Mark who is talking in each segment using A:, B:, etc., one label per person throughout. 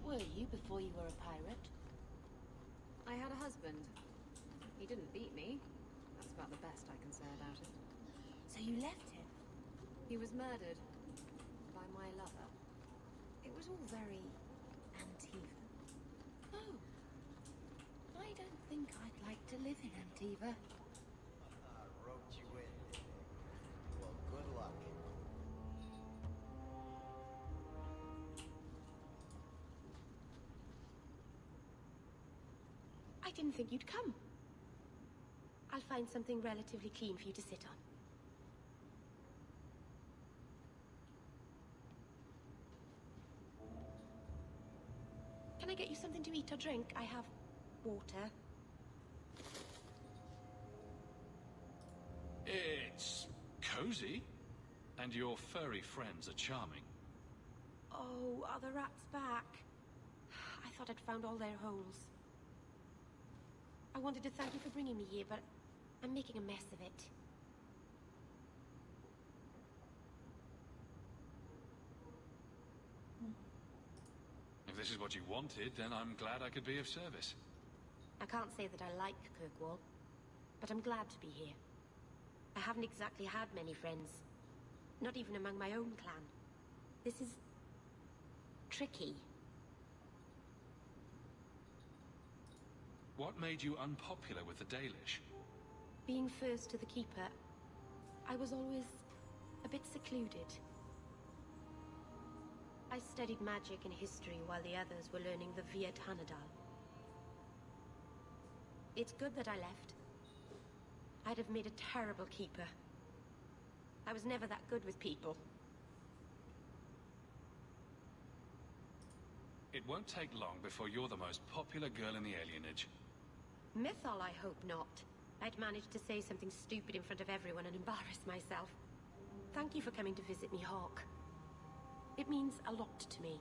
A: were you before you were a pirate?
B: I had a husband. He didn't beat me. That's about the best I can say about it.
A: So you left him?
B: He was murdered by my lover. It was all very Antiva.
A: Oh. I don't think I'd like to live in Antiva.
C: I roped you in, didn't I? Well, good luck.
A: I didn't think you'd come. I'll find something relatively clean for you to sit on. Can I get you something to eat or drink? I have water.
D: It's cozy. And your furry friends are charming.
A: Oh, are the rats back? I thought I'd found all their holes. I wanted to thank you for bringing me here, but I'm making a mess of it.
D: If this is what you wanted, then I'm glad I could be of service.
A: I can't say that I like Kirkwall, but I'm glad to be here. I haven't exactly had many friends. Not even among my own clan. This is... tricky.
D: What made you unpopular with the Dalish?
A: Being first to the Keeper, I was always a bit secluded. I studied magic and history while the others were learning the Viet Hanadal. It's good that I left. I'd have made a terrible Keeper. I was never that good with people.
D: It won't take long before you're the most popular girl in the alienage.
A: Mythal, I hope not. I'd managed to say something stupid in front of everyone and embarrass myself. Thank you for coming to visit me, Hawk. It means a lot to me.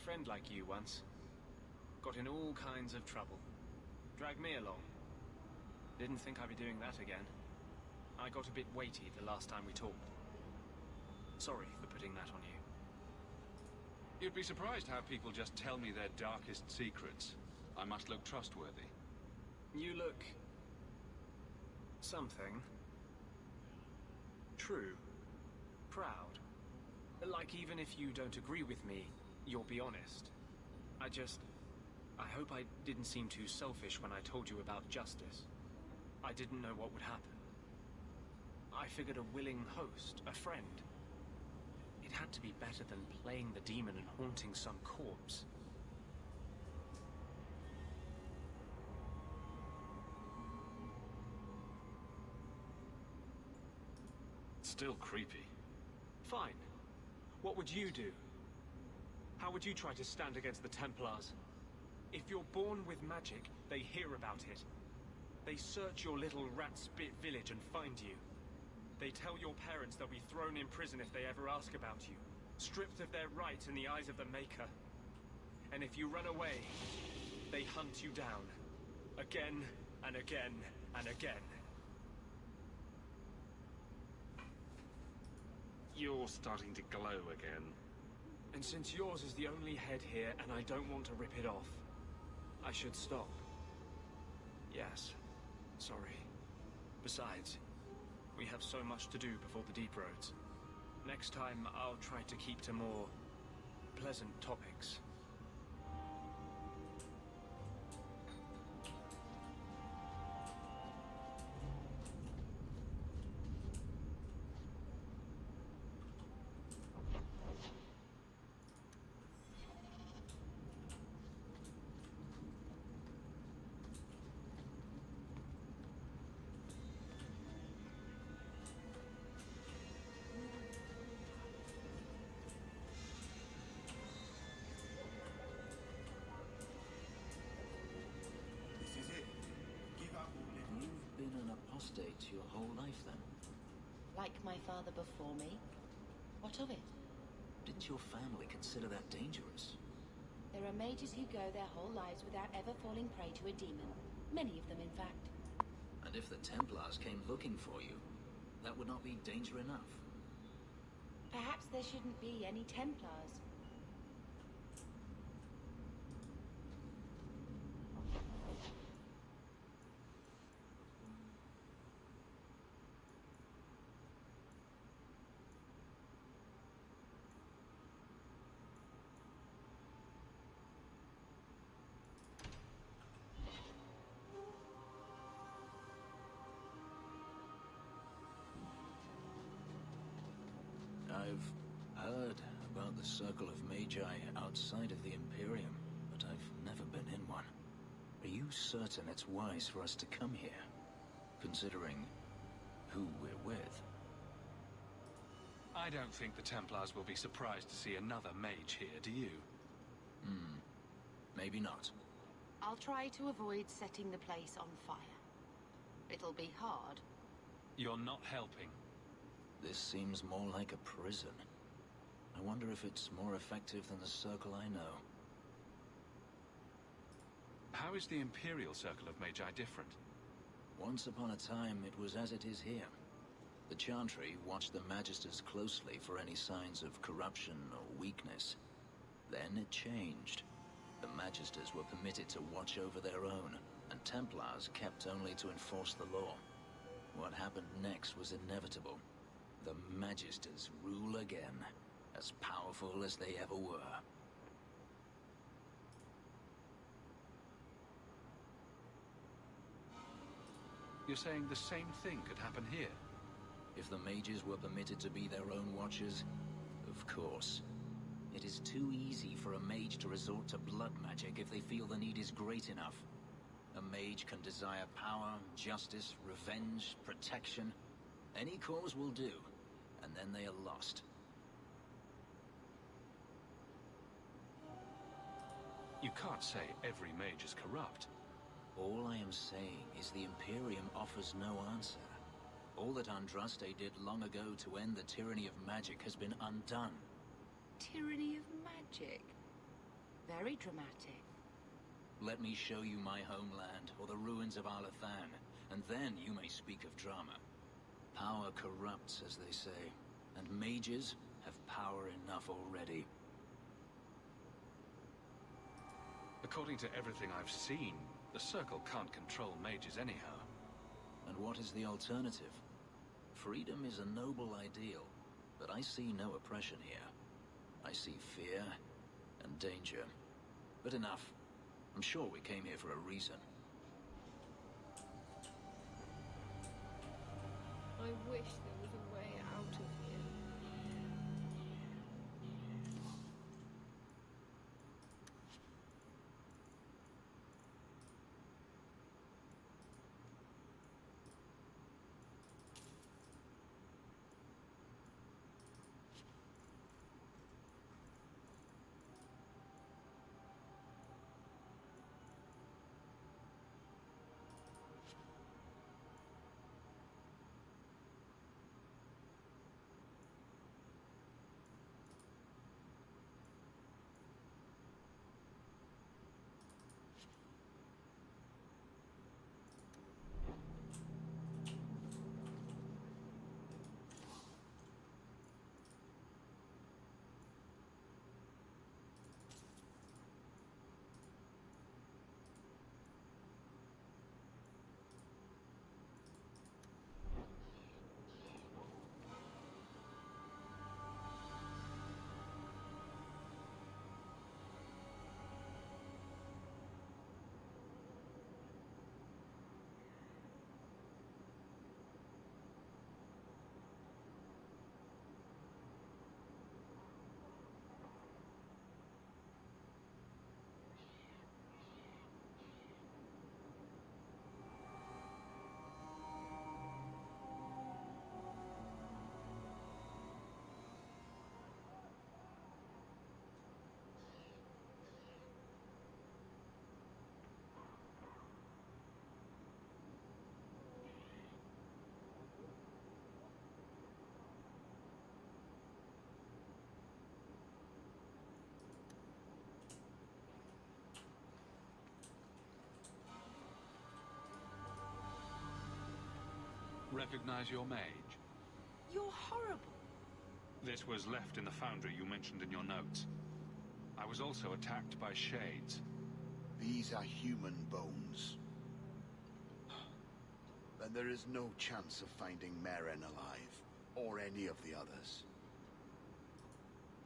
E: friend like you once. Got in all kinds of trouble. Dragged me along. Didn't think I'd be doing that again. I got a bit weighty the last time we talked. Sorry for putting that on you.
D: You'd be surprised how people just tell me their darkest secrets. I must look trustworthy.
E: You look... something. True. Proud. Like even if you don't agree with me, you'll be honest. I hope I didn't seem too selfish when I told you about justice. I didn't know what would happen. I figured a willing host, a friend. It had to be better than playing the demon and haunting some corpse.
D: Still creepy.
E: Fine. What would you do? How would you try to stand against the Templars? If you're born with magic, they hear about it. They search your little rat-spit village and find you. They tell your parents they'll be thrown in prison if they ever ask about you, stripped of their rights in the eyes of the Maker. And if you run away, they hunt you down. Again, and again, and again.
D: You're starting to glow again.
E: And since yours is the only head here, and I don't want to rip it off, I should stop. Yes. Sorry. Besides, we have so much to do before the deep roads. Next time, I'll try to keep to more pleasant topics.
F: Your whole life, then?
A: Like my father before me? What of it?
F: Didn't your family consider that dangerous?
A: There are mages who go their whole lives without ever falling prey to a demon. Many of them, in fact.
F: And if the Templars came looking for you, that would not be danger enough.
A: Perhaps there shouldn't be any Templars.
F: I've heard about the Circle of Magi outside of the Imperium, but I've never been in one. Are you certain it's wise for us to come here, considering who we're with?
D: I don't think the Templars will be surprised to see another mage here, do you?
F: Maybe not.
A: I'll try to avoid setting the place on fire. It'll be hard.
D: You're not helping.
F: This seems more like a prison. I wonder if it's more effective than the Circle I know.
D: How is the Imperial Circle of Magi different?
F: Once upon a time, it was as it is here. The Chantry watched the Magisters closely for any signs of corruption or weakness. Then it changed. The Magisters were permitted to watch over their own, and Templars kept only to enforce the law. What happened next was inevitable. The Magisters rule again, as powerful as they ever were.
D: You're saying the same thing could happen here?
F: If the mages were permitted to be their own watchers, of course. It is too easy for a mage to resort to blood magic if they feel the need is great enough. A mage can desire power, justice, revenge, protection. Any cause will do, and then they are lost.
D: You can't say every mage is corrupt.
F: All I am saying is the Imperium offers no answer. All that Andraste did long ago to end the tyranny of magic has been undone.
A: Tyranny of magic? very dramatic.
F: Let me show you my homeland, or the ruins of Alathan, and then you may speak of drama. Power corrupts, as they say, and mages have power enough already.
D: According to everything I've seen, the Circle can't control mages anyhow.
F: And what is the alternative? Freedom is a noble ideal, but I see no oppression here. I see fear and danger. But enough. I'm sure we came here for a reason.
B: I wish there was a way out of here.
D: Recognize your mage?
A: You're horrible.
D: This was left in the foundry you mentioned in your notes. I was also attacked by shades.
G: These are human bones. Then there is no chance of finding Meren alive, or any of the others.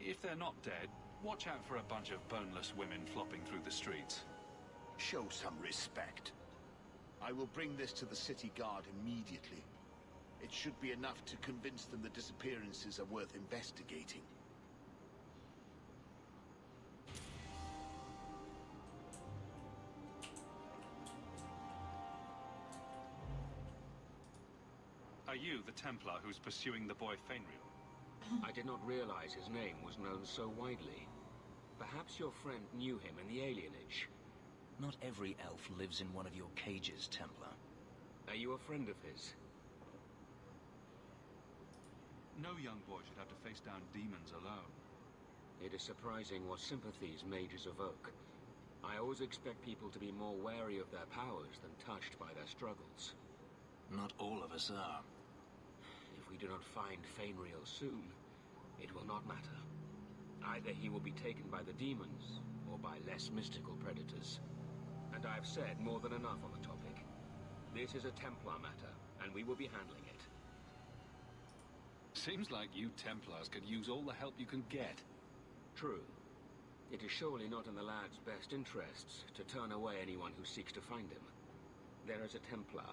D: If they're not dead, watch out for a bunch of boneless women flopping through the streets.
G: Show some respect. I will bring this to the city guard immediately. It should be enough to convince them the disappearances are worth investigating.
D: Are you the Templar who's pursuing the boy Fenrir?
H: I did not realize his name was known so widely. Perhaps your friend knew him in the alienage.
F: Not every elf lives in one of your cages, Templar.
H: Are you a friend of his?
D: No young boy should have to face down demons alone.
H: It is surprising what sympathies mages evoke. I always expect people to be more wary of their powers than touched by their struggles.
F: Not all of us are.
H: If we do not find Fenrir soon, it will not matter. Either he will be taken by the demons, or by less mystical predators. And I've said more than enough on the topic. This is a Templar matter, and we will be handling it.
D: Seems like you Templars could use all the help you can get.
H: True. It is surely not in the lad's best interests to turn away anyone who seeks to find him. There is a Templar,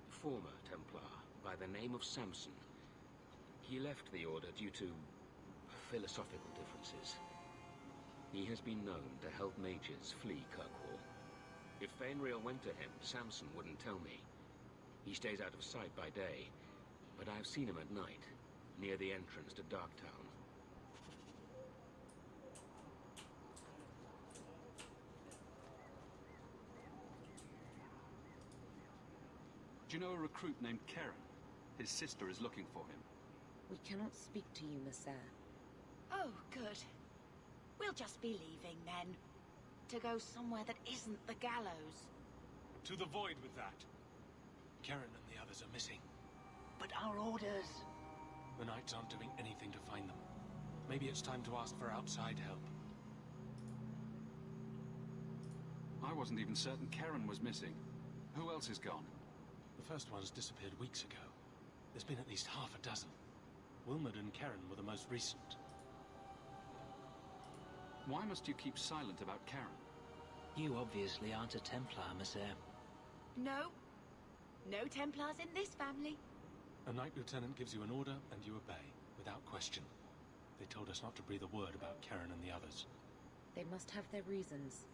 H: former Templar, by the name of Samson. He left the Order due to philosophical differences. He has been known to help mages flee Kirkwall. If Fenrir went to him, Samson wouldn't tell me. He stays out of sight by day, but I've seen him at night, near the entrance to Darktown.
D: Do you know a recruit named Karen? His sister is looking for him.
I: We cannot speak to you, Nasser.
A: Oh, good. We'll just be leaving then.
I: to go somewhere that isn't the gallows.
E: To the void with that. Karen and the others are missing.
F: But our orders...
E: The Knights aren't doing anything to find them. Maybe it's time to ask for outside help.
D: I wasn't even certain Karen was missing. Who else is gone?
E: The first ones disappeared weeks ago. There's been at least half a dozen. Wilmot and Karen were the most recent.
D: Why must you keep silent about Karen?
F: You obviously aren't a Templar, Monsieur.
A: No. No Templars in this family.
E: A Knight Lieutenant gives you an order and you obey, without question. They told us not to breathe a word about Karen and the others.
B: They must have their reasons.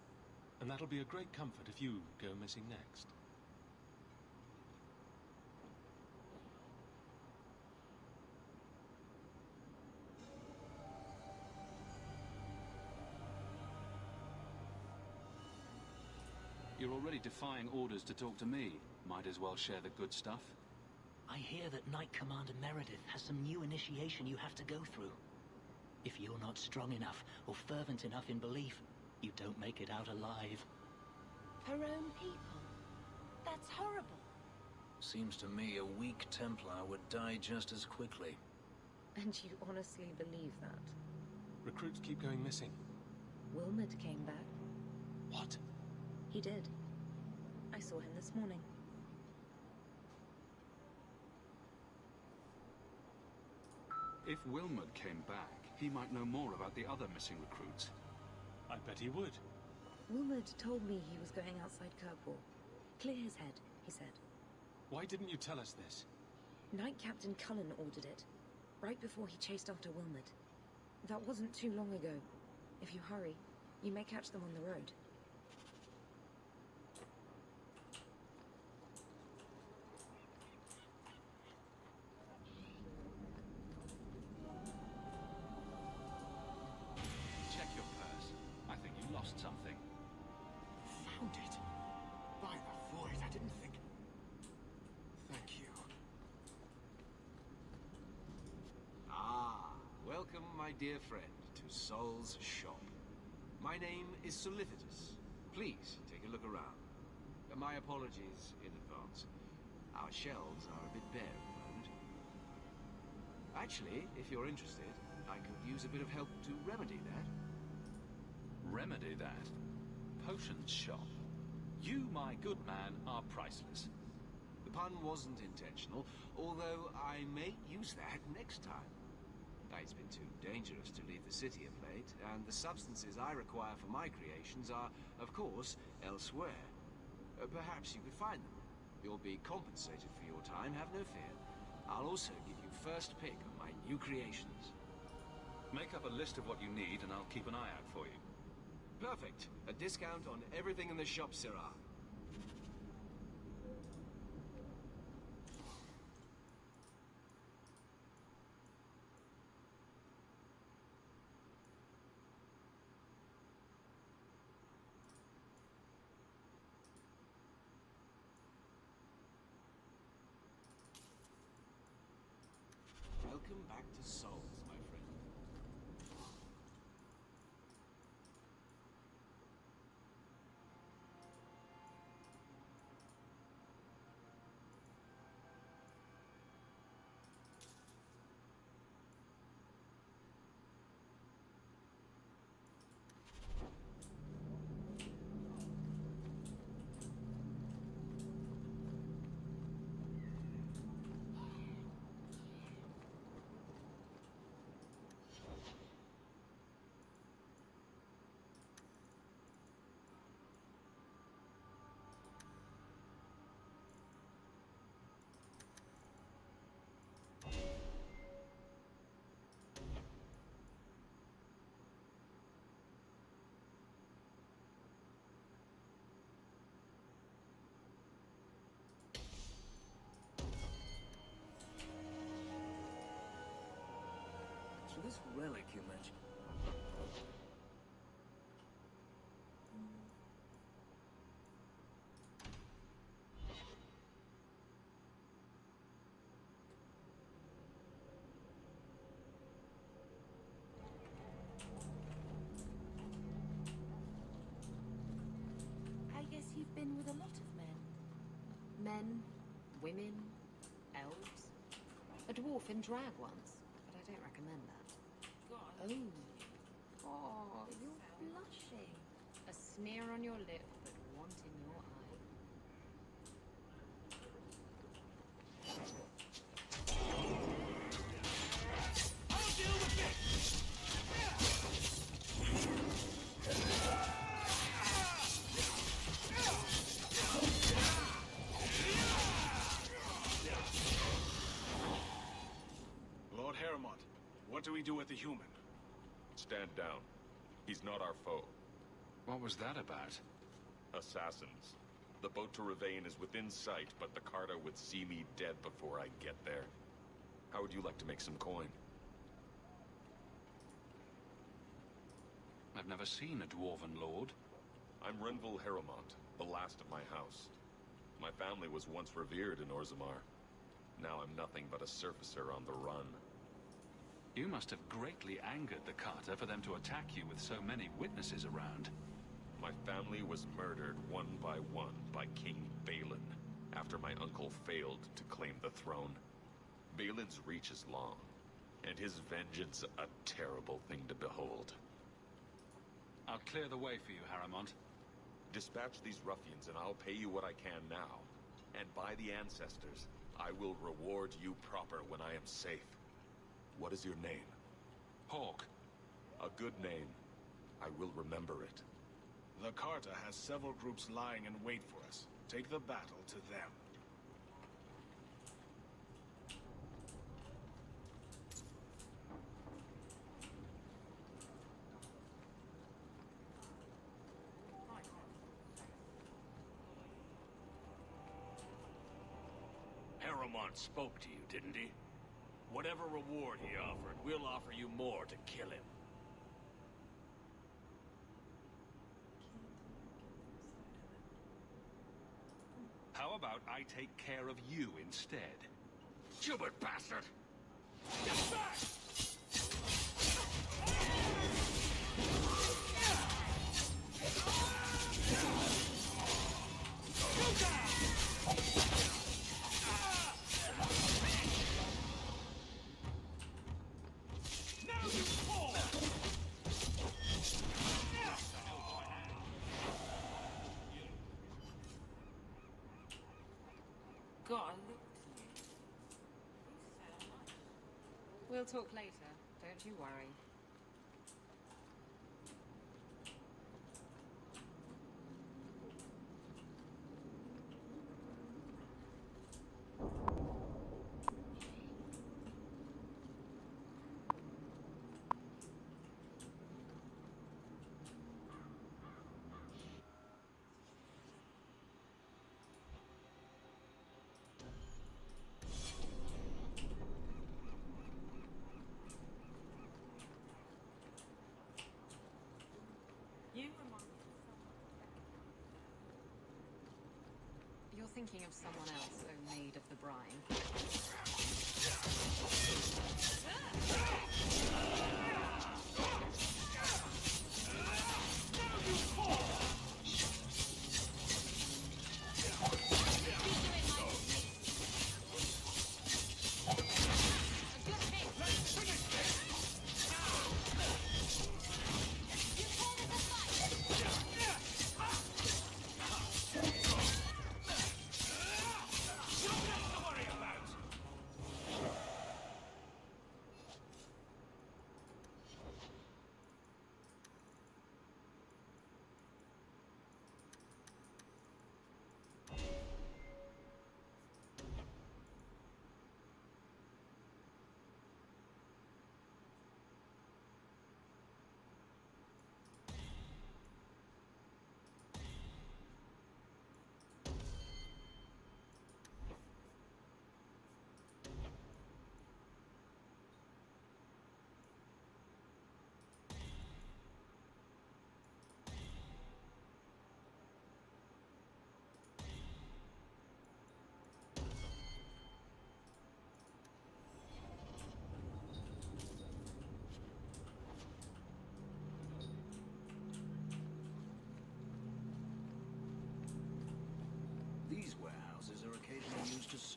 E: And that'll be a great comfort if you go missing next.
D: You're already defying orders to talk to me. Might as well share the good stuff.
F: I hear that Knight Commander Meredith has some new initiation you have to go through. If you're not strong enough or fervent enough in belief, you don't make it out alive.
A: Her own people. That's horrible.
F: Seems to me a weak Templar would die just as quickly.
B: And you honestly believe that?
E: Recruits keep going missing.
B: Wilmot came back.
E: What?
B: He did. I saw him this morning.
D: If Wilmot came back, he might know more about the other missing recruits.
E: I bet he would.
B: Wilmot told me he was going outside Kirkwall. Clear his head, he said.
E: Why didn't you tell us this?
B: Knight Captain Cullen ordered it, right before he chased after Wilmot. That wasn't too long ago. If you hurry, you may catch them on the road.
D: Check your purse. I think you lost something.
J: Found it. By the void, I didn't think... Thank you.
K: Ah, welcome, my dear friend, to Sol's shop. My name is Solicitus. Please, take a look around. My apologies in advance. Our shelves are a bit bare at the moment. Actually, if you're interested, I could use a bit of help to remedy that.
D: Remedy that? Potions shop. You, my good man, are priceless.
K: The pun wasn't intentional, although I may use that next time. It's been too dangerous to leave the city of late, and the substances I require for my creations are, of course, elsewhere. Perhaps you could find them. You'll be compensated for your time, have no fear. I'll also give you first pick of my new creations.
D: Make up a list of what you need, and I'll keep an eye out for you.
K: Perfect. A discount on everything in the shop, Sirrah. Welcome back to Souls, my friend.
F: So this relic you mentioned...
B: Men, women, elves. A dwarf in drag once, but I don't recommend that. Oh, you're blushing. A sneer on your lip, but want in your eye.
J: I'll deal with this!
L: Lord Heremont, what do we do with the human?
M: Stand down. He's not our foe.
D: What was that about?
M: Assassins. The boat to Ravane is within sight, but the Carta would see me dead before I get there. How would you like to make some coin?
D: I've never seen a dwarven lord.
M: I'm Renville Heremont, the last of my house. My family was once revered in Orzammar. Now I'm nothing but a surfacer on the run.
D: You must have greatly angered the Carter for them to attack you with so many witnesses around.
M: My family was murdered one by King Balin, after my uncle failed to claim the throne. Balin's reach is long, and his vengeance a terrible thing to behold.
D: I'll clear the way for you, Heremont.
M: Dispatch these ruffians and I'll pay you what I can now. And by the ancestors, I will reward you proper when I am safe. What is your name?
D: Hawk.
M: A good name. I will remember it.
L: The Carta has several groups lying in wait for us. Take the battle to them.
N: Heremont spoke to you, didn't he? Whatever reward he offered, we'll offer you more to kill him.
D: How about I take care of you instead?
N: Stupid bastard!
J: Get back!
B: God. We'll talk later. Don't you worry. You're thinking of someone else, O Maid of the Brine.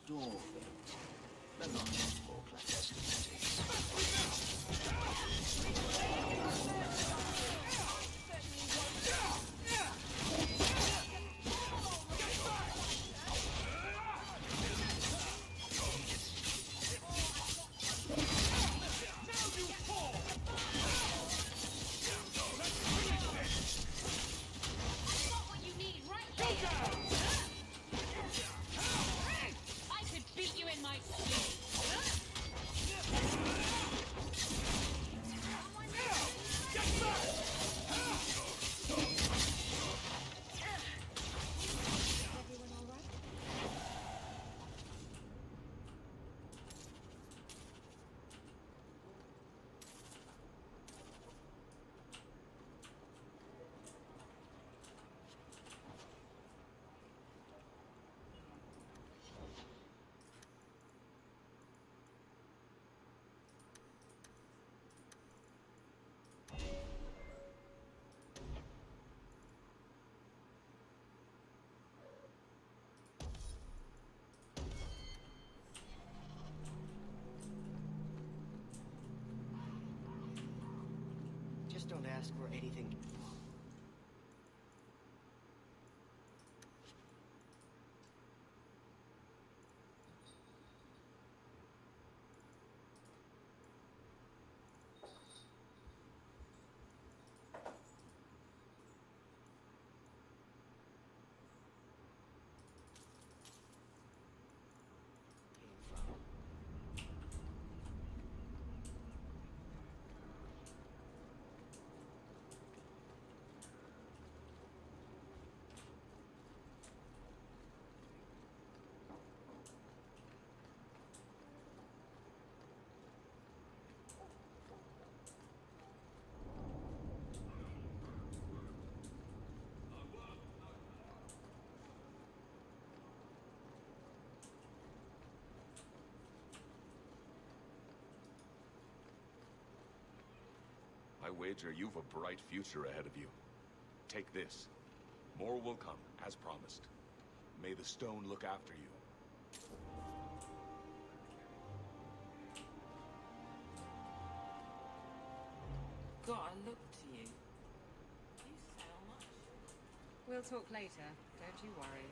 F: store things. They're not just for clandestinity.
O: Just don't ask for anything.
M: I wager you've a bright future ahead of you. Take this. More will come, as promised. May the stone look after you.
B: Gotta look to you. You sell much?
P: We'll talk later. Don't you worry.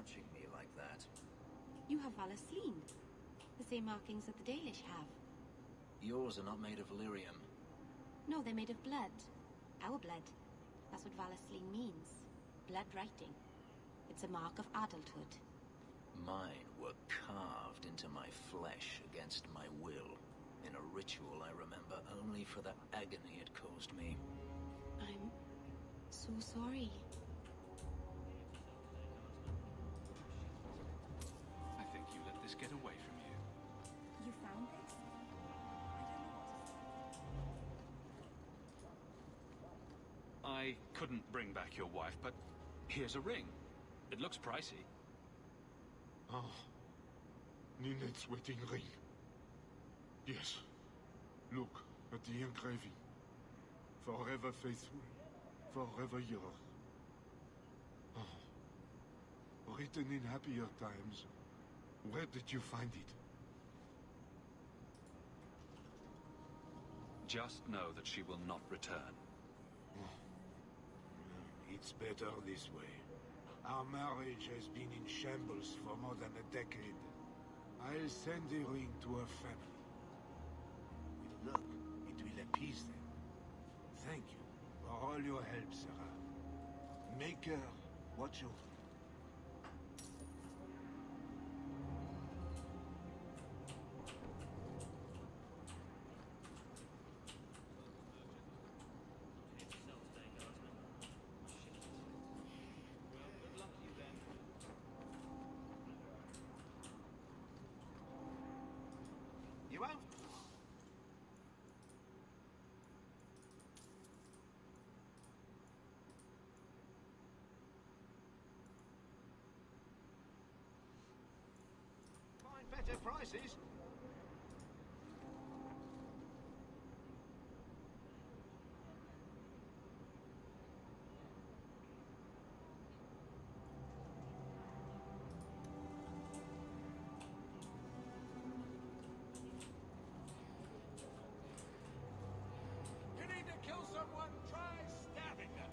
F: watching me like that?
A: You have Valasleen. The same markings that the Dalish have.
F: Yours are not made of lyrium.
A: No, they're made of blood. Our blood. That's what Valasleen means. Blood writing. It's a mark of adulthood.
F: Mine were carved into my flesh against my will, in a ritual I remember only for the agony it caused me.
A: I'm so sorry.
D: I think you let this get away from you.
B: You found this?
D: I couldn't bring back your wife, but here's a ring. It looks pricey.
J: Ah, Ninette's wedding ring. Yes. Look at the engraving. Forever faithful, forever yours. Oh. Written in happier times. Where did you find it?
D: Just know that she will not return.
J: It's better this way. Our marriage has been in shambles for more than a decade. I'll send the ring to her family. With luck, it will appease them. Thank you for all your help, Sarah. Make her watch over.
C: You won't. Find better prices.
N: You need to kill someone, try stabbing them.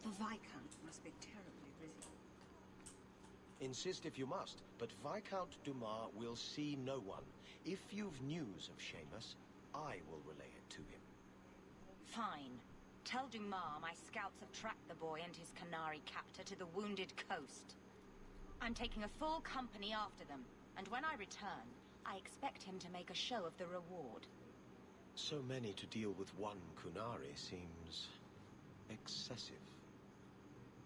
B: The Viscount must be terribly busy.
C: Insist if you must, but Viscount Dumas will see no one. If you've news of Seamus, I will relay it to him.
Q: Fine. Tell Dumas my scouts have tracked the boy and his Canary captor to the Wounded Coast. I'm taking a full company after them, and when I return, I expect him to make a show of the reward.
C: So many to deal with one Kunari seems excessive.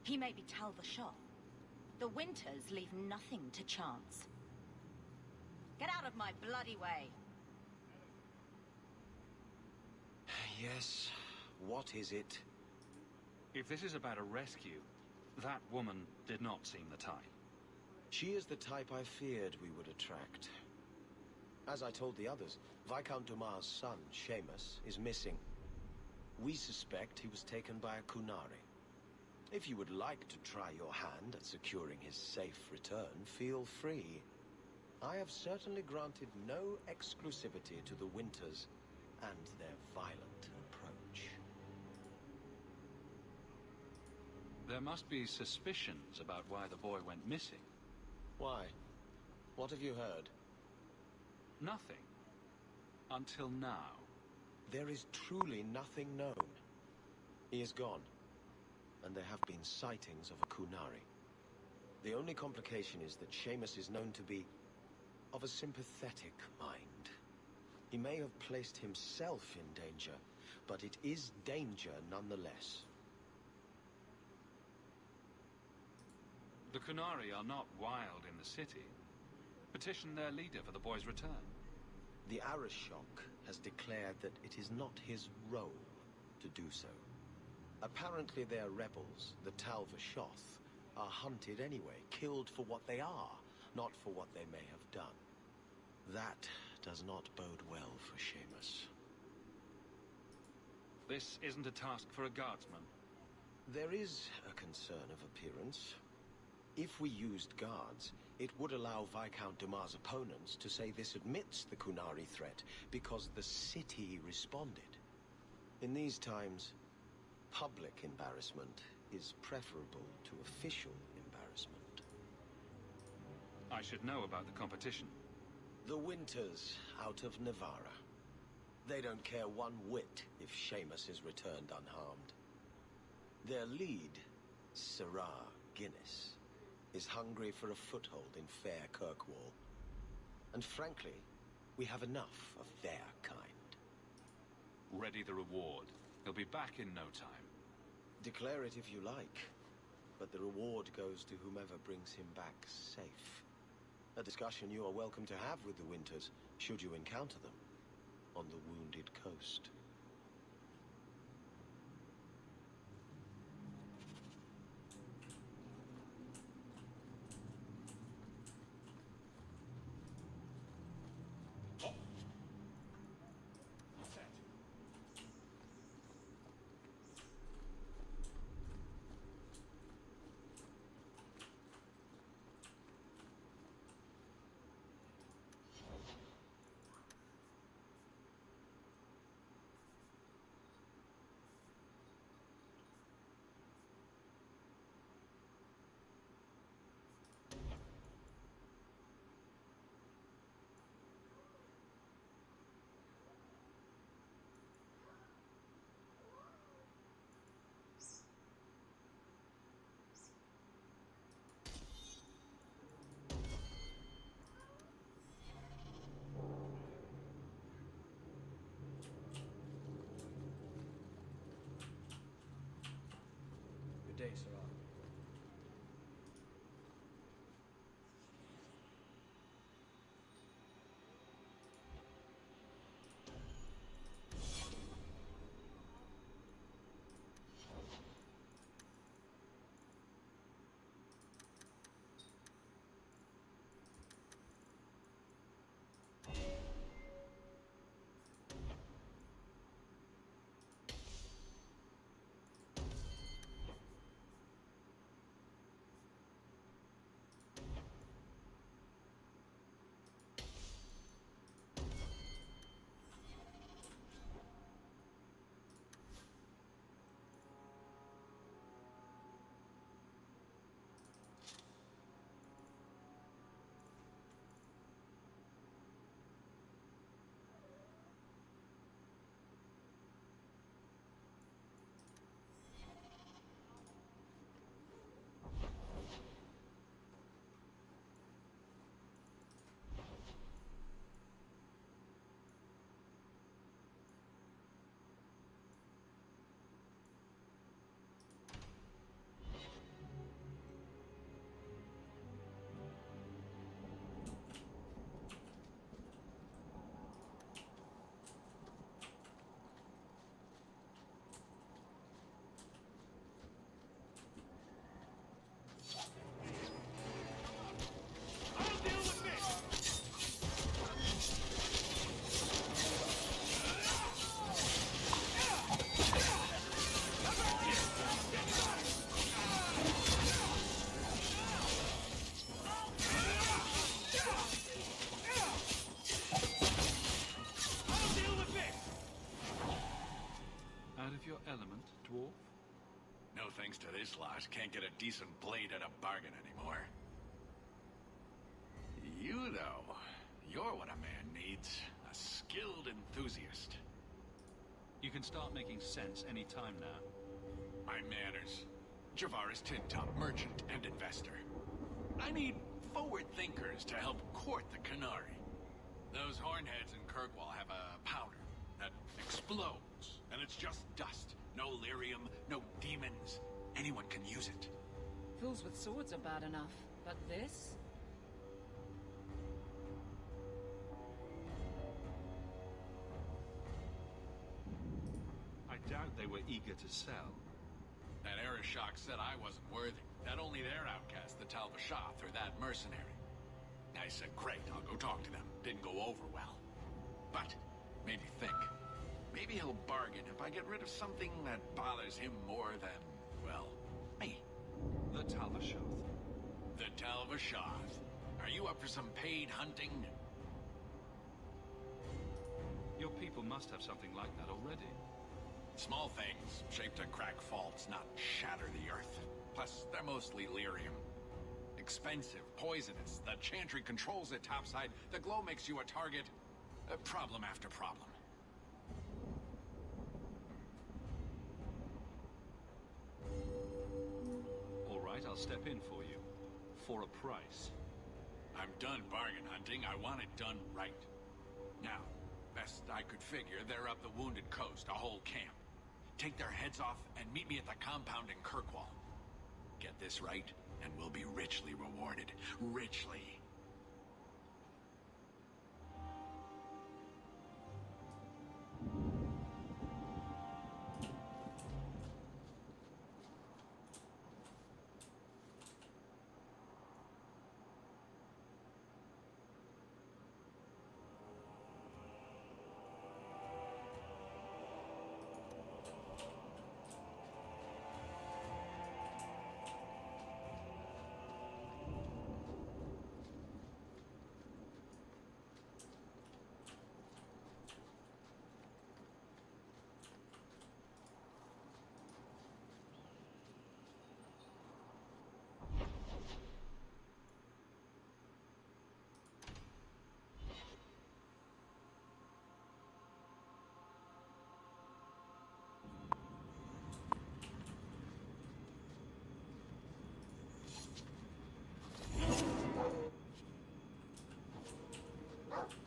Q: He made me tell the shop. The Winters leave nothing to chance. Get out of my bloody way.
C: Yes, what is it?
D: If this is about a rescue, that woman did not seem the type.
C: She is the type I feared we would attract. As I told the others, Viscount Dumas' son, Seamus, is missing. We suspect he was taken by a Kunari. If you would like to try your hand at securing his safe return, feel free. I have certainly granted no exclusivity to the Winters and their violent approach.
D: There must be suspicions about why the boy went missing.
C: Why? What have you heard?
D: Nothing. Until now.
C: There is truly nothing known. He is gone, and there have been sightings of a Kunari. The only complication is that Seamus is known to be of a sympathetic mind. He may have placed himself in danger, but it is danger nonetheless.
D: The Kunari are not wild in the city. Petition their leader for the boy's return.
C: The Arishok has declared that it is not his role to do so. Apparently their rebels, the Talvashoth, are hunted anyway, killed for what they are, not for what they may have done. That does not bode well for Seamus.
D: This isn't a task for a guardsman.
C: There is a concern of appearance. If we used guards, it would allow Viscount Dumas' opponents to say this admits the Kunari threat, because the city responded. In these times, public embarrassment is preferable to official embarrassment.
D: I should know about the competition.
C: The Winters out of Navarra. They don't care one whit if Seamus is returned unharmed. Their lead, Sirrah Guinness, is hungry for a foothold in fair Kirkwall. And frankly, we have enough of their kind.
D: Ready the reward. He'll be back in no time.
C: Declare it if you like, but the reward goes to whomever brings him back safe. A discussion you are welcome to have with the Winters, should you encounter them on the Wounded Coast.
O: Good day, Sirrah.
N: decent blade at a bargain anymore. You, though, you're what a man needs. A skilled enthusiast.
D: You can start making sense any time now.
N: My manners. Javaris Tintop, merchant and investor. I need forward thinkers to help court the Canary. Those hornheads in Kirkwall have a powder that explodes, and it's just dust. No lyrium, no demons. Anyone can use it.
P: Fools with swords are bad enough, but this?
D: I doubt they were eager to sell.
N: That Arishok said I wasn't worthy. That only their outcast, the Talvashath, or that mercenary. I said, great, I'll go talk to them. Didn't go over well. But, made me think. Maybe he'll bargain if I get rid of something that bothers him more than, well, me.
D: The Talvashath.
N: The Talvashath. Are you up for some paid hunting?
D: Your people must have something like that already.
N: Small things, shaped to crack faults, not shatter the earth. Plus, they're mostly lyrium. Expensive, poisonous. The Chantry controls it topside. The glow makes you a target. Problem after problem.
D: All right, I'll step in for you. For a price.
N: I'm done bargain hunting. I want it done right. Now, best I could figure, they're up the Wounded Coast, a whole camp. Take their heads off and meet me at the compound in Kirkwall. Get this right, and we'll be richly rewarded. Richly.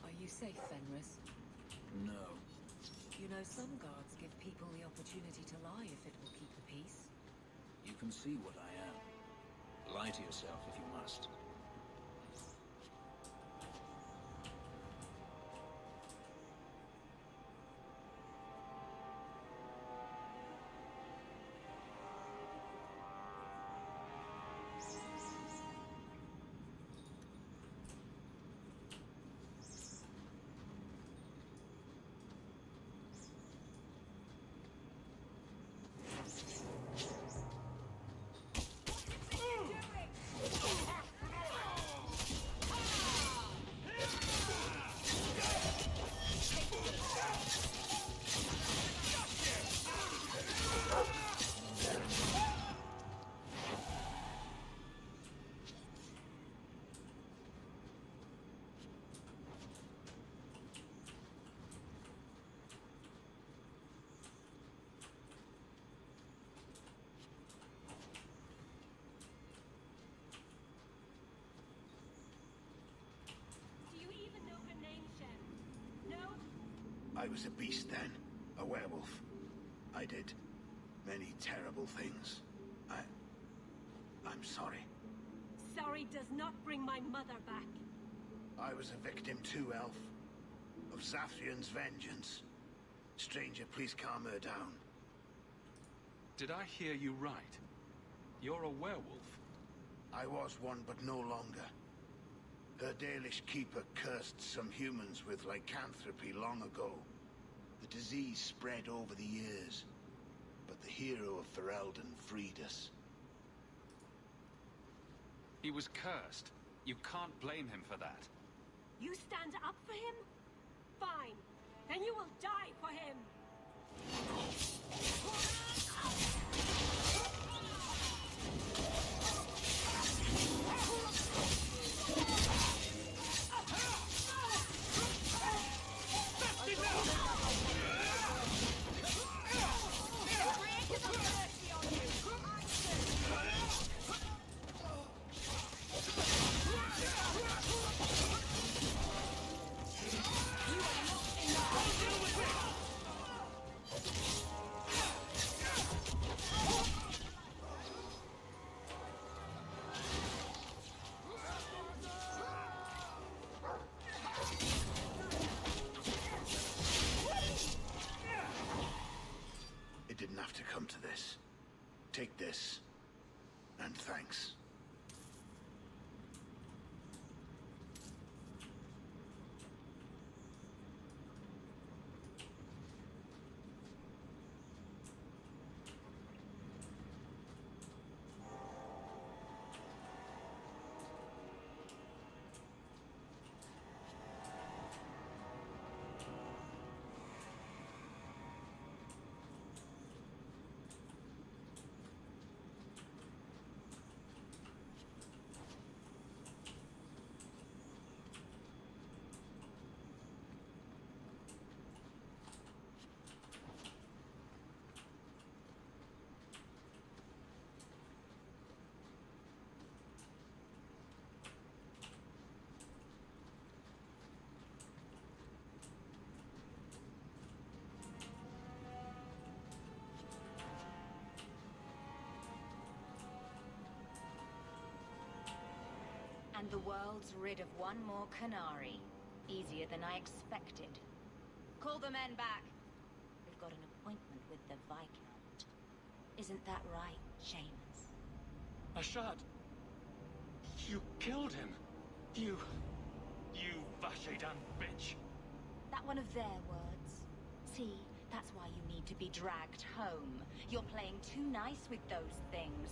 B: Are you safe, Fenris?
F: No.
B: You know, some guards give people the opportunity to lie if it will keep the peace.
F: You can see what I am. Lie to yourself if you must.
G: I was a beast then. A werewolf. I did many terrible things. I'm sorry.
A: Sorry does not bring my mother back.
G: I was a victim too, Elf. Of Zafrian's vengeance. Stranger, please calm her down.
D: Did I hear you right? You're a werewolf?
G: I was one, but no longer. Her Dalish keeper cursed some humans with lycanthropy long ago. The disease spread over the years, but the hero of Ferelden freed us.
D: He was cursed. You can't blame him for that.
A: You stand up for him? Fine. Then you will die for him.
Q: And the world's rid of one more Canary. Easier than I expected. Call the men back. We've got an appointment with the Viscount. Isn't that right, Seamus?
E: Ashad! You killed him! You Vashedan bitch!
Q: That one of their words? See, that's why you need to be dragged home. You're playing too nice with those things.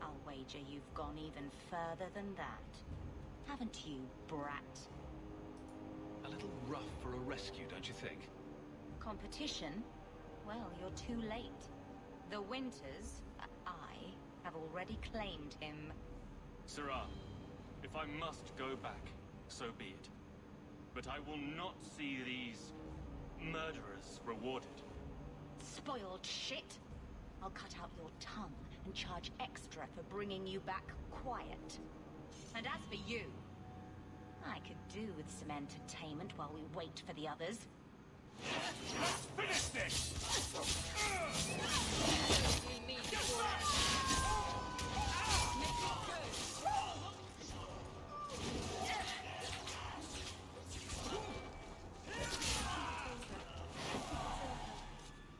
Q: I'll wager you've gone even further than that. Haven't you, brat?
D: A little rough for a rescue, don't you think?
Q: Competition? Well, you're too late. The Winters, I, have already claimed him.
E: Sirrah, if I must go back, so be it. But I will not see these murderers rewarded.
Q: Spoiled shit! I'll cut out your tongue and charge extra for bringing you back quiet. And as for you, I could do with some entertainment while we wait for the others.
E: Let's finish this!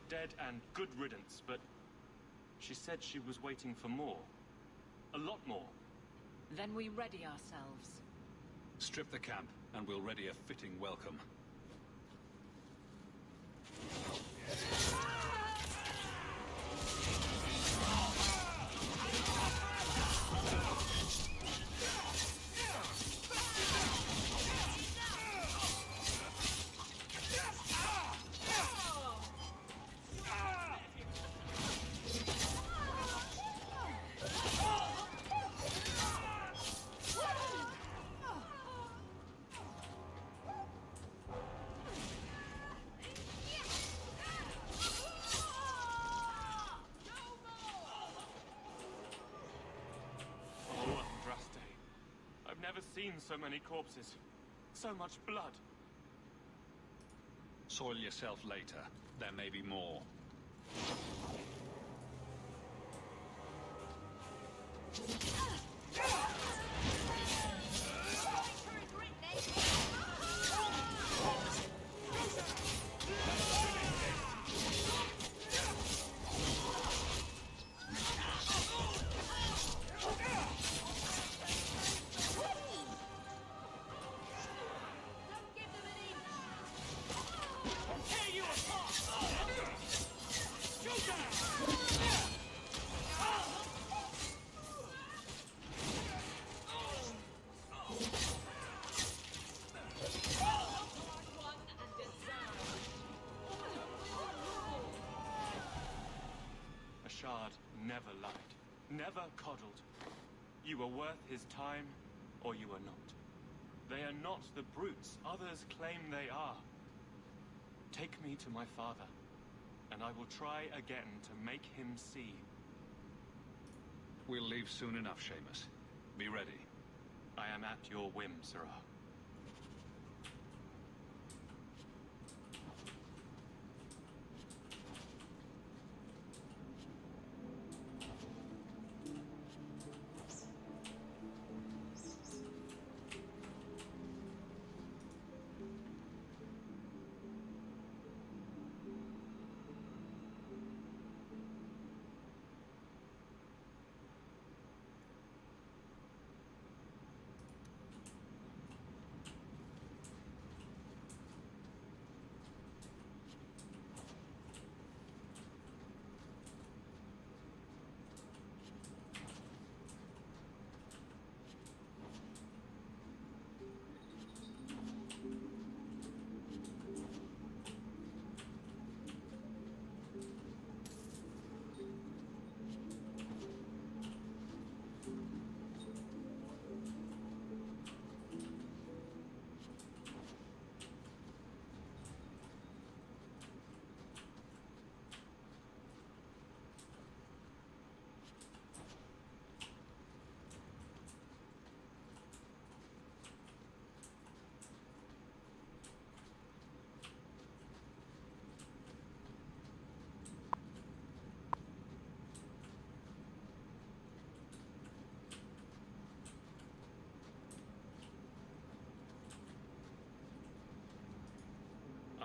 E: Dead and good riddance, but she said she was waiting for more. A lot more.
P: Then we ready ourselves.
D: Strip the camp, and we'll ready a fitting welcome.
E: Seen so many corpses. So much blood.
D: Soil yourself later. There may be more.
E: Never lied. Never coddled. You are worth his time, or you are not. They are not the brutes others claim they are. Take me to my father, and I will try again to make him see.
D: We'll leave soon enough, Seamus. Be ready.
E: I am at your whim, Sirrah.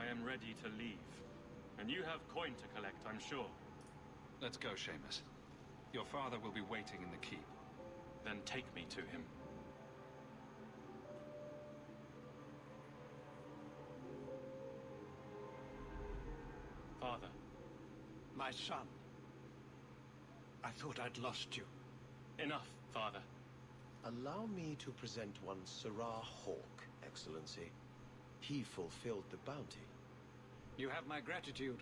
R: I am ready to leave. And you have coin to collect, I'm sure.
D: Let's go, Seamus. Your father will be waiting in the keep.
R: Then take me to him. Father.
S: My son. I thought I'd lost you.
R: Enough, Father.
C: Allow me to present one Sirrah Hawk, Excellency. He fulfilled the bounty.
S: You have my gratitude.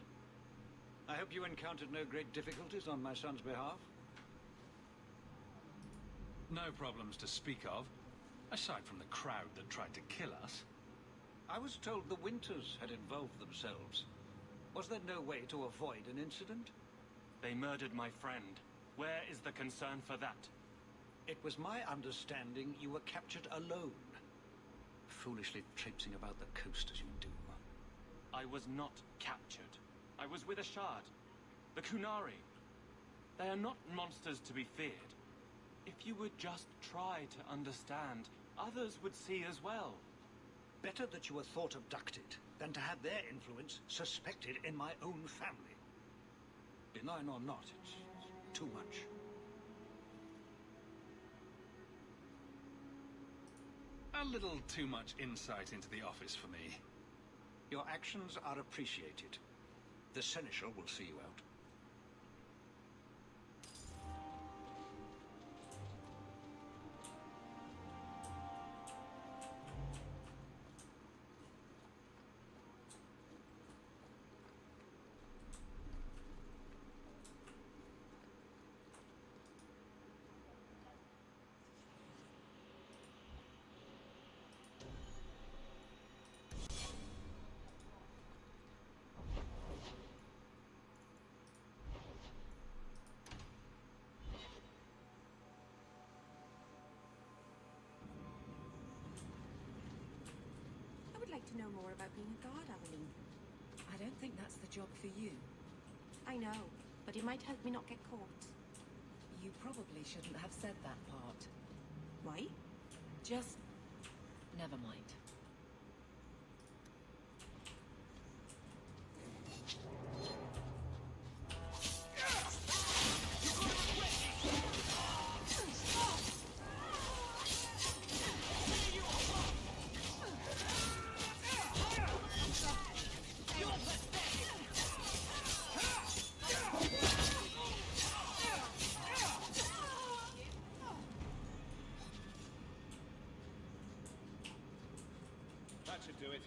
S: I hope you encountered no great difficulties on my son's behalf.
D: No problems to speak of, aside from the crowd that tried to kill us.
S: I was told the Winters had involved themselves. Was there no way to avoid an incident?
R: They murdered my friend. Where is the concern for that?
S: It was my understanding you were captured alone. Foolishly traipsing about the coast as you do.
R: I was not captured. I was with a shard. The Kunari. They are not monsters to be feared. If you would just try to understand, others would see as well.
S: Better that you were thought abducted than to have their influence suspected in my own family. Benign or not, it's too much.
D: A little too much insight into the office for me.
S: Your actions are appreciated. The Seneschal will see you out.
B: I would like to know more about being a guard, Aveline.
P: I don't think that's the job for you.
A: I know, but it might help me not get caught.
P: You probably shouldn't have said that part.
A: Why?
P: Just... never mind.
L: That should do it.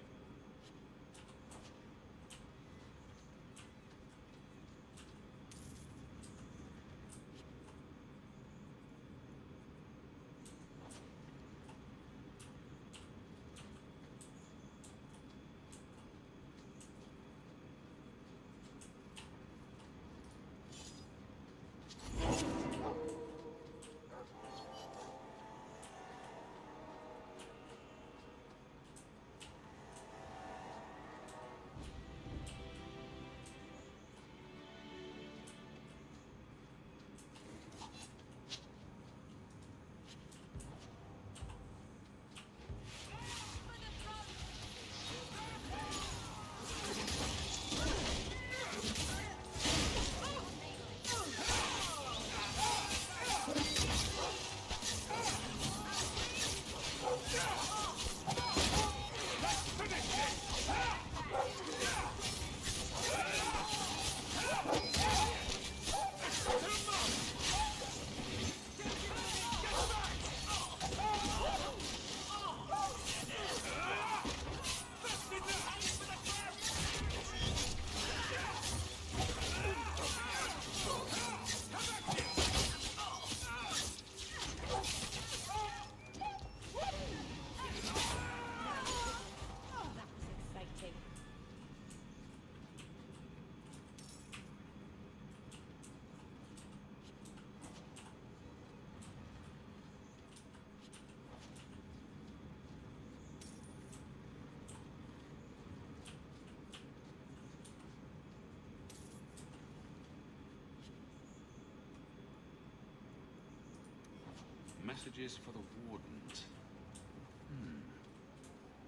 D: Messages for the Wardens.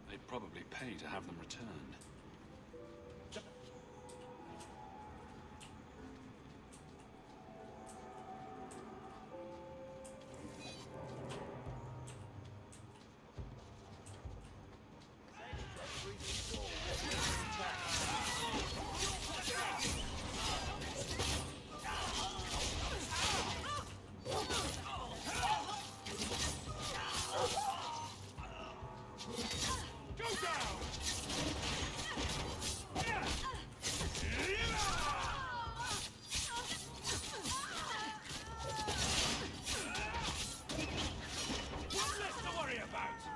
D: They'd probably pay to have them returned.
L: One less to worry about!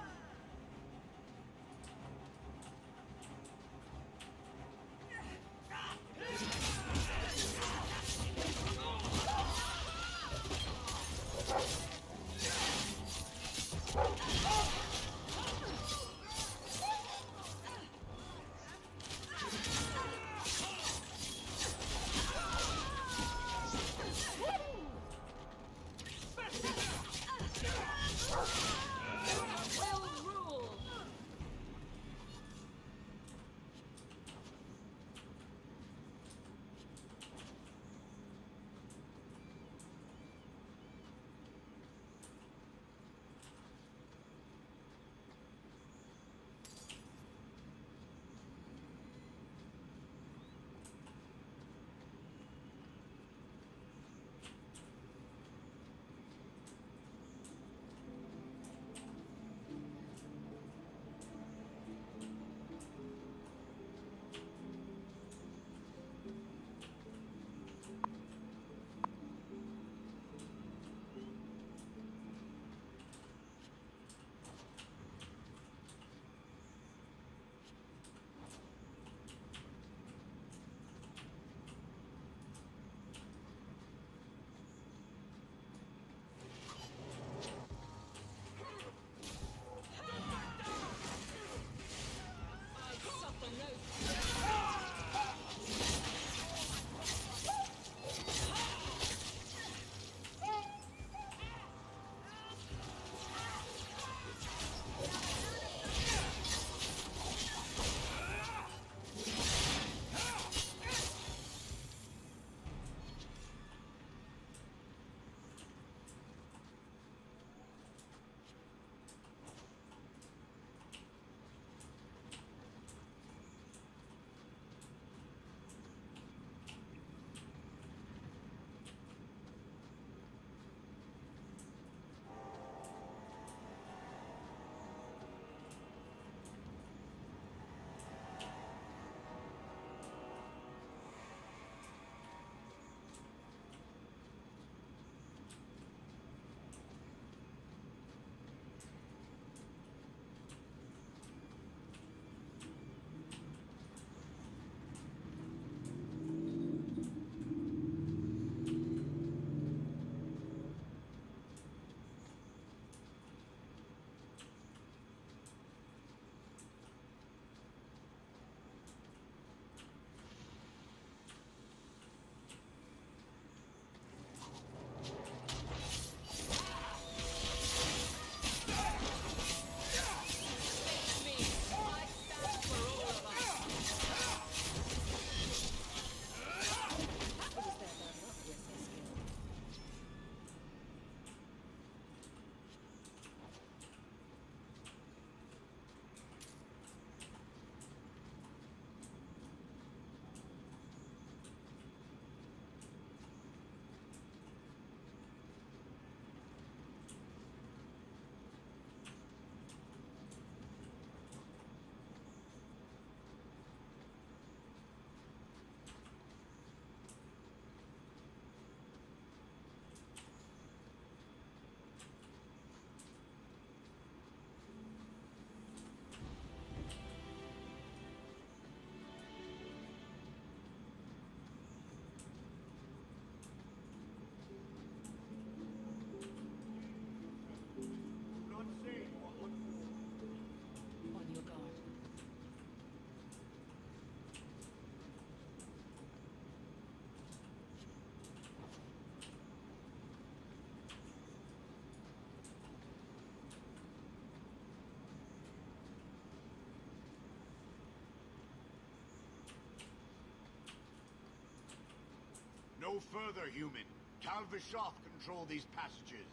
G: No further, human. Cal Vishoff control these passages.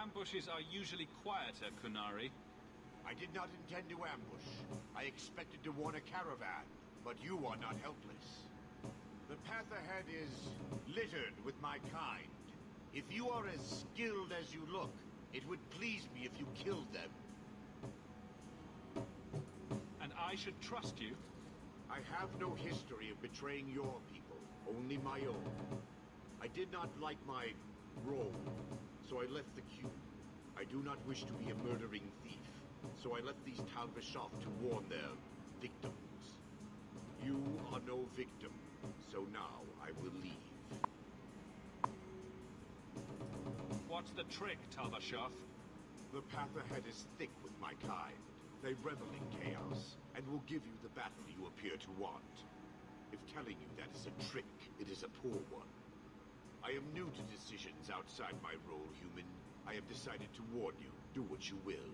D: Ambushes are usually quieter, Kunari.
G: I did not intend to ambush. I expected to warn a caravan, but you are not helpless. The path ahead is littered with my kind. If you are as skilled as you look, it would please me if you killed them.
E: I should trust you?
T: I have no history of betraying your people, only my own. I did not like my role, so I left the queue. I do not wish to be a murdering thief, so I left these Talvish off to warn their victims. You are no victim, so now I will leave.
E: What's the trick, Talbashov?
T: The path ahead is thick with my kind. They revel in chaos, and will give you the battle you appear to want. If telling you that is a trick, it is a poor one. I am new to decisions outside my role, human. I have decided to warn you. Do what you will.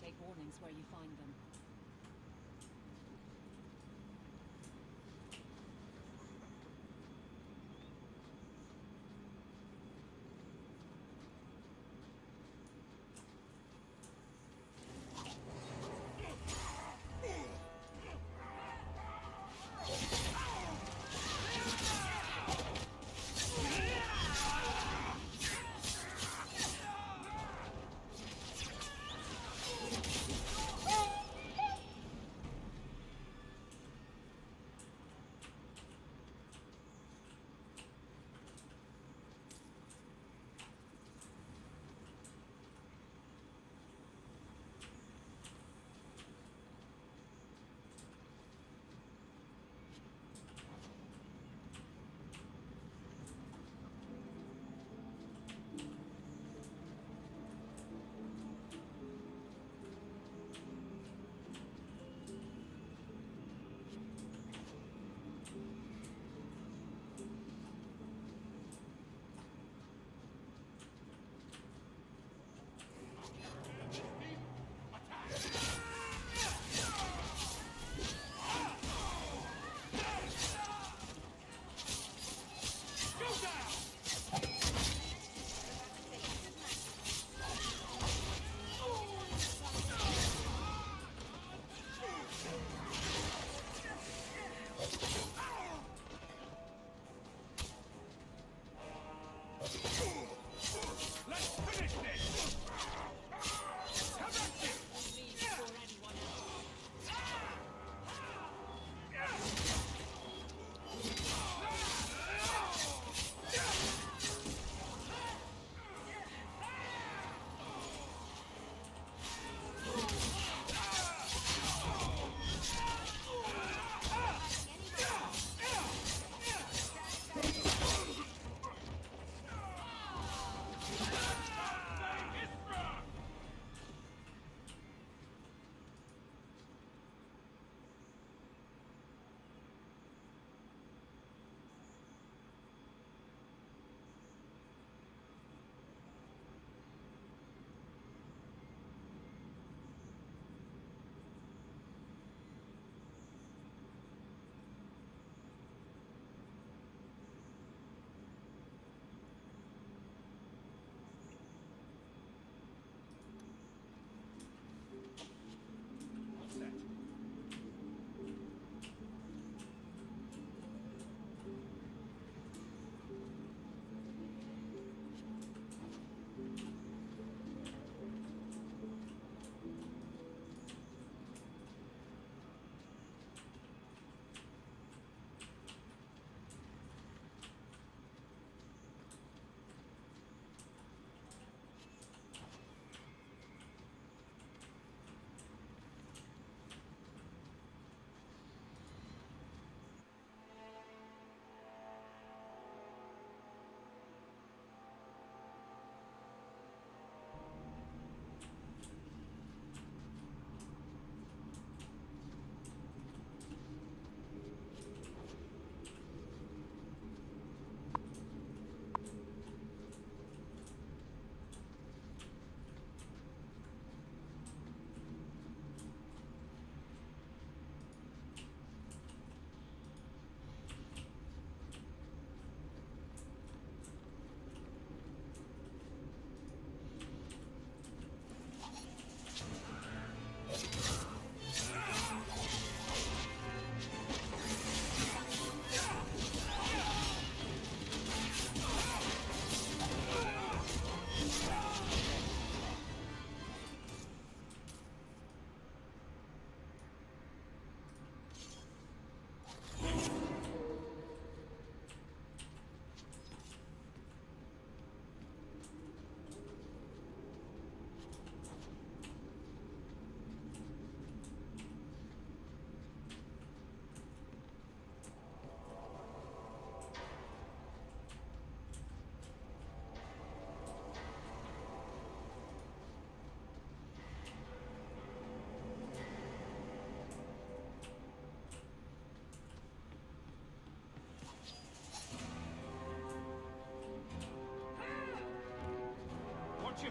P: Take warnings where you find them.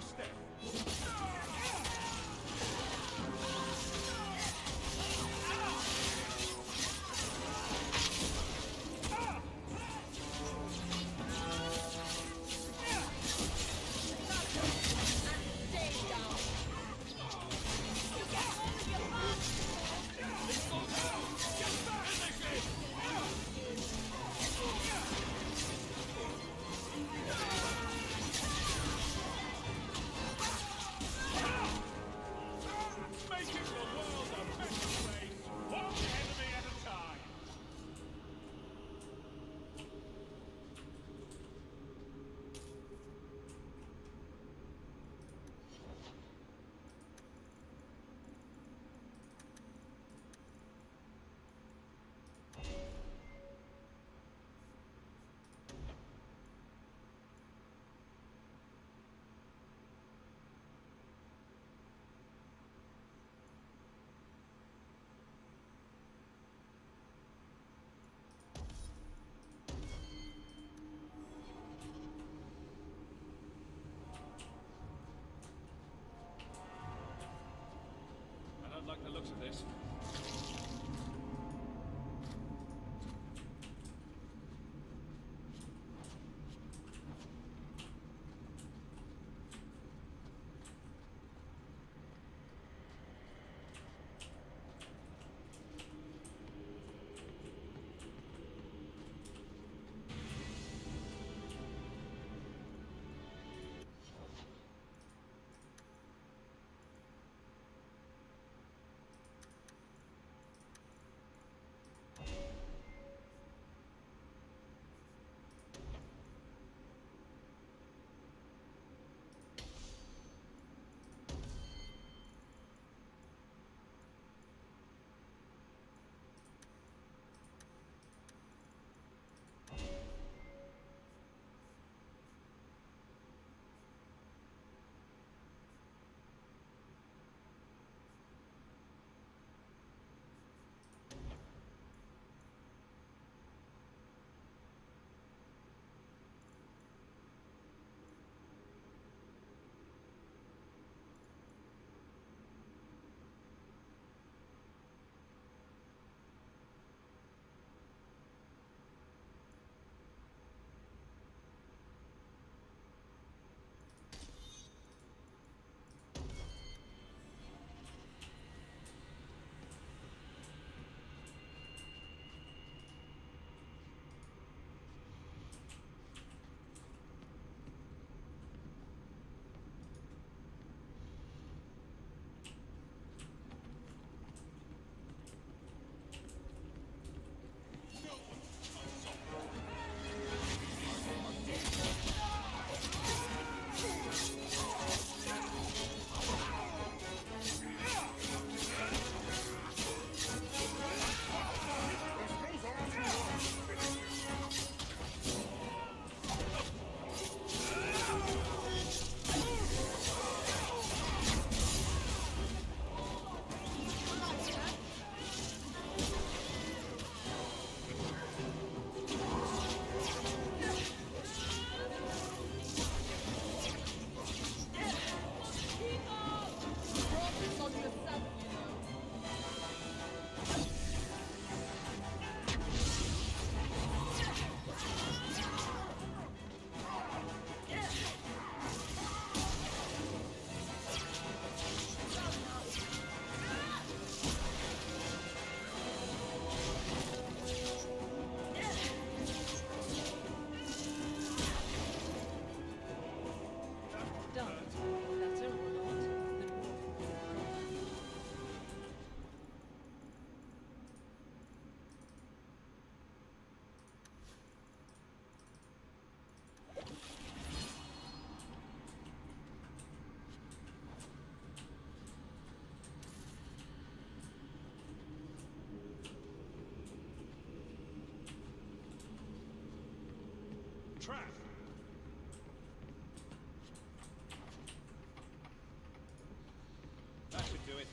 L: step. Making the world a better place, one enemy at a time. I don't like the looks of this. Trap! That should do it.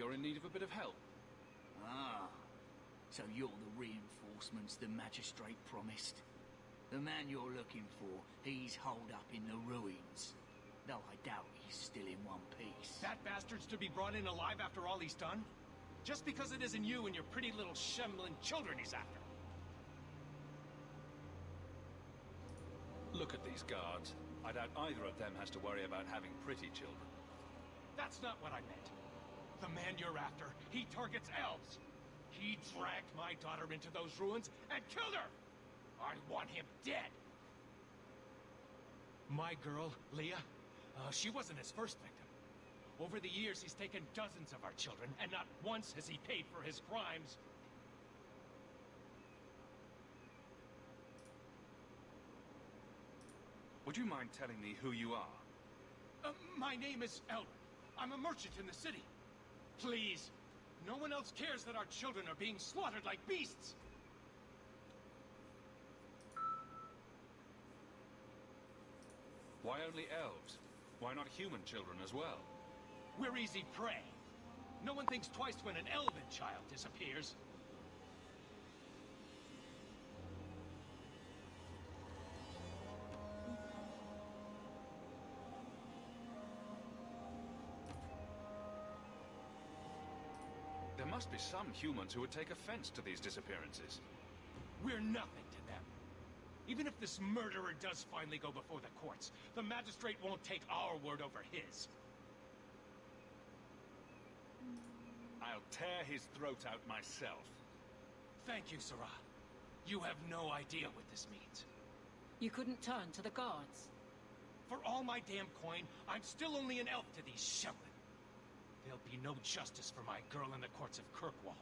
D: you're in need of a bit of help.
U: Ah, so you're the reinforcements the magistrate promised. The man you're looking for, he's holed up in the ruins. Though I doubt he's still in one piece.
V: That bastard's to be brought in alive after all he's done? Just because it isn't you and your pretty little shambling children he's after.
D: Look at these guards. I doubt either of them has to worry about having pretty children.
V: That's not what I meant. The man you're after, he targets elves. He dragged my daughter into those ruins and killed her! I want him dead! My girl, Leah, she wasn't his first victim. Over the years, he's taken dozens of our children, and not once has he paid for his crimes.
D: Would you mind telling me who you are?
V: My name is Elrin. I'm a merchant in the city. Please, no one else cares that our children are being slaughtered like beasts.
D: Why only elves? Why not human children as well?
V: We're easy prey. No one thinks twice when an elven child disappears.
D: There must be some humans who would take offense to these disappearances.
V: We're nothing to them. Even if this murderer does finally go before the courts, the magistrate won't take our word over his.
D: I'll tear his throat out myself.
V: Thank you, Sarah. You have no idea what this means.
P: You couldn't turn to the guards.
V: For all my damn coin, I'm still only an elf to these Shemlin. There'll be no justice for my girl in the courts of Kirkwall.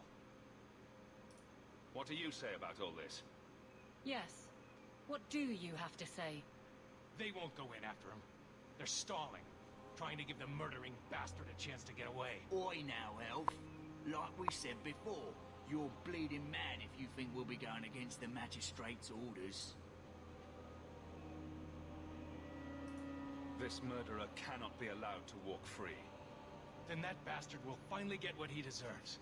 D: What do you say about all this?
P: Yes. What do you have to say?
V: They won't go in after him. They're stalling, trying to give the murdering bastard a chance to get away.
U: Oi now, elf. Like we said before, you're bleeding mad if you think we'll be going against the magistrate's orders.
D: This murderer cannot be allowed to walk free.
V: Then that bastard will finally get what he deserves.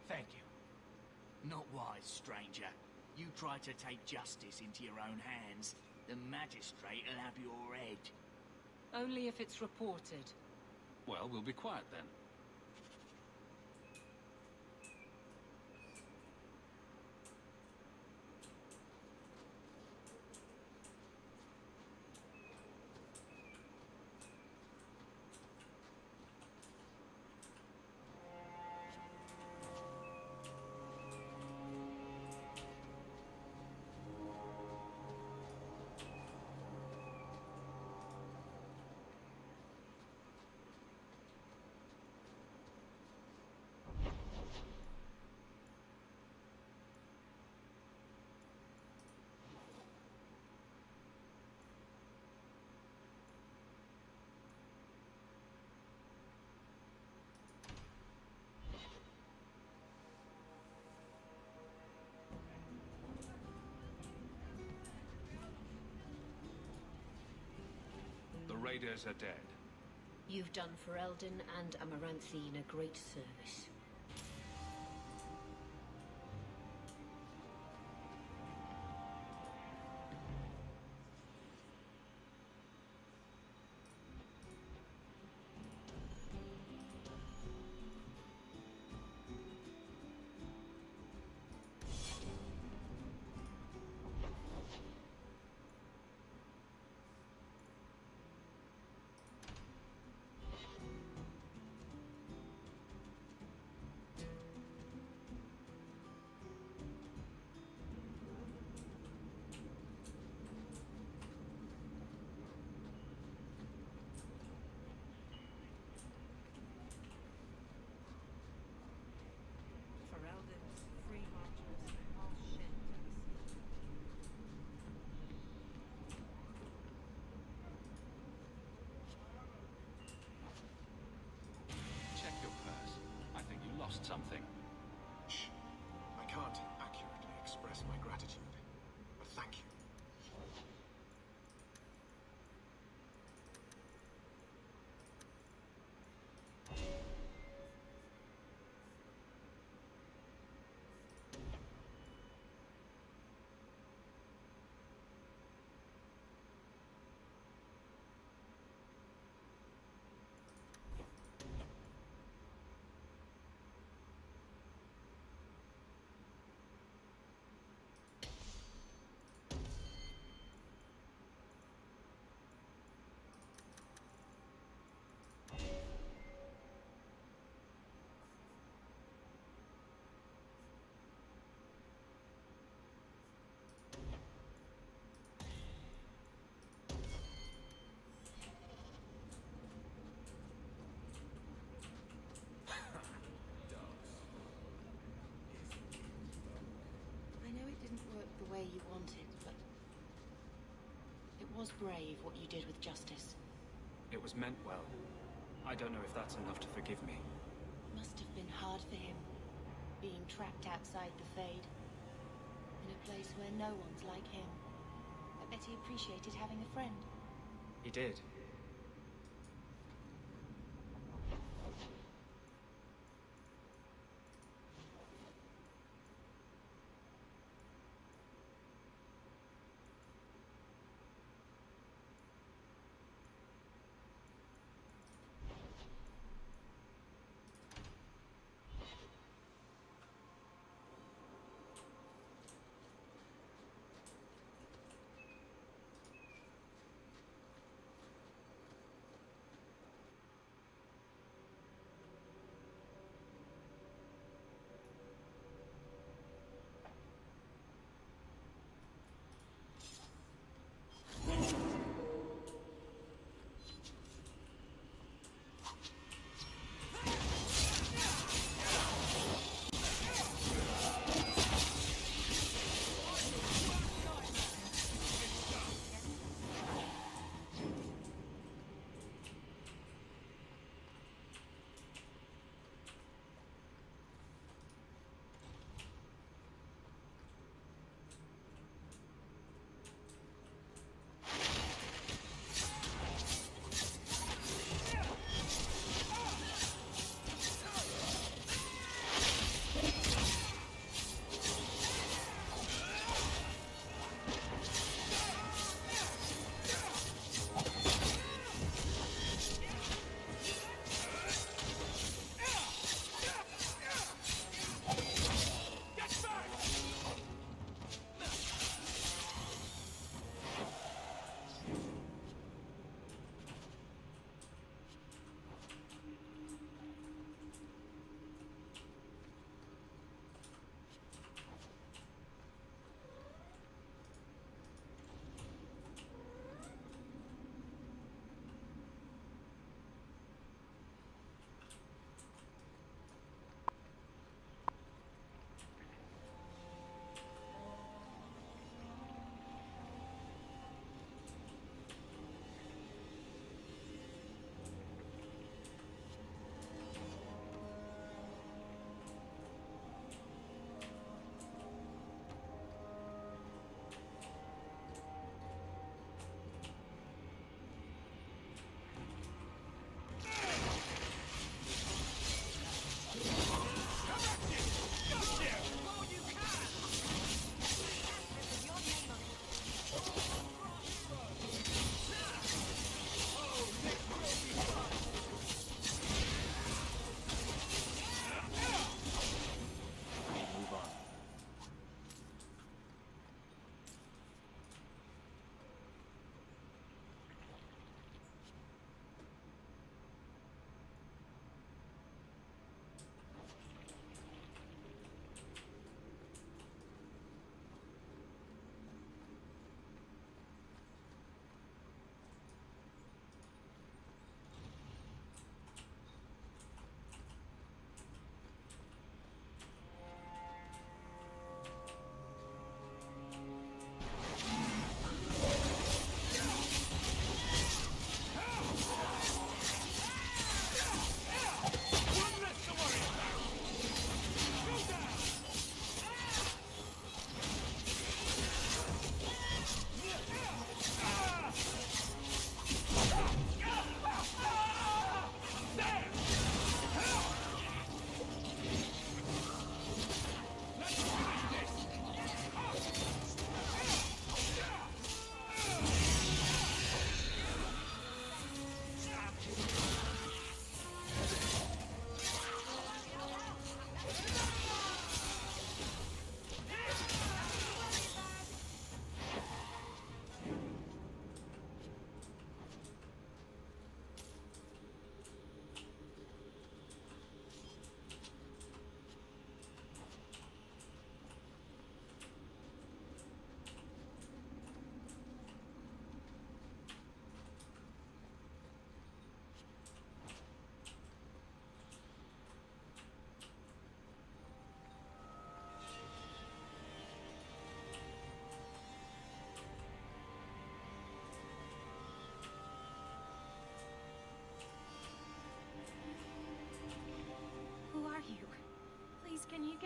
V: Thank you.
U: Not wise, stranger. You try to take justice into your own hands, the magistrate will have your head.
P: Only if it's reported.
D: Well, we'll be quiet then. The raiders are dead.
A: You've done for Eldon and Amaranthine a great service. was brave what you did with justice.
E: It was meant well. I don't know if that's enough to forgive me.
A: Must have been hard for him, being trapped outside the Fade. In a place where no one's like him. I bet he appreciated having a friend.
E: He did.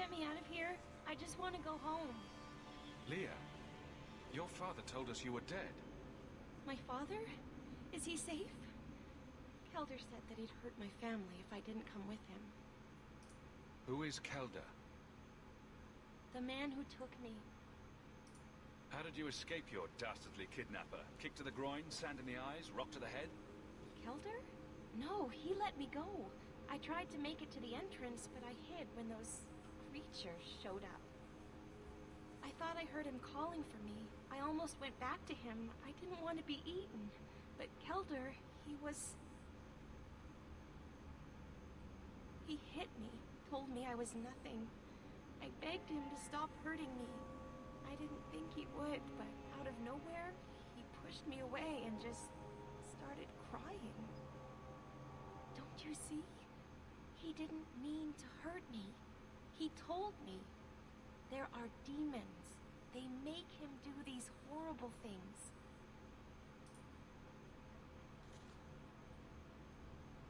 A: get me out of here? I just want to go home.
D: Leah, your father told us you were dead.
A: My father? Is he safe? Kelder said that he'd hurt my family if I didn't come with him.
D: Who is Kelder?
A: The man who took me.
D: How did you escape your dastardly kidnapper? Kick to the groin, sand in the eyes, rock to the head?
A: Kelder? No, he let me go. I tried to make it to the entrance, but I hid when those creatures showed up. I thought I heard him calling for me. I almost went back to him. I didn't want to be eaten. But Kelder, he hit me, told me I was nothing. I begged him to stop hurting me. I didn't think he would, but out of nowhere, he pushed me away and just started crying. Don't you see? He didn't mean to hurt me. He told me. There are demons. They make him do these horrible things.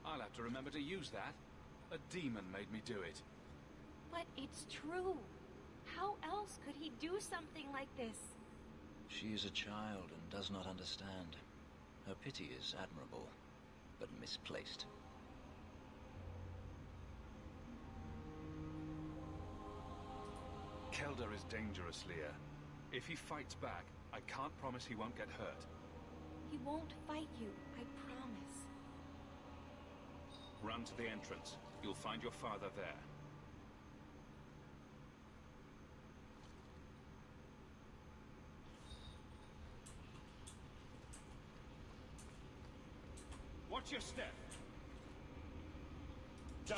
D: I'll have to remember to use that. A demon made me do it.
A: But it's true. How else could he do something like this?
F: She is a child and does not understand. Her pity is admirable, but misplaced.
D: Kelder is dangerous, Leah. If he fights back, I can't promise he won't get hurt.
A: He won't fight you, I promise.
D: Run to the entrance. You'll find your father there.
V: Watch your step. Done.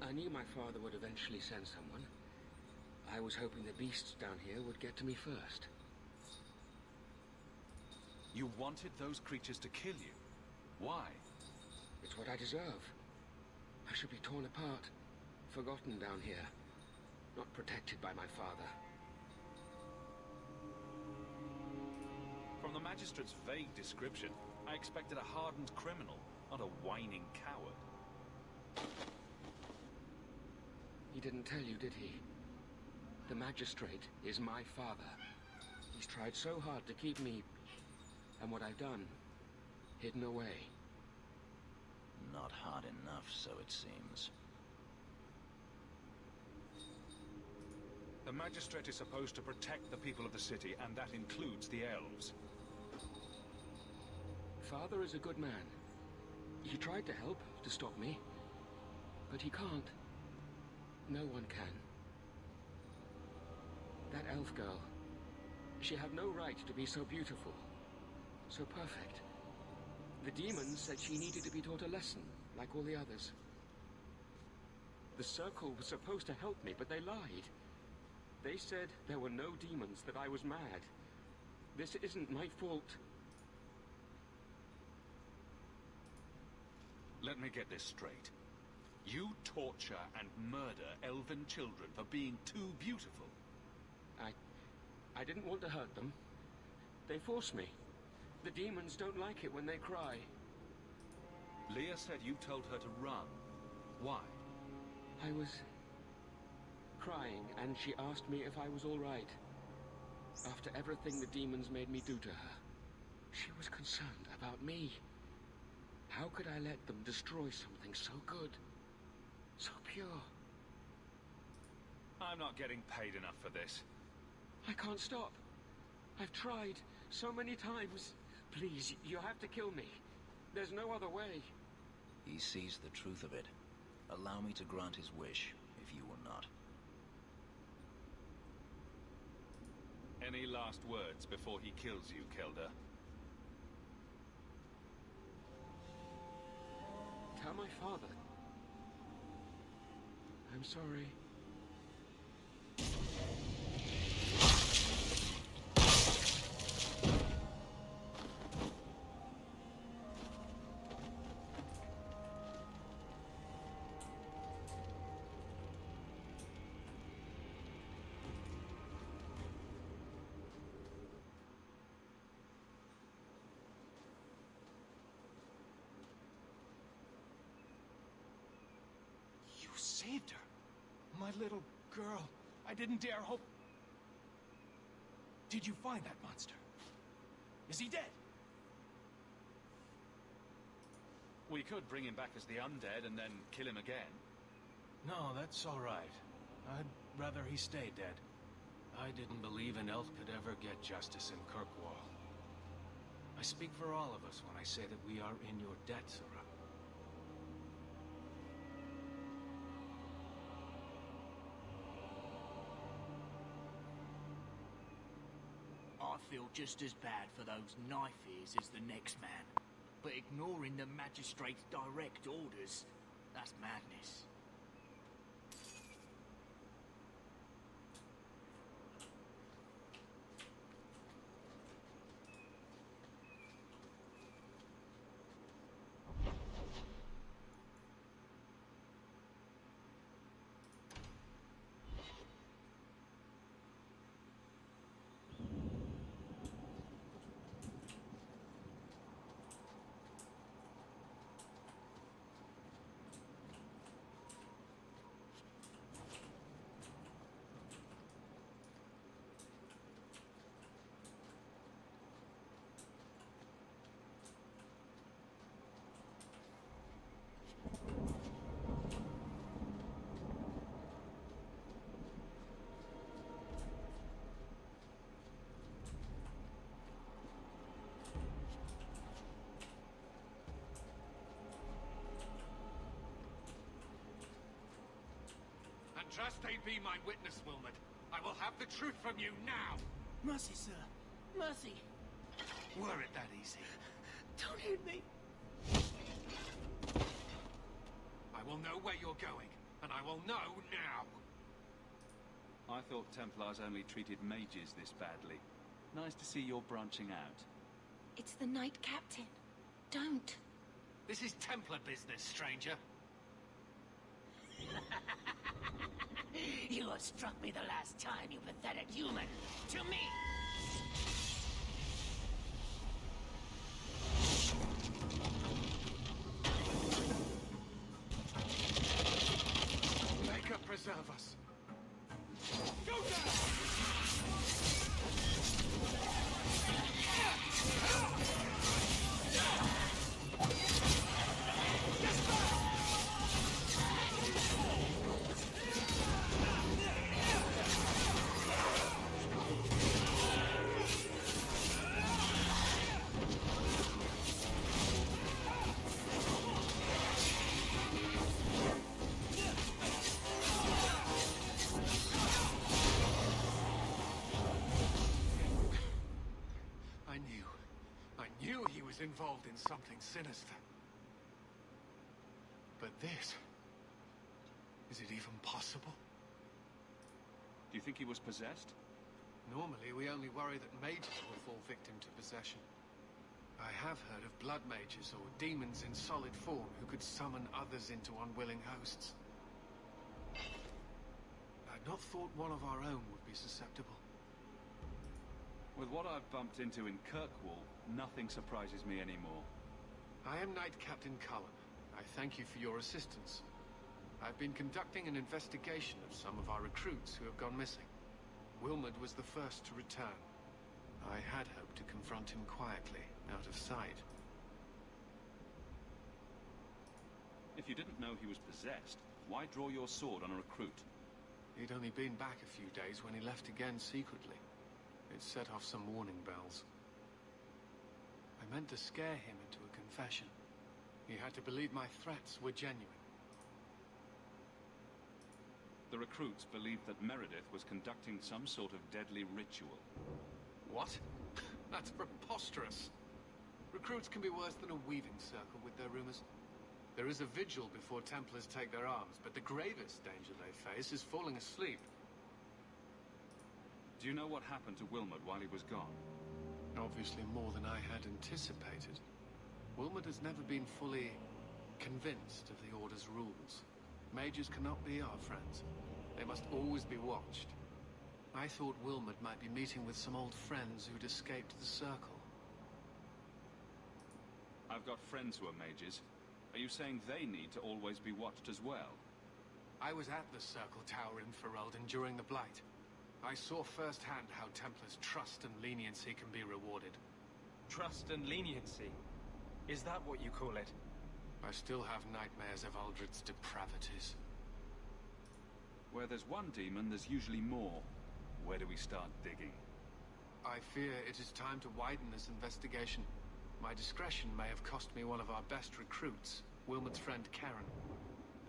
H: I knew my father would eventually send someone. I was hoping the beasts down here would get to me first.
D: You wanted those creatures to kill you? Why?
H: It's what I deserve. I should be torn apart, forgotten down here, not protected by my father.
D: From the Magistrate's vague description, I expected a hardened criminal, not a whining coward.
H: He didn't tell you, did he? The Magistrate is my father. He's tried so hard to keep me, and what I've done, hidden away.
F: Not hard enough, so it seems.
D: The Magistrate is supposed to protect the people of the city, and that includes the elves.
H: Father is a good man. He tried to help, to stop me, but he can't. No one can. That elf girl, she had no right to be so beautiful, so perfect. The demons said she needed to be taught a lesson, like all the others. The Circle was supposed to help me, but they lied. They said there were no demons, that I was mad. This isn't my fault.
D: Let me get this straight. You torture and murder elven children for being too beautiful.
H: I didn't want to hurt them. They forced me. The demons don't like it when they cry.
D: Leah said you told her to run. Why?
H: I was crying, and she asked me if I was all right. After everything the demons made me do to her, she was concerned about me. How could I let them destroy something so good? So pure.
D: I'm not getting paid enough for this.
H: I can't stop. I've tried so many times. Please, you have to kill me. There's no other way.
F: He sees the truth of it. Allow me to grant his wish, if you will not.
D: Any last words before he kills you, Kelder?
H: Tell my father. I'm sorry.
V: Saved her. My little girl. I didn't dare hope... Did you find that monster? Is he dead?
D: We could bring him back as the undead and then kill him again.
V: No, that's all right. I'd rather he stay dead. I didn't believe an elf could ever get justice in Kirkwall. I speak for all of us when I say that we are in your debt, Sirrah.
U: I feel just as bad for those knife ears as the next man. But ignoring the magistrate's direct orders, that's madness.
V: Just they be my witness, Wilmot. I will have the truth from you now.
U: Mercy, sir. Mercy.
V: Were it that easy?
U: Don't hit me.
V: I will know where you're going, and I will know now.
D: I thought Templars only treated mages this badly. Nice to see you're branching out.
A: It's the Knight Captain. Don't.
V: This is Templar business, stranger.
U: You have struck me the last time, you pathetic human. To me!
V: Maker preserve us. Go down! Involved in something sinister. But this... is it even possible?
D: Do you think he was possessed?
V: Normally, we only worry that mages will fall victim to possession. I have heard of blood mages or demons in solid form who could summon others into unwilling hosts. I'd not thought one of our own would be susceptible.
D: With what I've bumped into in Kirkwall, nothing surprises me anymore.
V: I am Knight Captain Cullen. I thank you for your assistance. I've been conducting an investigation of some of our recruits who have gone missing. Wilmot was the first to return. I had hoped to confront him quietly, out of sight.
D: If you didn't know he was possessed, why draw your sword on a recruit?
V: He'd only been back a few days when he left again secretly. It set off some warning bells. I meant to scare him into a confession. He had to believe my threats were genuine.
D: The recruits believed that Meredith was conducting some sort of deadly ritual.
V: What? That's preposterous. Recruits can be worse than a weaving circle with their rumors. There is a vigil before Templars take their arms, but the gravest danger they face is falling asleep.
D: Do you know what happened to Wilmot while he was gone?
V: Obviously more than I had anticipated. Wilmot has never been fully convinced of the Order's rules. Mages cannot be our friends. They must always be watched. I thought Wilmot might be meeting with some old friends who'd escaped the Circle.
D: I've got friends who are mages. Are you saying they need to always be watched as well?
V: I was at the Circle Tower in Ferelden during the Blight. I saw firsthand how Templars' trust and leniency can be rewarded.
E: Trust and leniency? Is that what you call it?
V: I still have nightmares of Aldred's depravities.
D: Where there's one demon, there's usually more. Where do we start digging?
V: I fear it is time to widen this investigation. My discretion may have cost me one of our best recruits, Wilmot's friend Karen.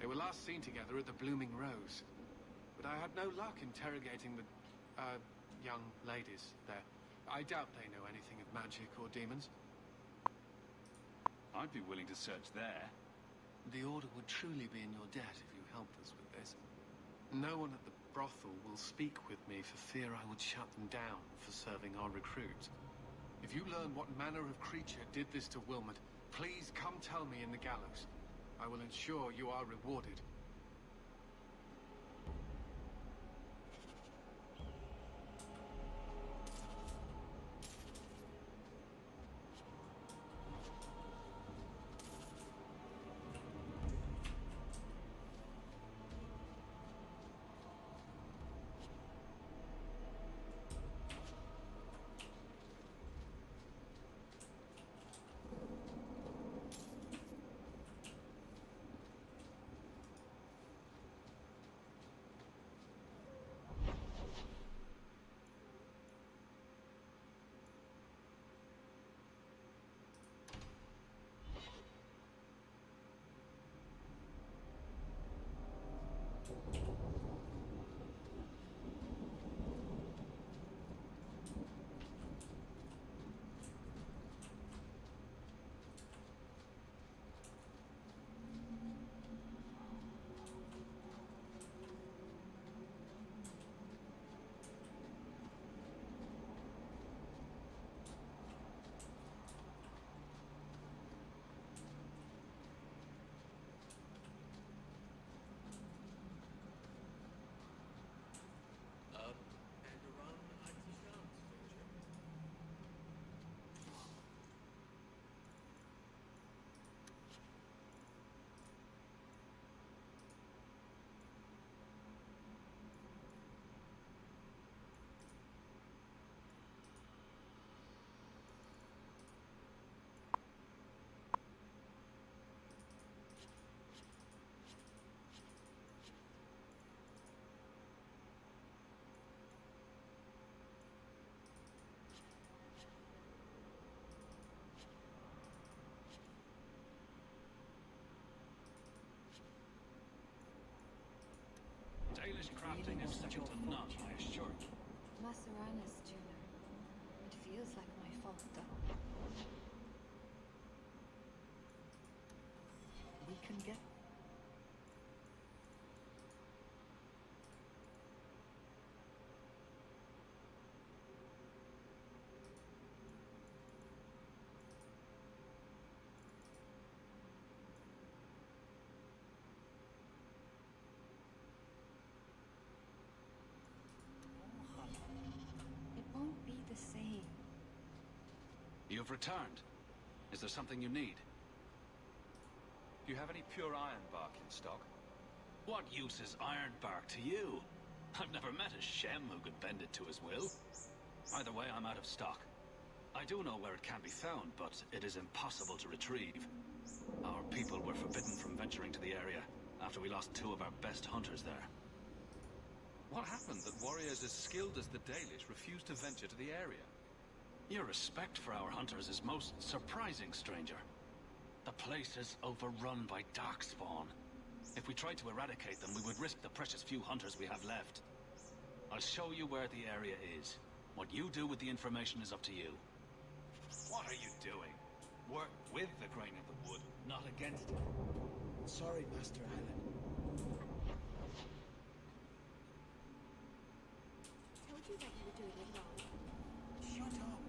V: They were last seen together at the Blooming Rose. But I had no luck interrogating the, young ladies there. I doubt they know anything of magic or demons.
D: I'd be willing to search there.
V: The Order would truly be in your debt if you helped us with this. No one at the brothel will speak with me for fear I would shut them down for serving our recruits. If you learn what manner of creature did this to Wilmot, please come tell me in the gallows. I will ensure you are rewarded.
R: Dalish crafting is second to none, I assure you.
B: Masaranas, Juno. It feels like my fault, though. We can get... It won't be the same.
R: You've returned. Is there something you need?
D: Do you have any pure iron bark in stock?
R: What use is iron bark to you? I've never met a Shem who could bend it to his will. Either way, I'm out of stock. I do know where it can be found, but it is impossible to retrieve. Our people were forbidden from venturing to the area after we lost 2 of our best hunters there.
D: What happened that warriors as skilled as the Dalish refused to venture to the area?
R: Your respect for our hunters is most surprising, stranger. The place is overrun by darkspawn. If we tried to eradicate them, we would risk the precious few hunters we have left. I'll show you where the area is. What you do with the information is up to you.
D: What are you doing? Work with the grain of the wood,
S: not against it.
C: Sorry, Master Alan.
A: Told you that you were doing it wrong.
C: Shut up.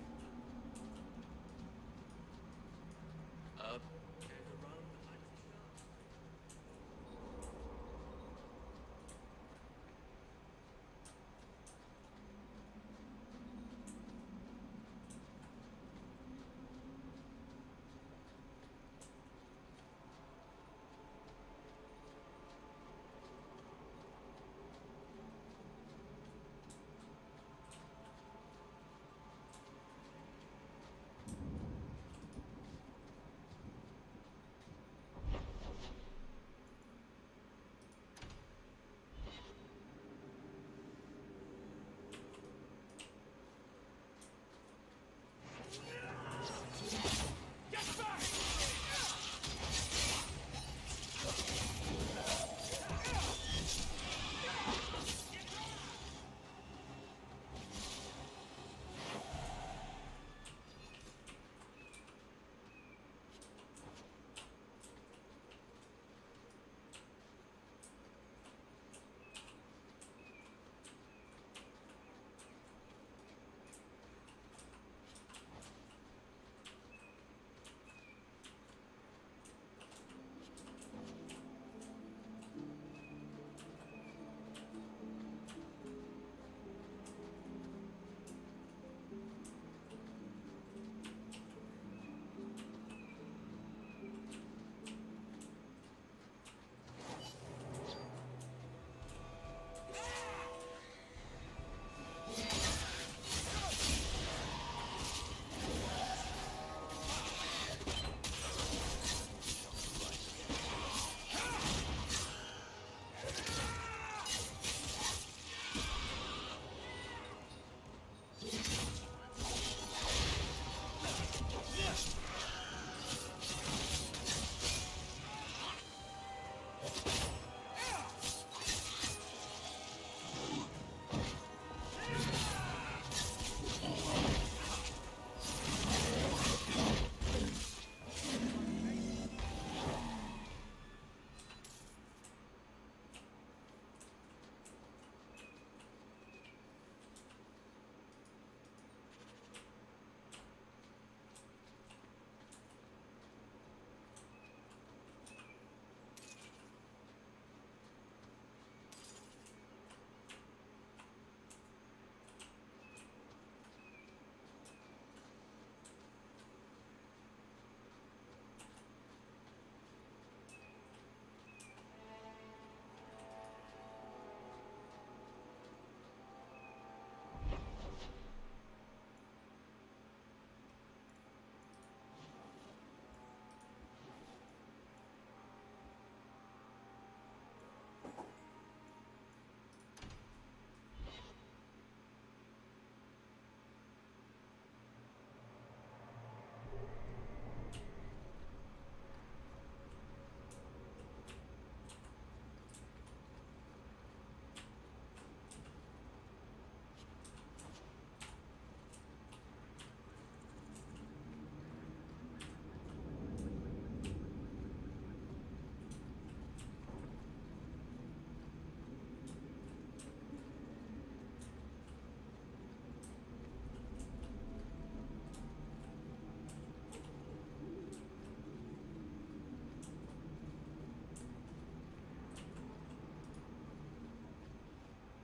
S: Up.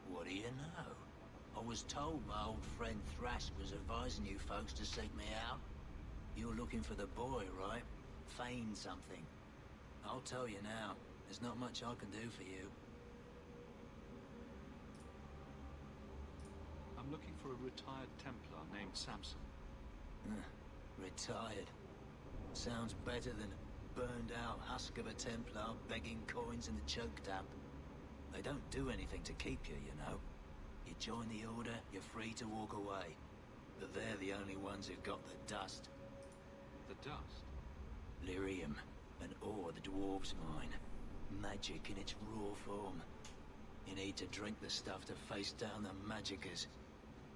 F: What do you know? I was told my old friend Thrash was advising you folks to seek me out. You're looking for the boy, right? Feign something. I'll tell you now, there's not much I can do for you.
D: I'm looking for a retired Templar named Samson.
F: Retired. Sounds better than a burned-out husk of a Templar begging coins in the choke tap. They don't do anything to keep you, you know. You join the Order, you're free to walk away. But they're the only ones who've got the dust.
D: The dust?
F: Lyrium, an ore the dwarves mine. Magic in its raw form. You need to drink the stuff to face down the magicers.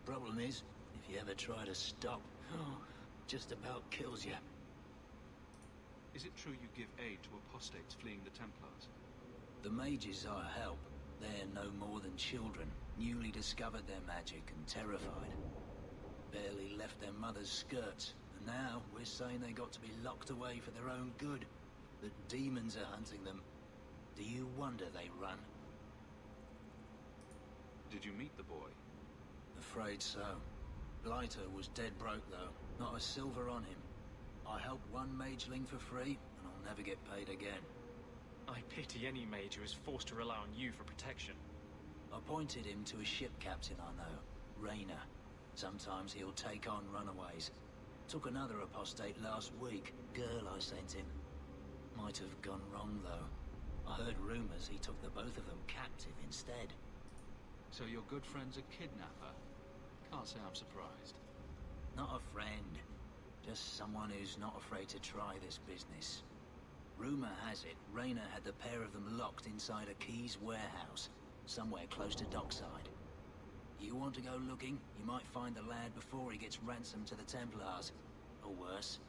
F: Problem is, if you ever try to stop, just about kills you.
D: Is it true you give aid to apostates fleeing the Templars?
F: The mages I help, they're no more than children, newly discovered their magic and terrified. Barely left their mother's skirts, and now we're saying they got to be locked away for their own good. The demons are hunting them. Do you wonder they run?
D: Did you meet the boy?
F: Afraid so. Blighter was dead broke, though. Not a silver on him. I helped one mageling for free, and I'll never get paid again.
E: I pity any mage who is forced to rely on you for protection.
F: I pointed him to a ship captain I know, Rayner. Sometimes he'll take on runaways. Took another apostate last week, girl I sent him. Might have gone wrong, though. I heard rumors he took the both of them captive instead.
D: So your good friend's a kidnapper? Can't say I'm surprised.
F: Not a friend. Just someone who's not afraid to try this business. Rumor has it, Rayner had the pair of them locked inside a Keys warehouse, somewhere close to dockside. You want to go looking, you might find the lad before he gets ransomed to the Templars. Or worse.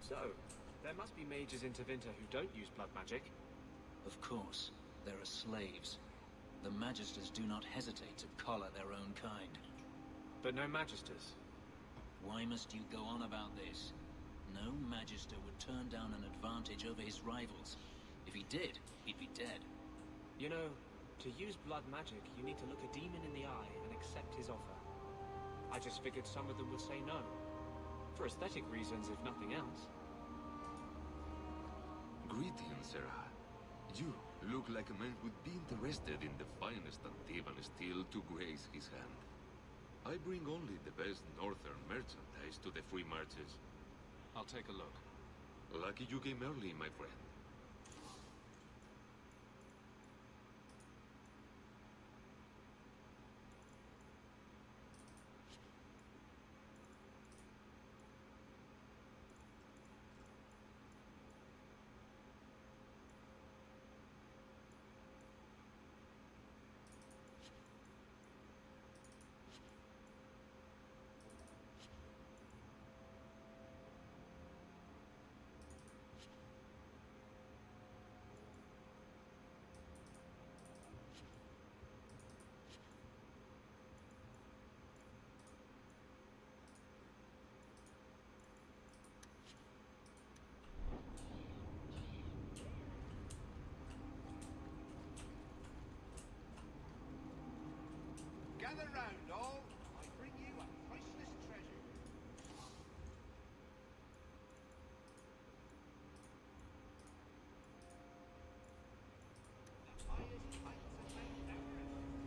E: So, there must be mages in Tevinter who don't use blood magic.
F: Of course. There are slaves. The Magisters do not hesitate to collar their own kind.
E: But no Magisters?
F: Why must you go on about this? No Magister would turn down an advantage over his rivals. If he did, he'd be dead.
E: You know, to use blood magic, you need to look a demon in the eye and accept his offer. I just figured some of them would say no. For aesthetic reasons, if nothing else.
I: Greetings, Sarah. You look like a man who'd be interested in the finest Antivan steel to grace his hand. I bring only the best northern merchandise to the free marches.
D: I'll take a look.
I: Lucky you came early, my friend.
G: Gather round, all. I bring you a priceless treasure. The highest heights of Mount Everest.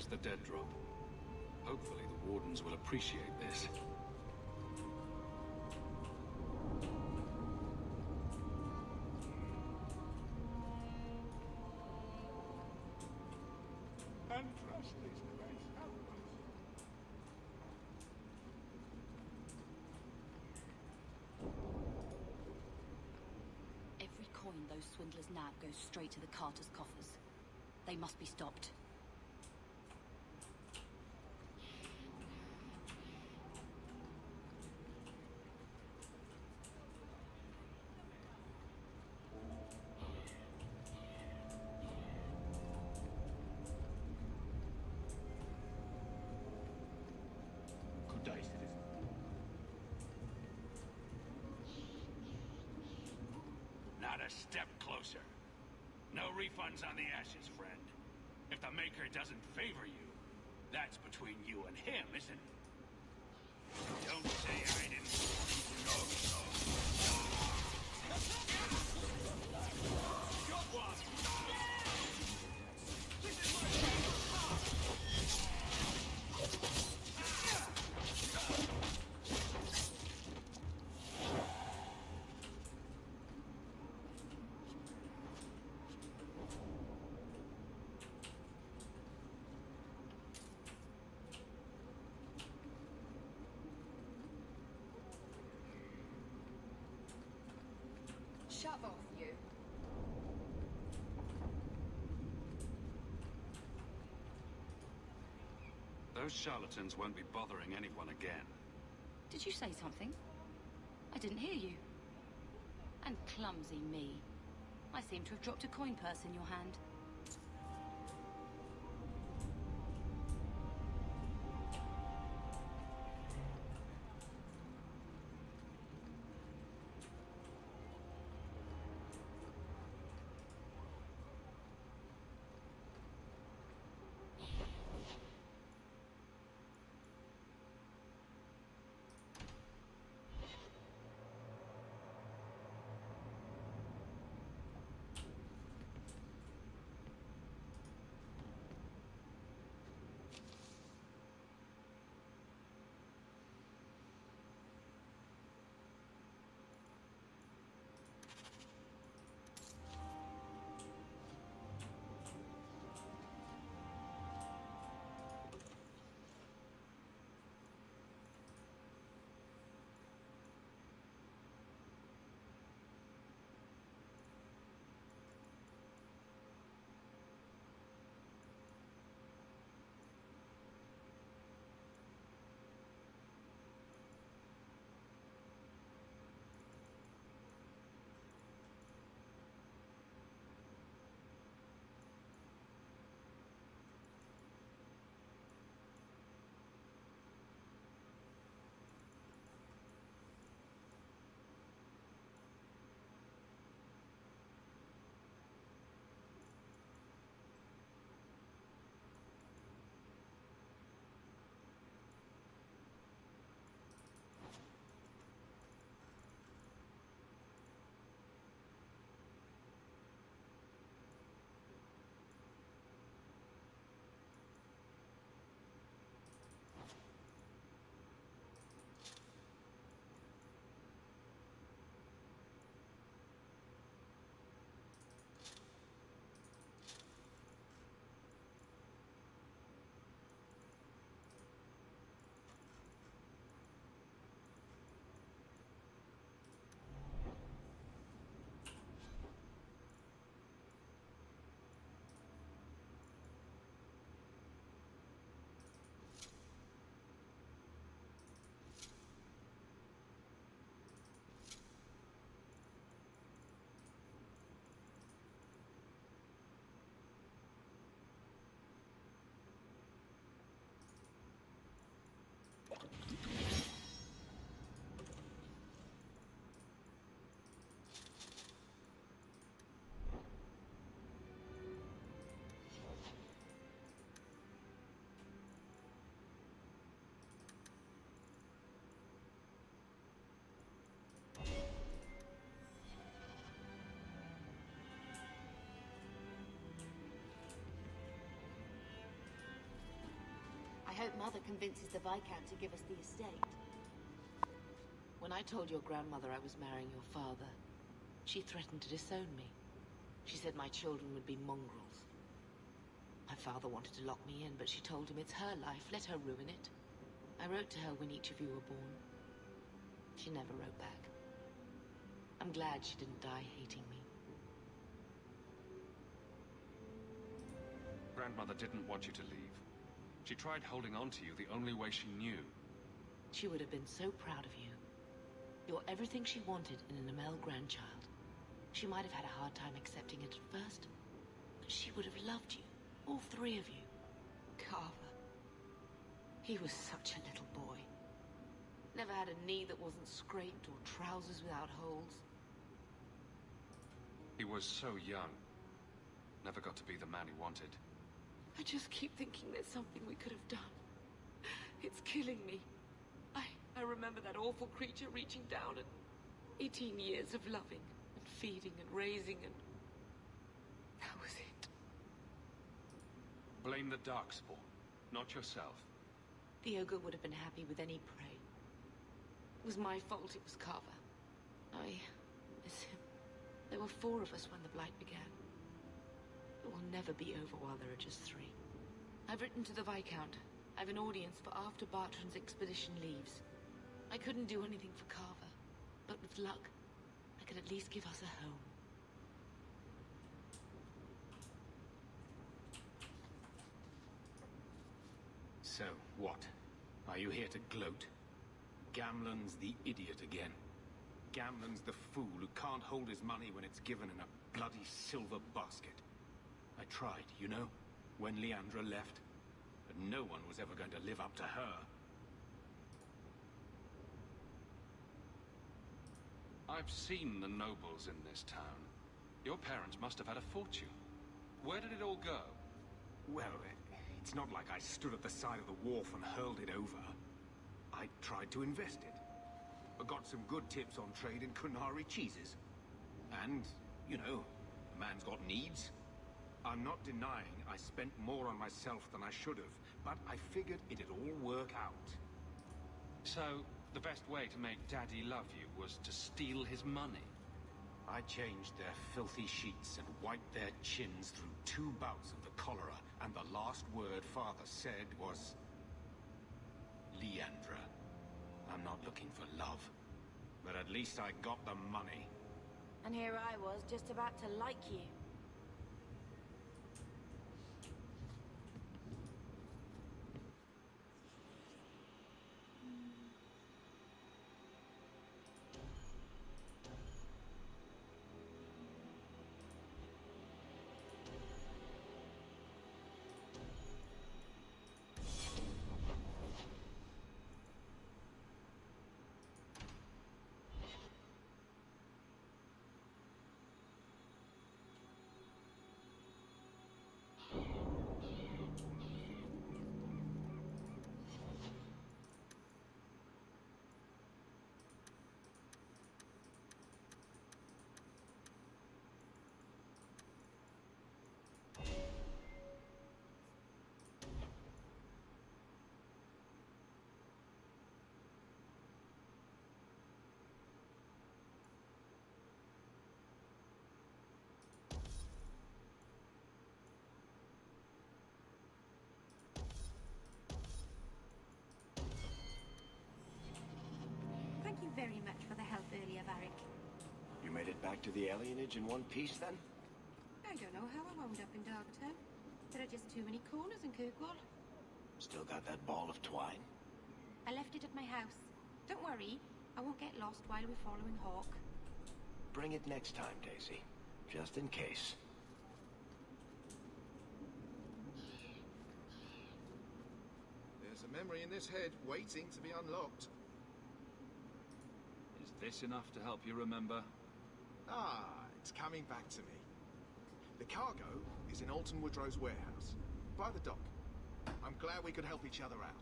D: Where's the dead drop? Hopefully the Wardens will appreciate this.
J: And trust is the best outpost.
K: Every coin those swindlers nab goes straight to the carters' coffers. They must be stopped.
T: Good day, citizen.
N: Not a step closer. No refunds on the ashes, friend. If the Maker doesn't favor you, that's between you and him, isn't it? Don't say I didn't warn you. No, no. Got one! This is my
K: Shut off, you.
D: Those charlatans won't be bothering anyone again.
K: Did you say something? I didn't hear you. And clumsy me. I seem to have dropped a coin purse in your hand.
M: mother convinces the Viscount to give us the estate.
O: When I told your grandmother I was marrying your father, she threatened to disown me. She said my children would be mongrels. My father wanted to lock me in, but she told him it's her life, let her ruin it. I wrote to her when each of you were born. She never wrote back. I'm glad she didn't die hating me.
D: Grandmother didn't want you to leave. She tried holding on to you the only way she knew.
O: She would have been so proud of you. You're everything she wanted in an Amel grandchild. She might have had a hard time accepting it at first, but she would have loved you, all three of you. Carver. He was such a little boy. Never had a knee that wasn't scraped or trousers without holes.
D: He was so young. Never got to be the man he wanted.
O: I just keep thinking there's something we could have done. It's killing me. I remember that awful creature reaching down and 18 years of loving and feeding and raising, and that was it.
D: Blame the Darkspawn, not yourself.
O: The ogre would have been happy with any prey. It was my fault it was Carver. I miss him. There were 4 of us when the Blight began. It will never be over while there are just 3. I've written to the Viscount. I've an audience for after Bartran's expedition leaves. I couldn't do anything for Carver, but with luck, I could at least give us a home.
E: So, what? Are you here to gloat? Gamlen's the idiot again. Gamlen's the fool who can't hold his money when it's given in a bloody silver basket. I tried, you know, when Leandra left. But no one was ever going to live up to her.
D: I've seen the nobles in this town. Your parents must have had a fortune. Where did it all go?
E: Well, it's not like I stood at the side of the wharf and hurled it over. I tried to invest it. I got some good tips on trade in Kunari cheeses. And, you know, a man's got needs. I'm not denying I spent more on myself than I should have, but I figured it'd all work out.
D: So, the best way to make Daddy love you was to steal his money?
E: I changed their filthy sheets and wiped their chins through 2 bouts of the cholera, and the last word Father said was... Leandra. I'm not looking for love, but at least I got the money.
A: And here I was, just about to like you. Thank you very much for the help earlier, Varric.
C: You made it back to the alienage in one piece, then?
A: I don't know how I wound up in Darktown. There are just too many corners in Kirkwall.
C: Still got that ball of twine?
A: I left it at my house. Don't worry, I won't get lost while we're following Hawk.
C: Bring it next time, Daisy. Just in case.
L: There's a memory in this head waiting to be unlocked.
D: Is this enough to help you remember?
L: Ah, it's coming back to me. The cargo is in Alton Woodrow's warehouse, by the dock. I'm glad we could help each other out.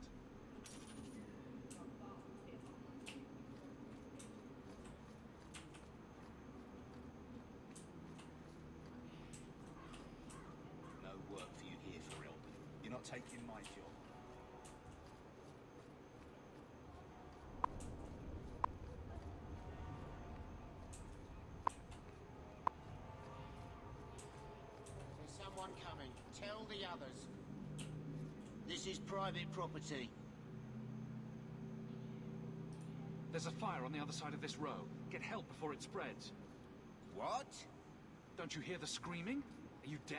S: No work for you here, for Eldon. You're not taking my job.
P: anyone coming. Tell the others. This is private property.
E: There's a fire on the other side of this row. Get help before it spreads.
P: What?
E: Don't you hear the screaming? Are you deaf?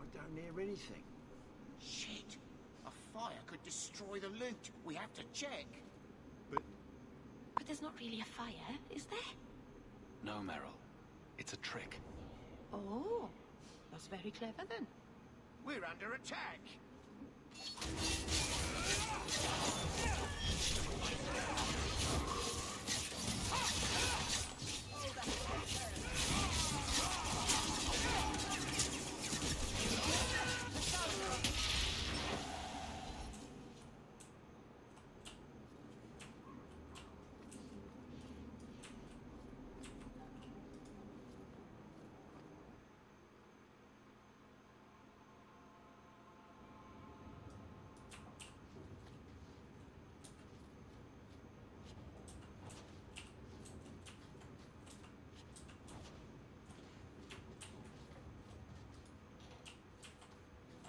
P: I don't hear anything. Shit! A fire could destroy the loot. We have to check.
A: But there's not really a fire, is there?
D: No, Meryl. It's a trick.
A: Oh, that's very clever then.
P: We're under attack.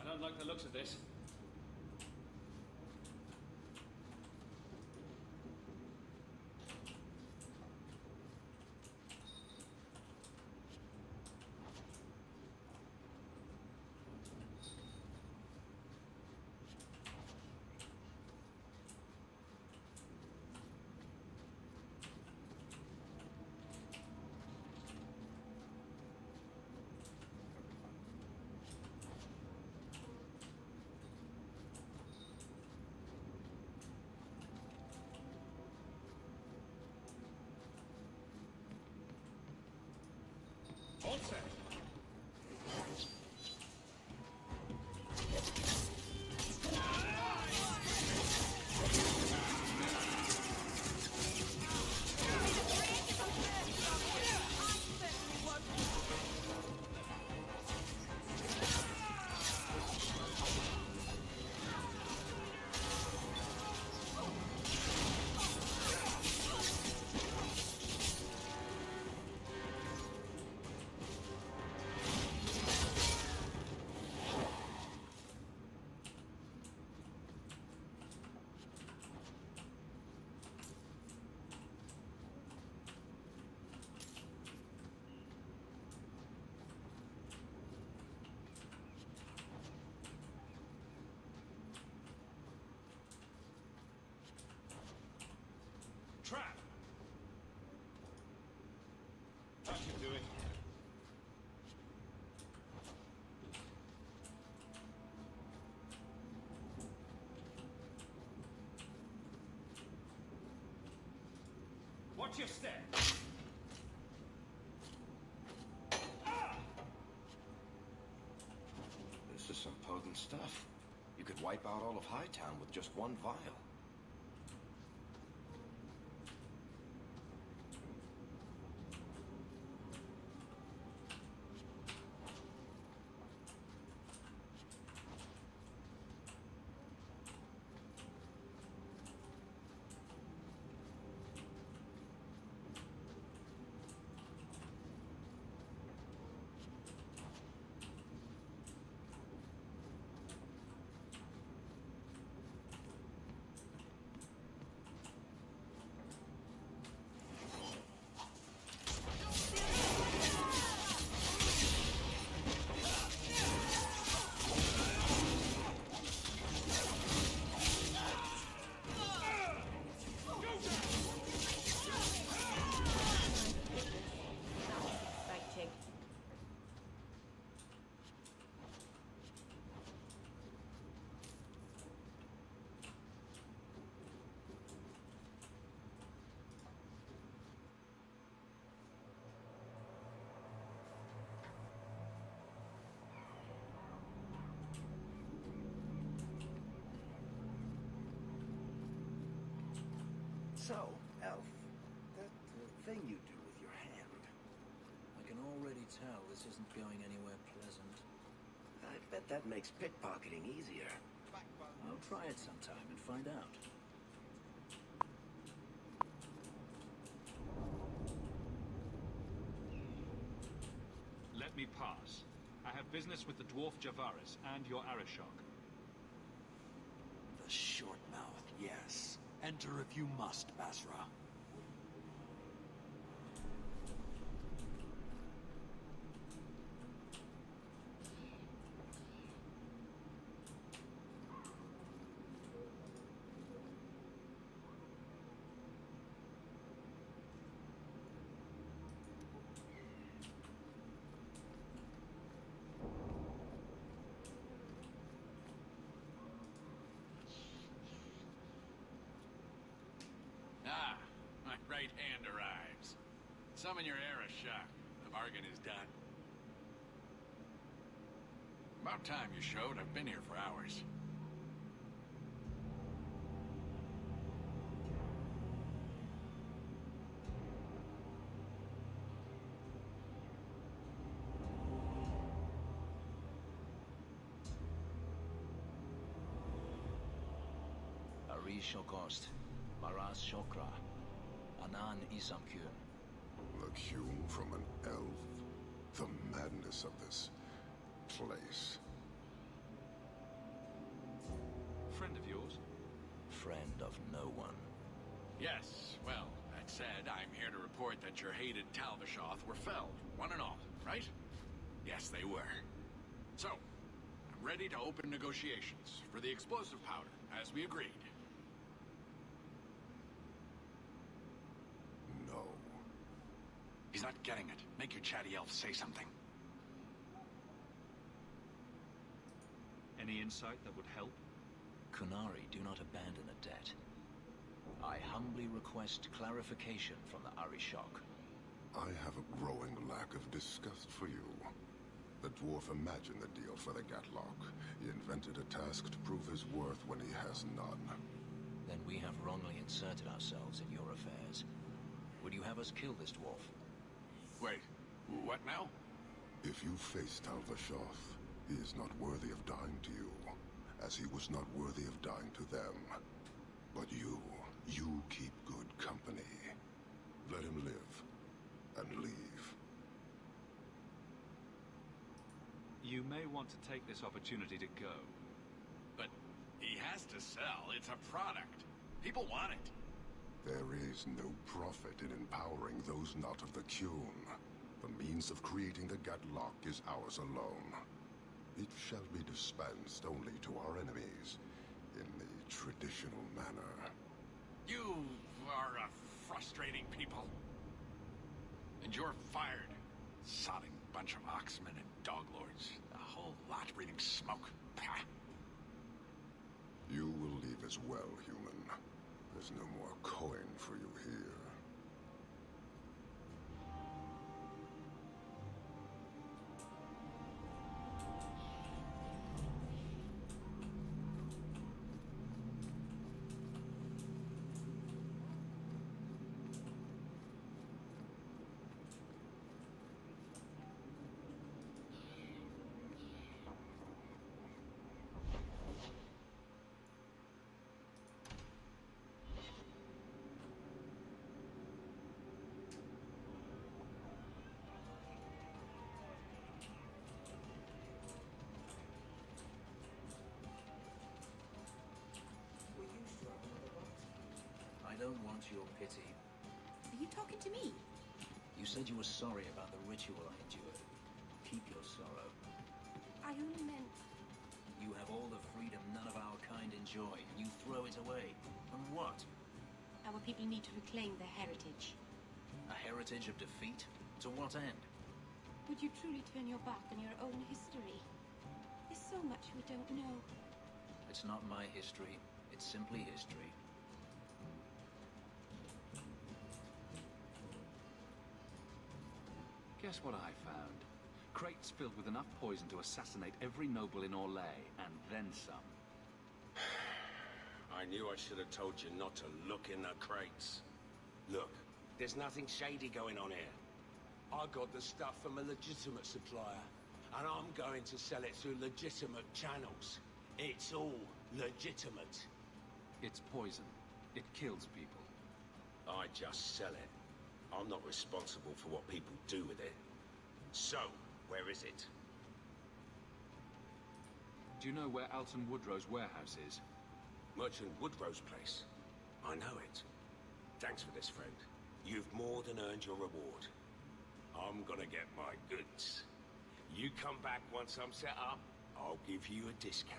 E: I don't like the looks of this. All set. Trap! How's you doing? Watch your step!
C: This is some potent stuff. You could wipe out all of Hightown with just one vial. So, Elf, that thing you do with your hand.
F: I can already tell this isn't going anywhere pleasant.
C: I bet that makes pickpocketing easier.
F: I'll try it sometime and find out.
E: Let me pass.
D: I have business with the dwarf Javaris and your Arishok.
H: The short mouth, yes. Enter if you must, Basra.
N: Ah, my right hand arrives. Summon your Arishok. The bargain is done. About time you showed. I've been here for hours.
F: Shokost, Maraz Shokra, Anan Isamkun.
Q: The Kuhn from an elf? The madness of this place.
D: Friend of yours?
F: Friend of no one.
N: Yes, well, that said, I'm here to report that your hated Talvishoth were felled, one and all, right? Yes, they were. So, I'm ready to open negotiations for the explosive powder, as we agreed. He's not getting it. Make your chatty elf say something.
D: Any insight that would help?
F: Kunari do not abandon a debt. I humbly request clarification from the Arishok.
Q: I have a growing lack of disgust for you. The dwarf imagined the deal for the Gatlock. He invented a task to prove his worth when he has none.
F: Then we have wrongly inserted ourselves in your affairs. Would you have us kill this dwarf?
N: Wait, what now?
Q: If you face Talvishoth, he is not worthy of dying to you, as he was not worthy of dying to them. But you keep good company. Let him live, and leave.
D: You may want to take this opportunity to go.
N: But he has to sell. It's a product. People want it.
Q: There is no profit in empowering those not of the Kuhn. The means of creating the Gatlock is ours alone. It shall be dispensed only to our enemies, in the traditional manner.
N: You are a frustrating people. And you're fired. Sodding bunch of oxmen and dog lords. A whole lot breathing smoke. Pah.
Q: You will leave as well, human. There's no more coin for you here.
F: I don't want your pity.
A: Are you talking to me?
F: You said you were sorry about the ritual I endured. Keep your sorrow.
A: I only meant...
F: You have all the freedom none of our kind enjoy, and you throw it away. On what?
A: Our people need to reclaim their heritage.
F: A heritage of defeat? To what end?
A: Would you truly turn your back on your own history? There's so much we don't know.
F: It's not my history. It's simply history.
D: Guess what I found? Crates filled with enough poison to assassinate every noble in Orlais, and then some.
W: I knew I should have told you not to look in the crates. Look, there's nothing shady going on here. I got the stuff from a legitimate supplier, and I'm going to sell it through legitimate channels. It's all legitimate.
D: It's poison. It kills people.
W: I just sell it. I'm not responsible for what people do with it. So, where is it?
D: Do you know where Alton Woodrow's warehouse is?
W: Merchant Woodrow's place. I know it. Thanks for this, friend. You've more than earned your reward. I'm gonna get my goods. You come back once I'm set up, I'll give you a discount.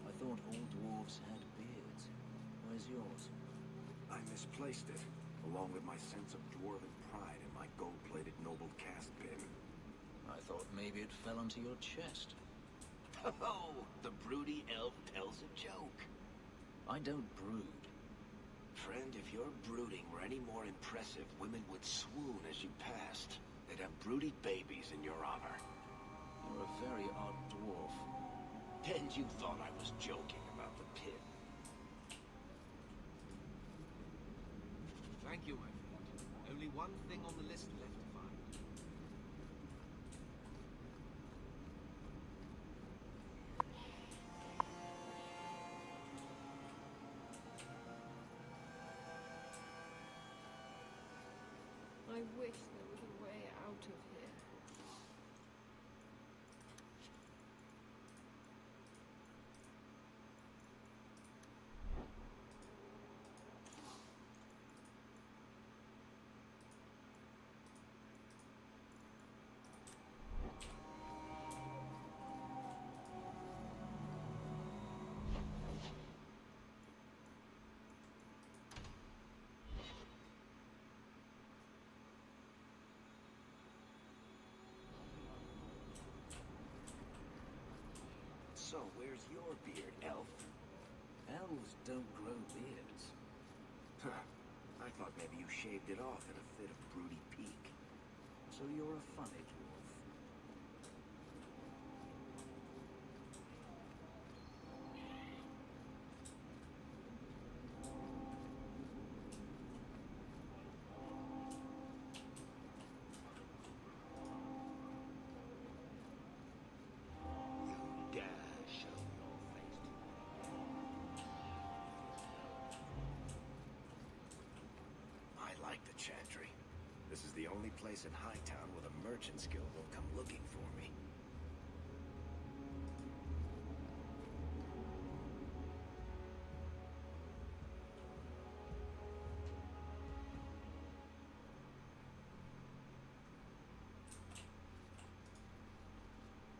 F: I thought all dwarves had beards. Where's yours?
B: I misplaced it, along with my sense of dwarven pride and my gold-plated noble cast pin.
F: I thought maybe it fell onto your chest.
P: Oh, the broody elf tells a joke.
F: I don't brood.
P: Friend, if your brooding were any more impressive, women would swoon as you passed. They'd have broody babies in your honor.
F: You're a very odd dwarf.
P: And you thought I was joking about the pin.
L: Thank you, my friend. Only one thing on the list left to find.
O: I wish there was a way out of here.
P: So, where's your beard, elf?
B: Elves don't grow beards. I thought maybe you shaved it off in a fit of broody pique.
F: So you're a funny dwarf.
B: I like the Chantry. This is the only place in Hightown where the Merchants Guild will come looking for me.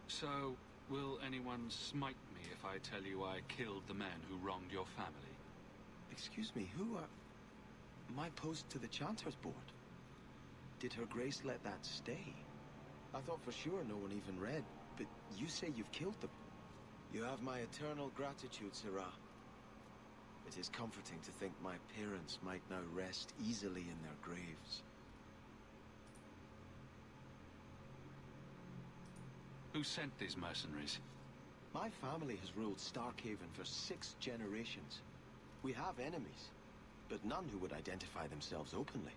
D: So, will anyone smite me if I tell you I killed the men who wronged your family?
C: Excuse me, who are... My post to the Chanter's Board? Did Her Grace let that stay? I thought for sure no one even read, but you say you've killed them. You have my eternal gratitude, Sirrah. It is comforting to think my parents might now rest easily in their graves.
D: Who sent these mercenaries?
C: My family has ruled Starkhaven for 6 generations. We have enemies, but none who would identify themselves openly.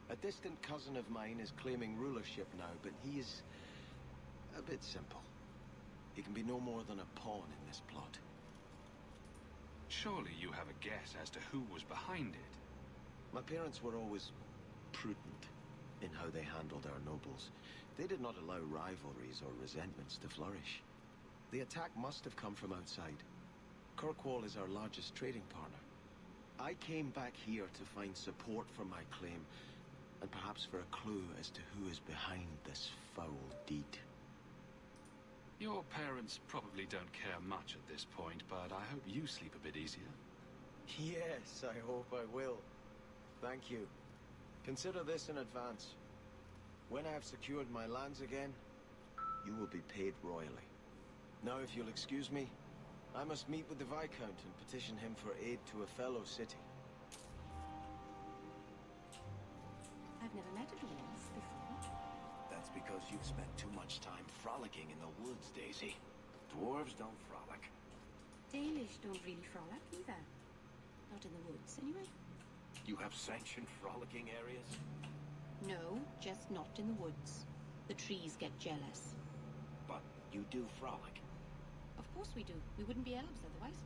C: A distant cousin of mine is claiming rulership now, but he is a bit simple. He can be no more than a pawn in this plot.
D: Surely you have a guess as to who was behind it.
C: My parents were always prudent in how they handled our nobles. They did not allow rivalries or resentments to flourish. The attack must have come from outside. Kirkwall is our largest trading partner. I came back here to find support for my claim, and perhaps for a clue as to who is behind this foul deed.
D: Your parents probably don't care much at this point, but I hope you sleep a bit easier.
C: Yes, I hope I will. Thank you. Consider this in advance. When I have secured my lands again, you will be paid royally. Now, if you'll excuse me, I must meet with the Viscount and petition him for aid to a fellow city.
A: I've never met a dwarf before.
B: That's because you've spent too much time frolicking in the woods, Daisy. Dwarves don't frolic.
A: Dalish don't really frolic either. Not in the woods, anyway.
B: You have sanctioned frolicking areas?
A: No, just not in the woods. The trees get jealous.
B: But you do frolic.
A: Of course we do. We wouldn't be elves otherwise.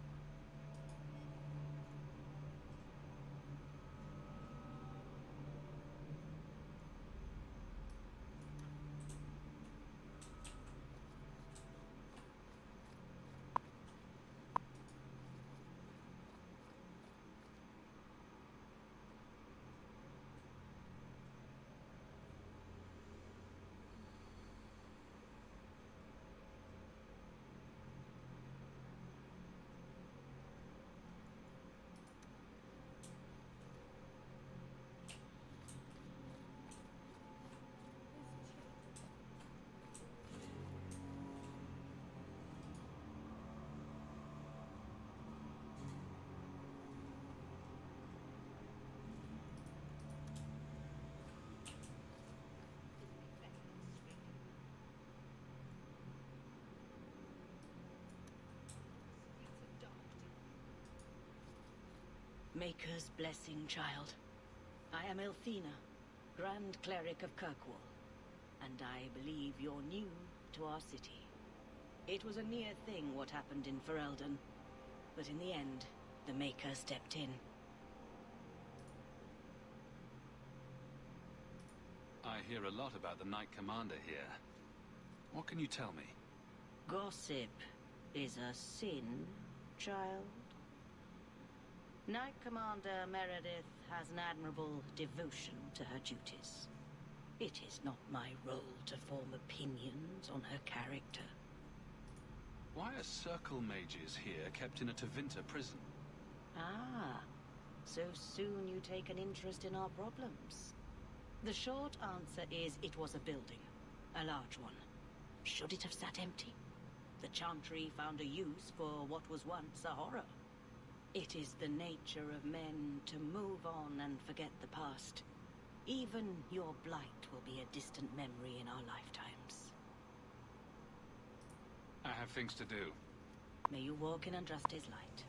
K: Maker's blessing, child. I am Elthina, Grand Cleric of Kirkwall, and I believe you're new to our city. It was a near thing what happened in Ferelden, but in the end, the Maker stepped in.
D: I hear a lot about the Knight Commander here. What can you tell me?
K: Gossip is a sin, child. Knight Commander Meredith has an admirable devotion to her duties. It is not my role to form opinions on her character.
D: Why are circle mages here kept in a Tevinter prison?
K: Ah, so soon you take an interest in our problems. The short answer is it was a building, a large one. Should it have sat empty? The Chantry found a use for what was once a horror. It is the nature of men to move on and forget the past. Even your blight will be a distant memory in our lifetimes.
D: I have things to do.
K: May you walk in Andraste's light.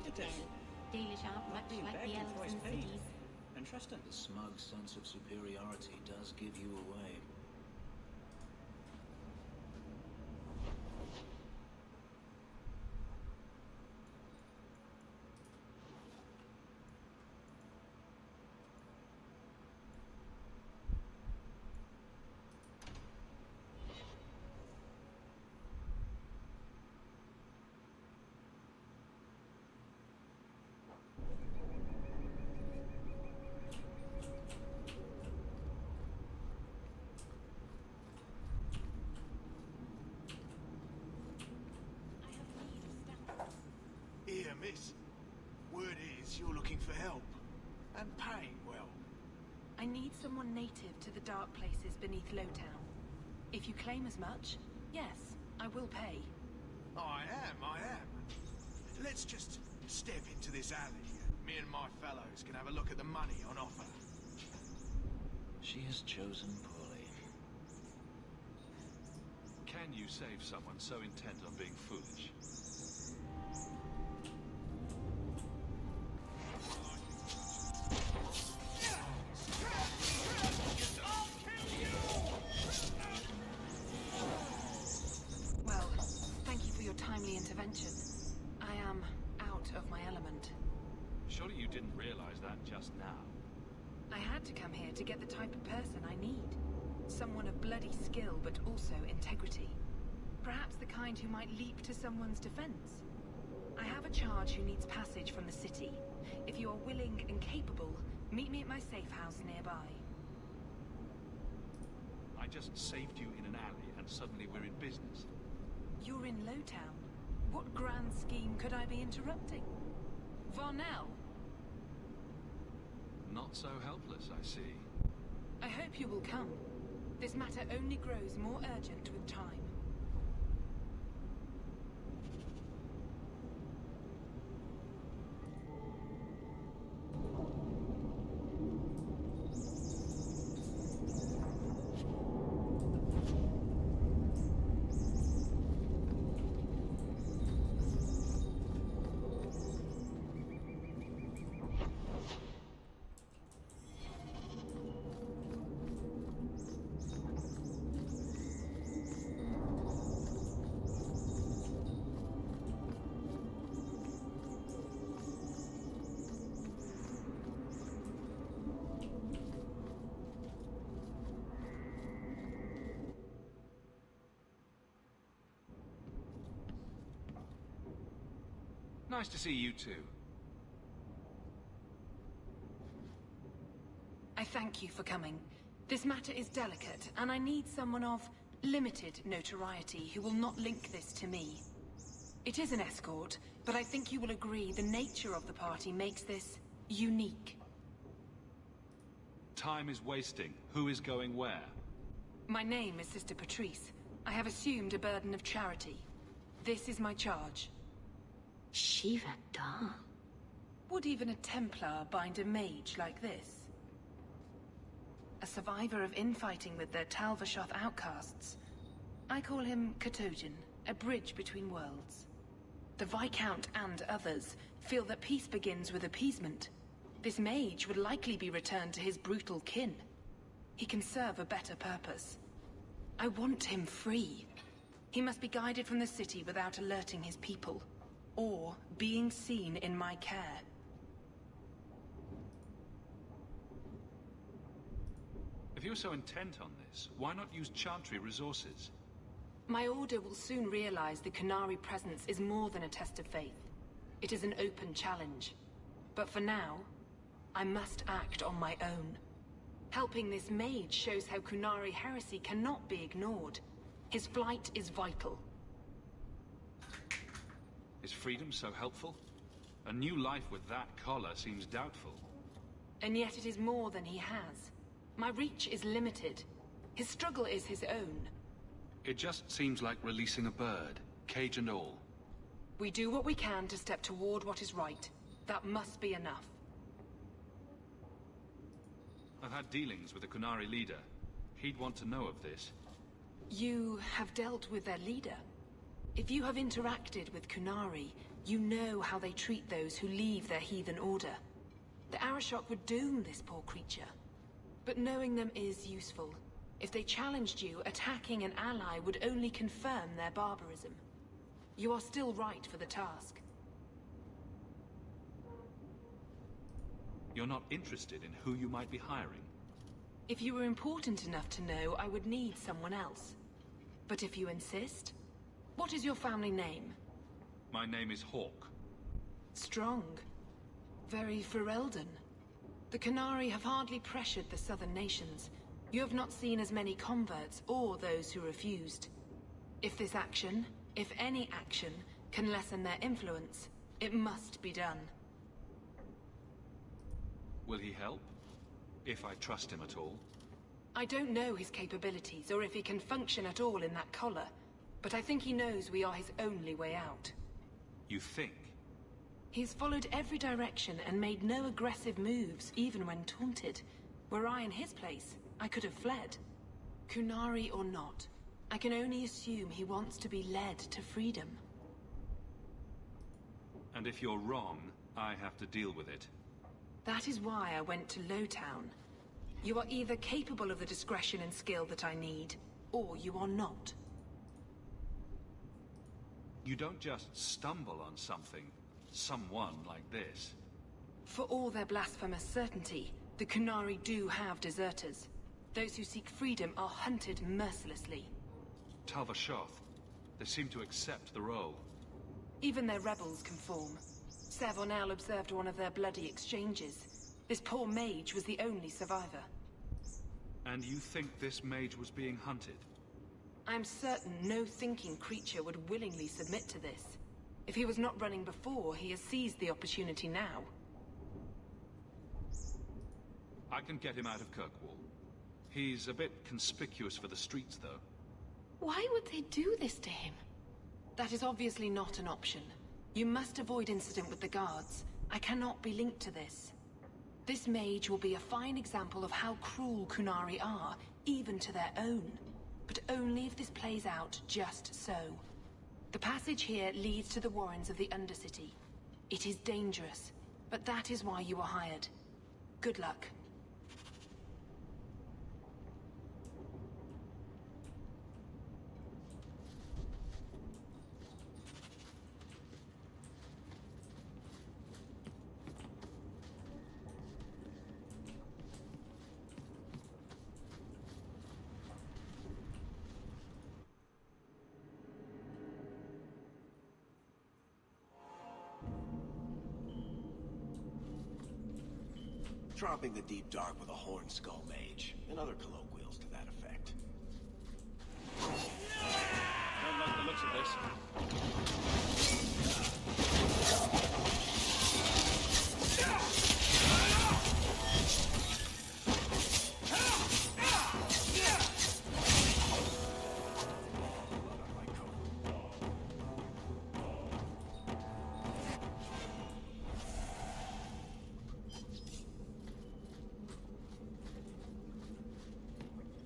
A: Dalish aren't much like the elves in cities.
F: Interesting. The smug sense of superiority does give you away.
J: Here, miss. Word is you're looking for help. And paying well.
R: I need someone native to the dark places beneath Lowtown. If you claim as much, yes, I will pay.
J: I am. Let's just step into this alley. Me and my fellows can have a look at the money on offer.
F: She has chosen poorly.
D: Can you save someone so intent on being foolish?
R: Well, thank you for your timely intervention. I am out of my element.
D: Surely you didn't realize that just now.
R: I had to come here to get the type of person I need. Someone of bloody skill, but also integrity. Perhaps the kind who might leap to someone's defense. I have a charge who needs passage from the city. If you are willing and capable, meet me at my safe house nearby.
D: I just saved you in an alley and suddenly we're in business.
R: You're in Lowtown. What grand scheme could I be interrupting? Varnell?
D: Not so helpless, I see.
R: I hope you will come. This matter only grows more urgent with time.
D: Nice to see you too.
R: I thank you for coming. This matter is delicate, and I need someone of limited notoriety who will not link this to me. It is an escort, but I think you will agree the nature of the party makes this unique.
D: Time is wasting. Who is going where?
R: My name is Sister Patrice. I have assumed a burden of charity. This is my charge.
A: Shiva Da.
R: Would even a Templar bind a mage like this? A survivor of infighting with their Talvashoth outcasts. I call him Katojan, a bridge between worlds. The Viscount and others feel that peace begins with appeasement. This mage would likely be returned to his brutal kin. He can serve a better purpose. I want him free. He must be guided from the city without alerting his people, or being seen in my care.
D: If you're so intent on this, why not use Chantry resources?
R: My order will soon realize the Qunari presence is more than a test of faith. It is an open challenge. But for now, I must act on my own. Helping this mage shows how Qunari heresy cannot be ignored. His flight is vital.
D: Is freedom so helpful? A new life with that collar seems doubtful.
R: And yet it is more than he has. My reach is limited. His struggle is his own.
D: It just seems like releasing a bird, cage and all.
R: We do what we can to step toward what is right. That must be enough.
D: I've had dealings with the Qunari leader. He'd want to know of this.
R: You have dealt with their leader? If you have interacted with Qunari, You know how they treat those who leave their heathen order. The Arashok would doom this poor creature. But knowing them is useful. If they challenged you, attacking an ally would only confirm their barbarism. You are still right for the task.
D: You're not interested in who you might be hiring?
R: If you were important enough to know, I would need someone else. But if you insist, what is your family name?
D: My name is Hawk.
R: Strong. Very Ferelden. The Qunari have hardly pressured the southern nations. You have not seen as many converts or those who refused. If this action, if any action, can lessen their influence, it must be done.
D: Will he help? If I trust him at all?
R: I don't know his capabilities, or if he can function at all in that collar, but I think he knows we are his only way out.
D: You think?
R: He's followed every direction and made no aggressive moves, even when taunted. Were I in his place, I could have fled. Qunari or not, I can only assume he wants to be led to freedom.
D: And if you're wrong, I have to deal with it.
R: That is why I went to Lowtown. You are either capable of the discretion and skill that I need, or you are not.
D: You don't just stumble on someone like this.
R: For all their blasphemous certainty, the Qunari do have deserters. Those who seek freedom are hunted mercilessly.
D: Tal Vashoth, they seem to accept the role.
R: Even their rebels conform. Savonel observed one of their bloody exchanges. This poor mage was the only survivor.
D: And you think this mage was being hunted?
R: I'm certain no thinking creature would willingly submit to this. If he was not running before, he has seized the opportunity now.
D: I can get him out of Kirkwall. He's a bit conspicuous for the streets, though.
R: Why would they do this to him? That is obviously not an option. You must avoid incident with the guards. I cannot be linked to this. This mage will be a fine example of how cruel Qunari are, even to their own. But only if this plays out just so. The passage here leads to the warrens of the Undercity. It is dangerous, but that is why you are hired. Good luck.
C: Dropping the deep dark with a horn skull mage, and other colloquials to that effect.
D: Don't like the looks of this.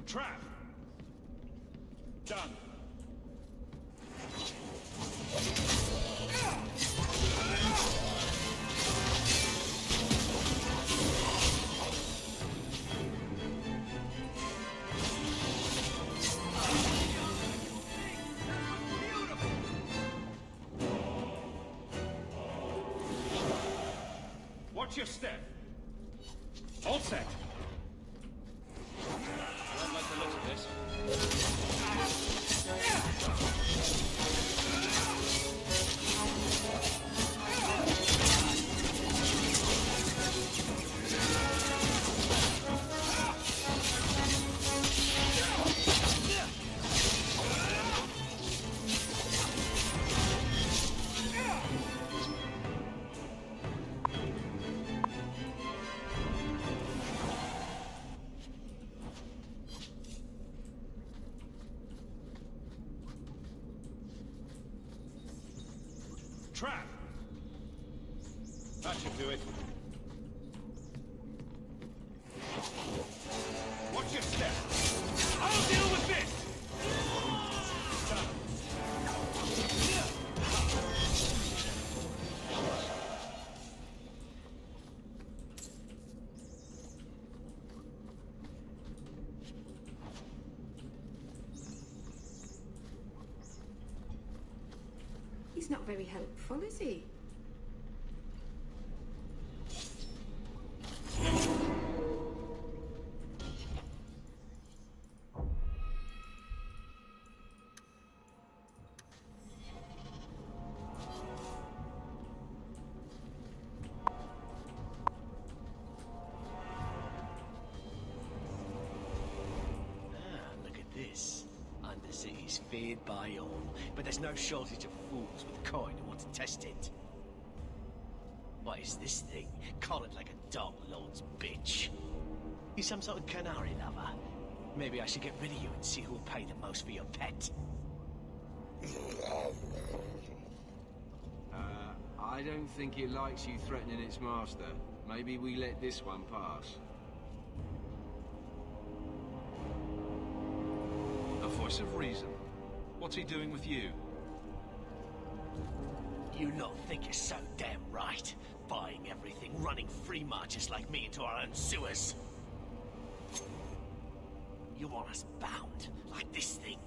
D: Trap! Done. Watch your step. All set. Don't like the looks of this. Trap! That should do it. Watch your step. I'll deal with this! Done.
O: He's not very helpful, is he?
P: Undercity's feared by all, but there's no shortage of fools with coin who want to test it. What is this thing? Collared like a dog lord's bitch. You some sort of canary lover? Maybe I should get rid of you and see who'll pay the most for your pet.
B: I don't think it likes you threatening its master. Maybe we let this one pass.
D: A voice of reason. What's he doing with you?
P: You lot think you're so damn right. Buying everything, running free marches like me into our own sewers. You want us bound, like this thing?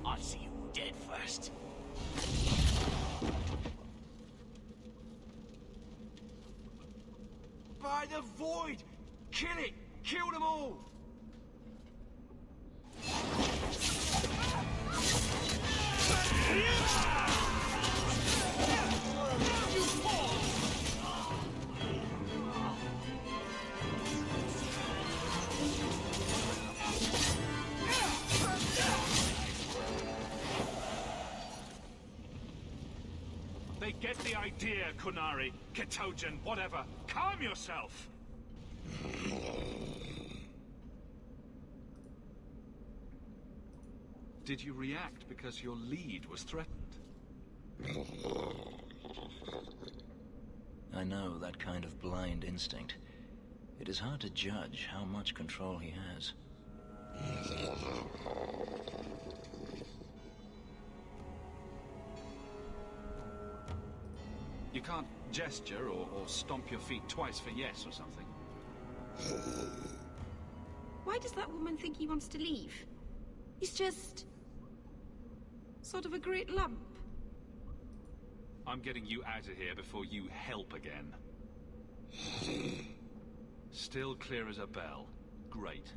P: I'll see you dead first.
B: By the void! Kill it! Kill them all!
D: They get the idea, Kunari, Ketogen, whatever. Calm yourself! Did you react because your lead was threatened?
F: I know that kind of blind instinct. It is hard to judge how much control he has.
D: You can't gesture or stomp your feet twice for yes or something.
A: Why does that woman think he wants to leave? He's just... sort of a great lump.
D: I'm getting you out of here before you help again. Still clear as a bell. Great.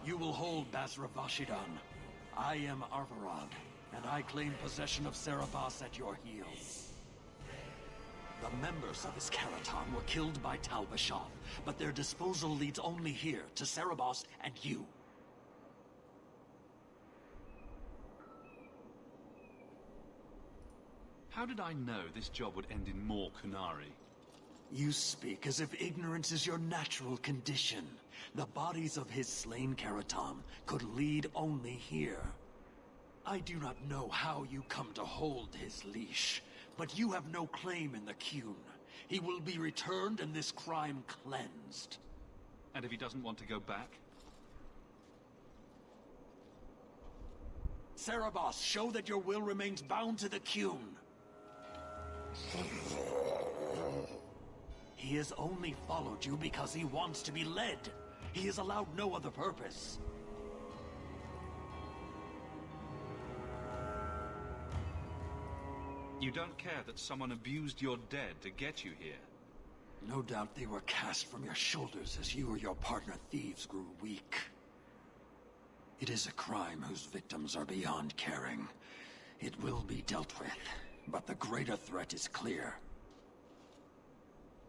H: You will hold Basravashidan. I am Arvarag, and I claim possession of Serabas at your heels. The members of his Karatam were killed by Tal-Vashoth, but their disposal leads only here, to Serabas and you.
D: How did I know this job would end in more Kunari?
H: You speak as if ignorance is your natural condition. The bodies of his slain Karatam could lead only here. I do not know how you come to hold his leash, but you have no claim in the Qun. He will be returned and this crime cleansed.
D: And if he doesn't want to go back?
H: Serabas, show that your will remains bound to the Qun. He has only followed you because he wants to be led. He has allowed no other purpose.
D: You don't care that someone abused your dead to get you here?
H: No doubt they were cast from your shoulders as you or your partner thieves grew weak. It is a crime whose victims are beyond caring. It will be dealt with, but the greater threat is clear.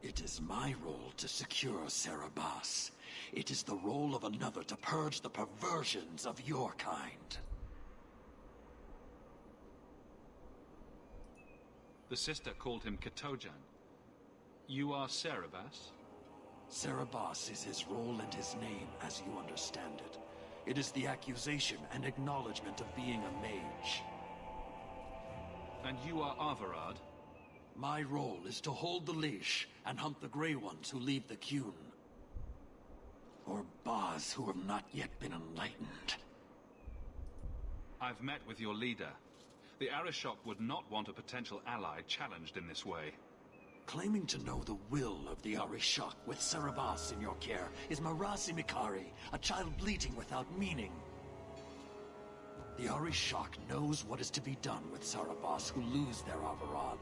H: It is my role to secure Cerebas. It is the role of another to purge the perversions of your kind.
D: The sister called him Katojan. You are Cerebas?
H: Cerebas is his role and his name, as you understand it. It is the accusation and acknowledgement of being a mage.
D: And you are Avarad?
H: My role is to hold the leash and hunt the Grey Ones who leave the Qun. Or Baz who have not yet been enlightened.
D: I've met with your leader. The Arishok would not want a potential ally challenged in this way.
H: Claiming to know the will of the Arishok with Cerebas in your care is Marasi Mikari, a child bleating without meaning. The Arishok knows what is to be done with Cerebas who lose their Avarad.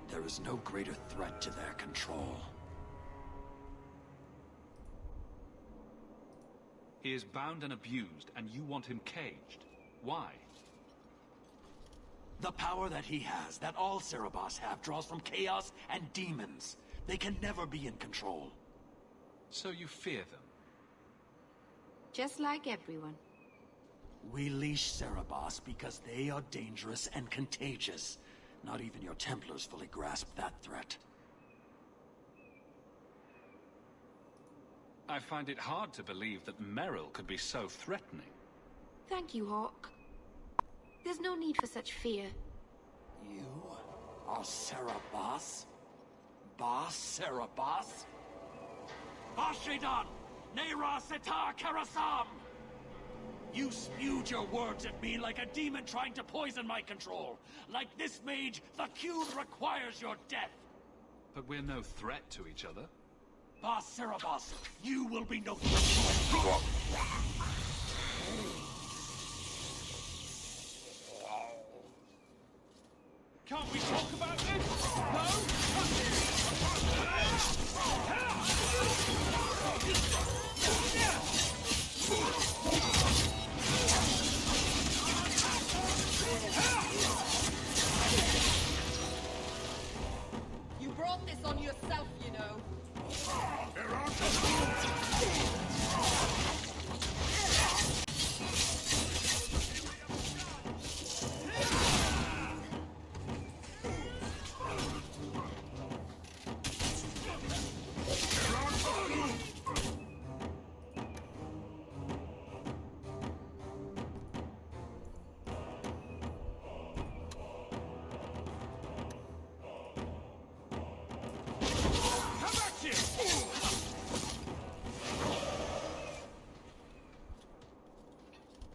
H: There is no greater threat to their control.
D: He is bound and abused, and you want him caged. Why?
H: The power that he has, that all Cerebas have, draws from chaos and demons. They can never be in control.
D: So you fear them?
A: Just like everyone.
H: We leash Cerebas because they are dangerous and contagious. Not even your Templars fully grasp that threat.
D: I find it hard to believe that Merrill could be so threatening.
A: Thank you, Hawk. There's no need for such fear.
H: You are Cerebas? Bas Cerebas? Bashidan! Neira Setar Karasam! You spewed your words at me like a demon trying to poison my control. Like this mage, the Qun requires your death.
D: But we're no threat to each other.
H: Bas Cerebas, you will be no threat.
D: Can't we talk about this? No?
O: You brought this on yourself, you know.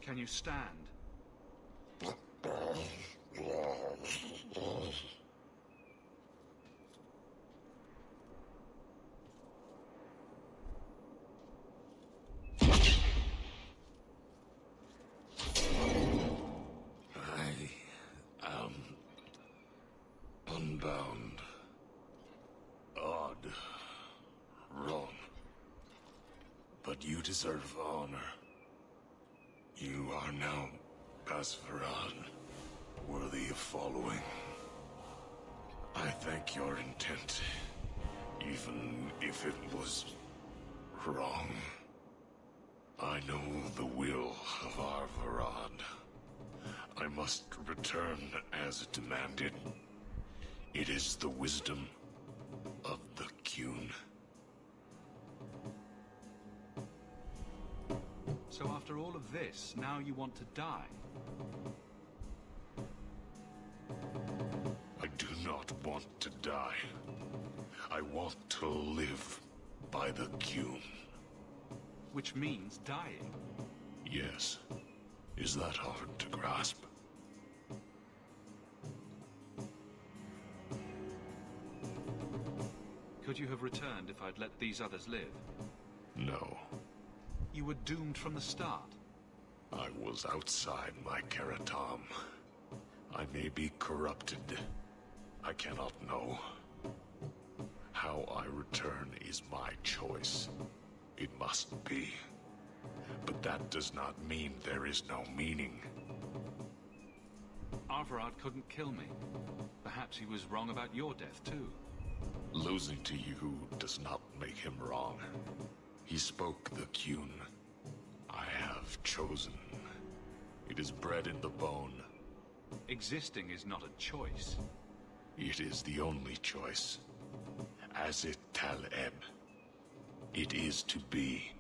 D: Can you stand?
W: I am unbound, odd, wrong. But you deserve honor. You are now Basfarad, worthy of following. I thank your intent, even if it was wrong. I know the will of our Varad. I must return as demanded. It is the wisdom of the Qun.
D: So after all of this, now you want to die?
W: I do not want to die. I want to live by the Qun.
D: Which means dying.
W: Yes. Is that hard to grasp?
D: Could you have returned if I'd let these others live?
W: No.
D: You were doomed from the start.
W: I was outside my Karatam. I may be corrupted. I cannot know.
I: How I return is my choice. It must be. But that does not mean there is no meaning.
D: Arvarad couldn't kill me. Perhaps he was wrong about your death, too.
I: Losing to you does not make him wrong. He spoke the Qun. I have chosen. It is bred in the bone.
D: Existing is not a choice.
I: It is the only choice. As it Tal-Eb. It is to be.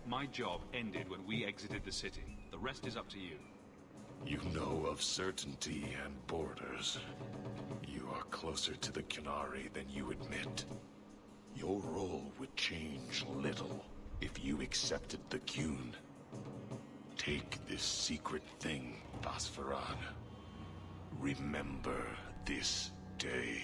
D: My job ended when we exited the city. The rest is up to you.
I: You know of certainty and borders. You are closer to the Qunari than you admit. Your role would change little if you accepted the Qun. Take this secret thing, Basfarad. Remember this day.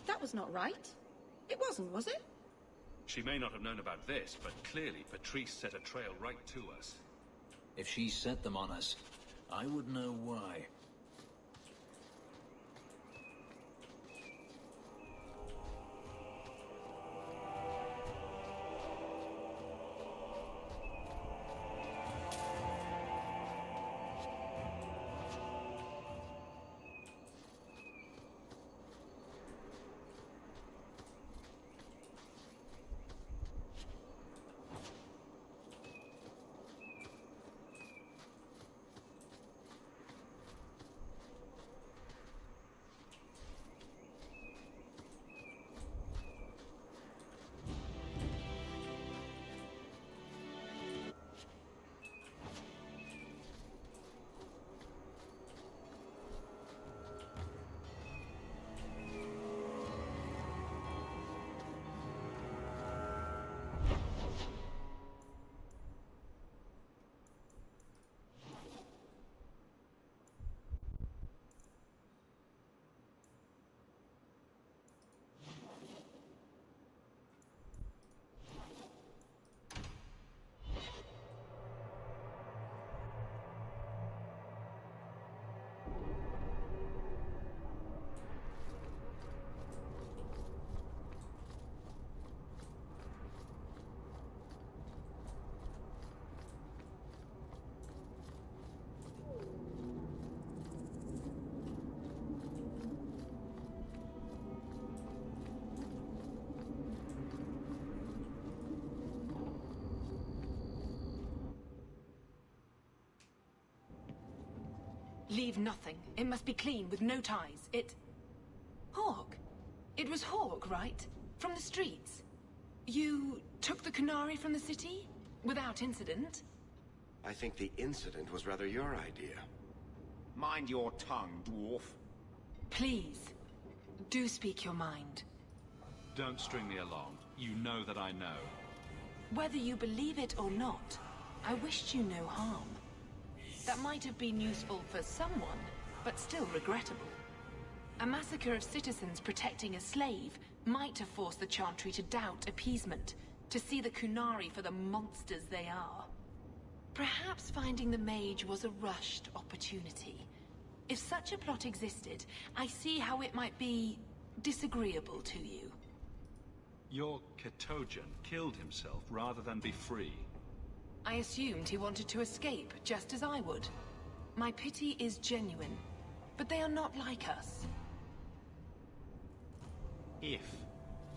R: That was not right. It wasn't, was it?
D: She may not have known about this, but clearly Patrice set a trail right to us.
F: If she set them on us, I would know why.
R: Leave nothing. It must be clean, with no ties. Hawk. It was Hawk, right? From the streets. You took the Qunari from the city? Without incident?
B: I think the incident was rather your idea. Mind your tongue, dwarf.
R: Please, do speak your mind.
D: Don't string me along. You know that I know.
R: Whether you believe it or not, I wished you no harm. That might have been useful for someone, but still regrettable. A massacre of citizens protecting a slave might have forced the Chantry to doubt appeasement, to see the Qunari for the monsters they are. Perhaps finding the mage was a rushed opportunity. If such a plot existed, I see how it might be disagreeable to you.
D: Your Katojan killed himself rather than be free.
R: I assumed he wanted to escape, just as I would. My pity is genuine, but they are not like us.
D: If,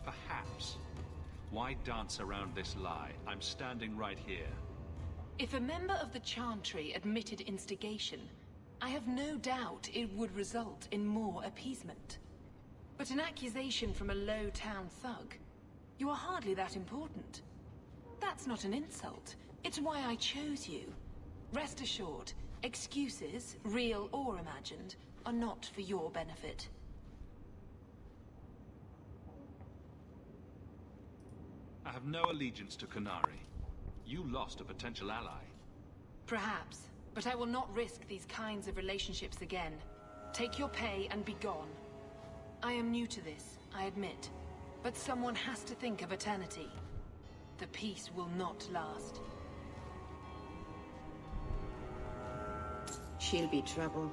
D: perhaps, why dance around this lie? I'm standing right here.
R: If a member of the Chantry admitted instigation, I have no doubt it would result in more appeasement. But an accusation from a low-town thug? You are hardly that important. That's not an insult. It's why I chose you. Rest assured, excuses, real or imagined, are not for your benefit.
D: I have no allegiance to Qunari. You lost a potential ally.
R: Perhaps, But I will not risk these kinds of relationships again. Take your pay and be gone. I am new to this, I admit. But someone has to think of eternity. The peace will not last.
K: She'll be trouble.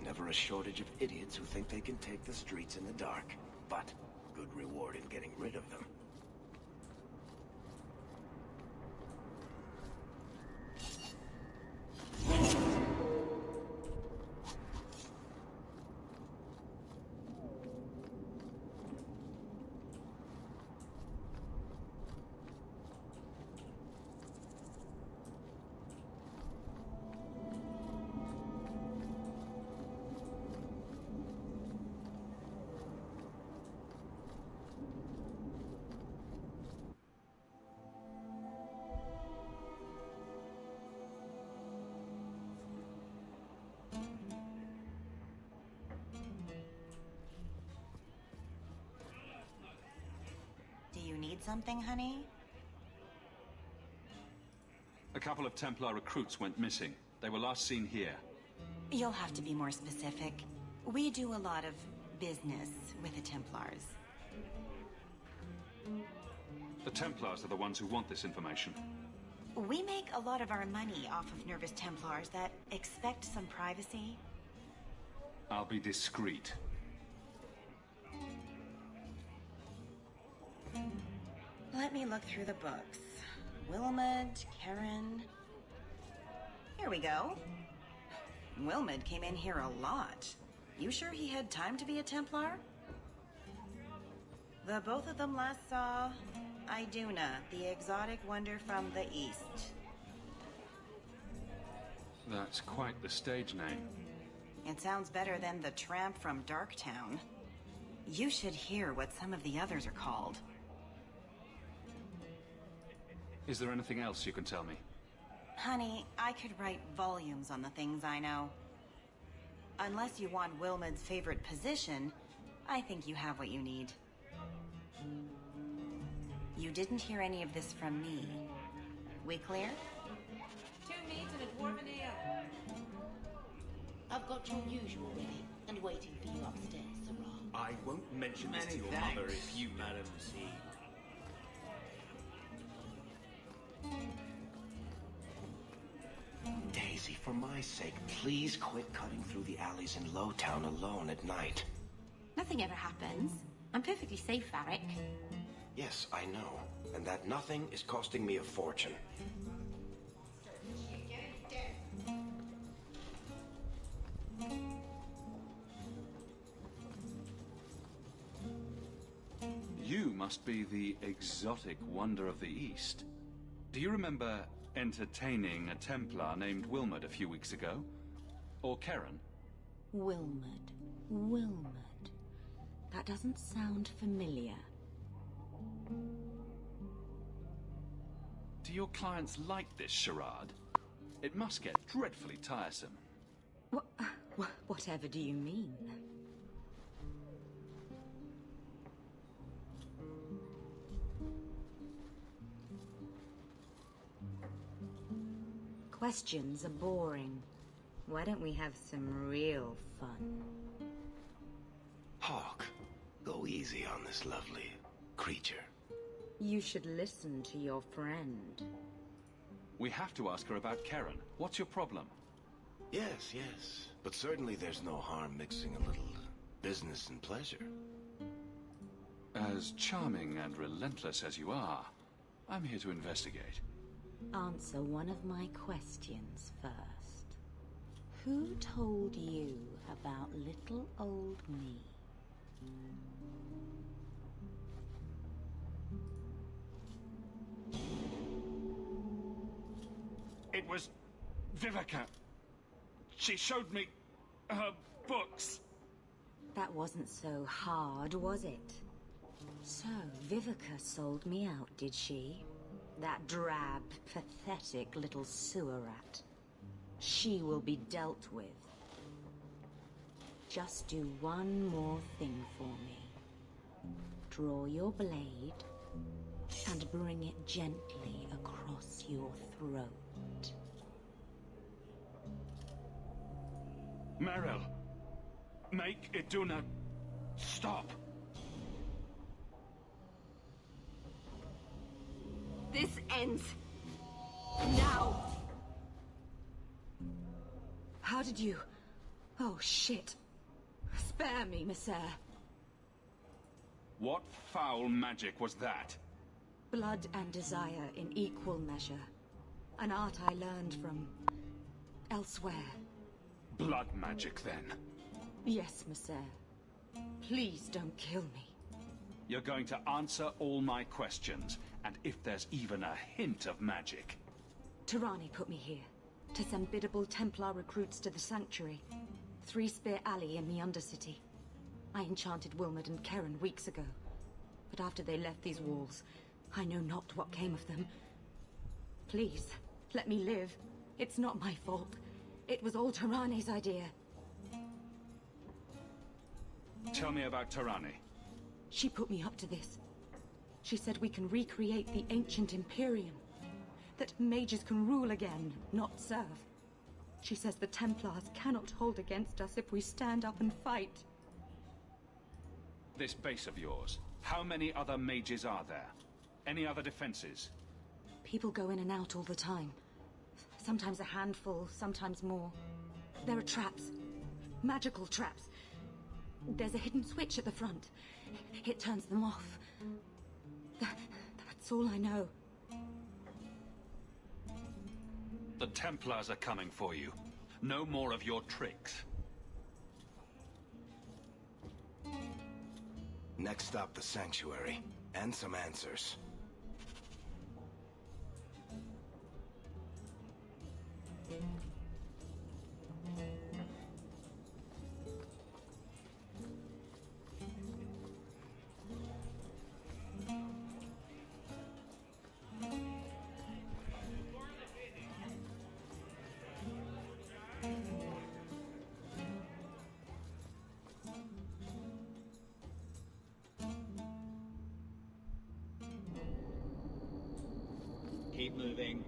B: Never a shortage of idiots who think they can take the streets in the dark, but good reward in getting rid of them.
G: Do you need something, honey?
D: A couple of Templar recruits went missing. They were last seen here.
G: You'll have to be more specific. We do a lot of business with the Templars.
D: The Templars are the ones who want this information.
G: We make a lot of our money off of nervous Templars that expect some privacy.
D: I'll be discreet.
G: Let me look through the books. Wilmud, Karen... Here we go. Wilmud came in here a lot. You sure he had time to be a Templar? The both of them last saw Iduna, the exotic wonder from the east.
D: That's quite the stage name.
G: It sounds better than the tramp from Darktown. You should hear what some of the others are called.
D: Is there anything else you can tell me?
G: Honey, I could write volumes on the things I know. Unless you want Wilmud's favorite position, I think you have what you need. You didn't hear any of this from me. We clear?
M: 2 meats and a dwarven ale. I've got your usual ready and waiting for you upstairs, Sarah.
B: I won't mention this to your mother if you...
P: Madam C.
B: Daisy, for my sake, please quit cutting through the alleys in Lowtown alone at night.
A: Nothing ever happens. I'm perfectly safe, Varric.
B: Yes, I know. And that nothing is costing me a fortune.
D: You must be the exotic wonder of the East. Do you remember entertaining a Templar named Wilmud a few weeks ago? Or Karen?
K: Wilmud. Wilmud. That doesn't sound familiar.
D: Do your clients like this charade? It must get dreadfully tiresome.
K: Whatever do you mean? Questions are boring. Why don't we have some real fun?
B: Hawk, go easy on this lovely creature.
K: You should listen to your friend.
D: We have to ask her about Karen. What's your problem?
B: Yes, yes. But certainly there's no harm mixing a little business and pleasure.
D: As charming and relentless as you are, I'm here to investigate.
K: Answer one of my questions first. Who told you about little old me?
E: It was Vivica. She showed me her books.
K: That wasn't so hard, was it? So, Vivica sold me out, did she? That drab, pathetic little sewer rat. She will be dealt with. Just do one more thing for me. Draw your blade and bring it gently across your throat.
E: Meryl, make Iduna stop.
A: This ends now. How did you... Oh, shit. Spare me, Monsieur.
D: What foul magic was that?
A: Blood and desire in equal measure. An art I learned from... elsewhere.
D: Blood magic, then?
A: Yes, Monsieur. Please don't kill me.
D: You're going to answer all my questions, and if there's even a hint of magic...
A: Tirani put me here, to send biddable Templar recruits to the Sanctuary. 3 Spear Alley in the Undercity. I enchanted Wilmot and Karen weeks ago. But after they left these walls, I know not what came of them. Please, let me live. It's not my fault. It was all Tirani's idea.
D: Tell me about Tirani.
A: She put me up to this. She said we can recreate the ancient Imperium. That mages can rule again, not serve. She says the Templars cannot hold against us if we stand up and fight.
D: This base of yours, how many other mages are there? Any other defenses?
A: People go in and out all the time. Sometimes a handful, sometimes more. There are traps. Magical traps. There's a hidden switch at the front. It turns them off. That's all I know.
D: The Templars are coming for you. No more of your tricks.
B: Next stop, the Sanctuary. And some answers.
S: Keep moving.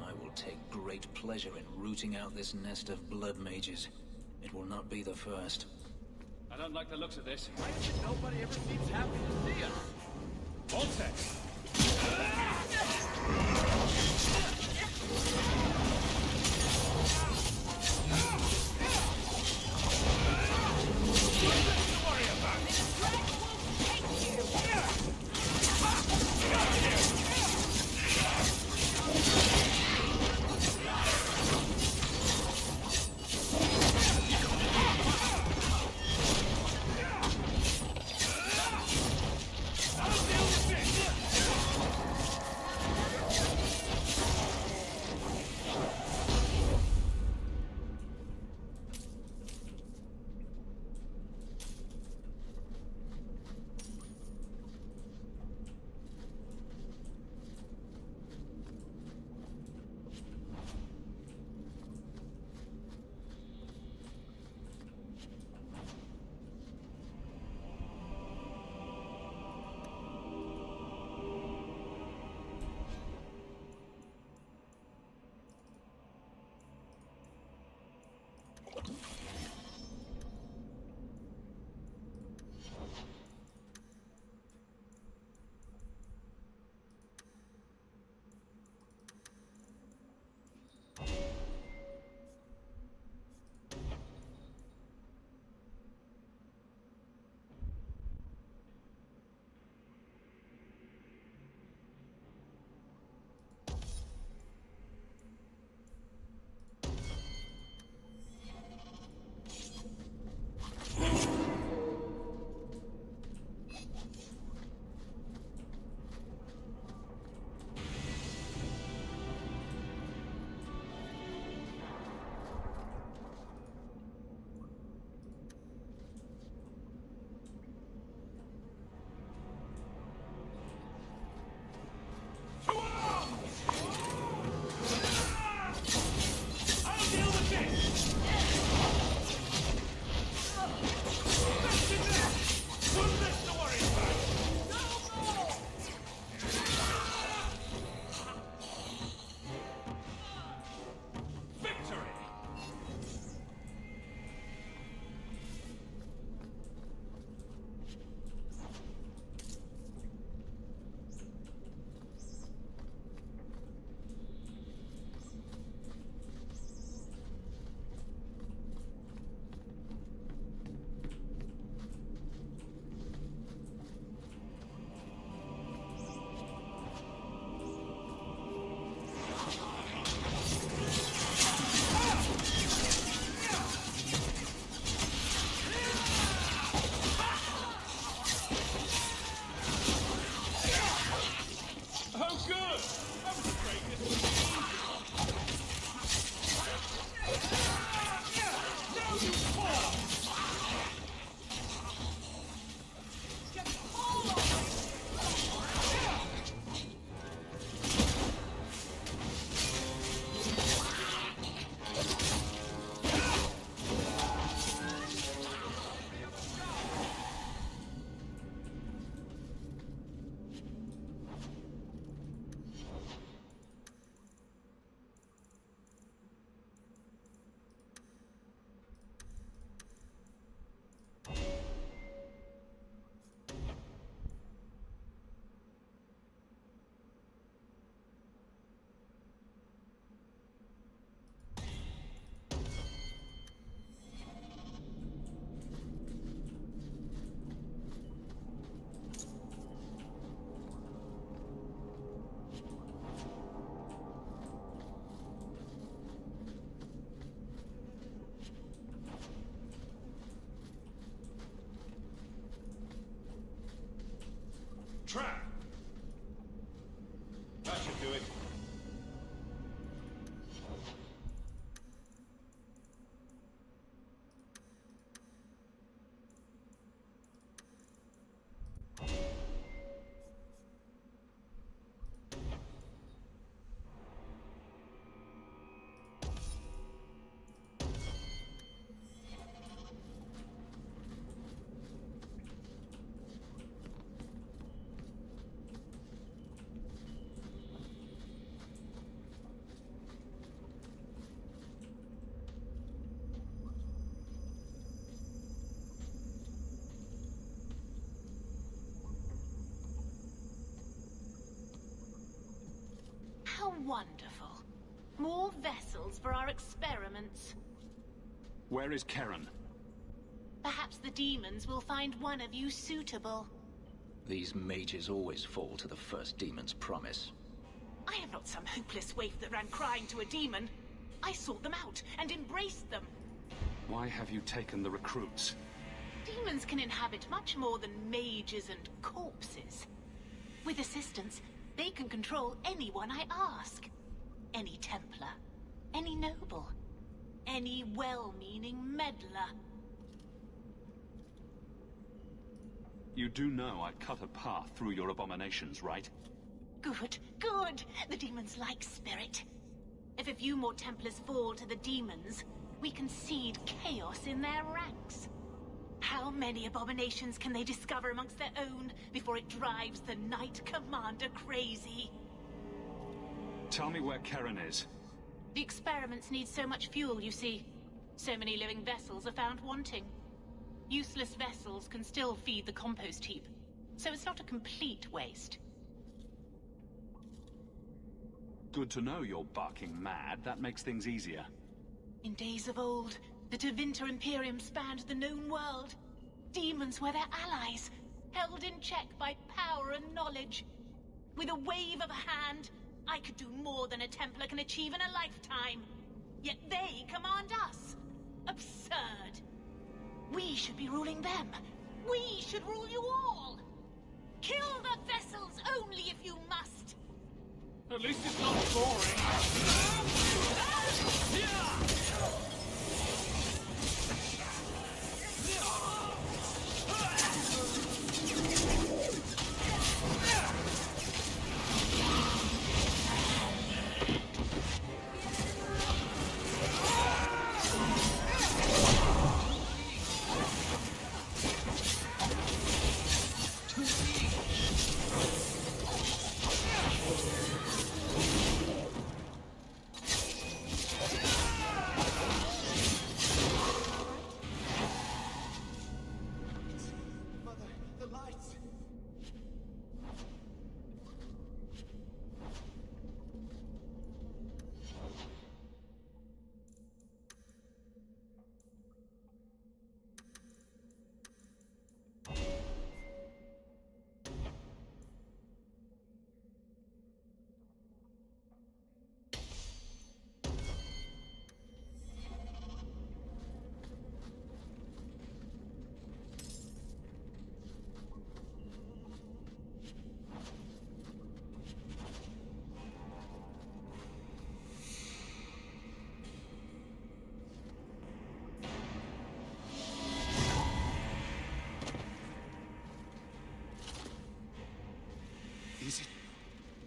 F: I will take great pleasure in rooting out this nest of blood mages. It will not be the first.
D: I don't like the looks of this.
N: Why is it nobody ever seems happy to see us?
D: All set.
T: Trap! That should do it.
R: How wonderful. More vessels for our experiments.
D: Where is Karen?
R: Perhaps the demons will find one of you suitable.
F: These mages always fall to the first demon's promise.
R: I am not some hopeless waif that ran crying to a demon. I sought them out and embraced them.
D: Why have you taken the recruits?
R: Demons can inhabit much more than mages and corpses. With assistance, they can control anyone I ask. Any Templar, any noble, any well-meaning meddler.
D: You do know I cut a path through your abominations, right?
R: Good, good. The demons like spirit. If a few more Templars fall to the demons, we can seed chaos in their ranks. How many abominations can they discover amongst their own before it drives the Knight Commander crazy?
D: Tell me where Karen is.
R: The experiments need so much fuel, you see. So many living vessels are found wanting. Useless vessels can still feed the compost heap, so it's not a complete waste.
D: Good to know you're barking mad. That makes things easier.
R: In days of old, the Tevinter Imperium spanned the known world. Demons were their allies, held in check by power and knowledge. With a wave of a hand, I could do more than a Templar can achieve in a lifetime. Yet they command us. Absurd. We should be ruling them. We should rule you all. Kill the vessels only if you must.
T: At least it's not boring.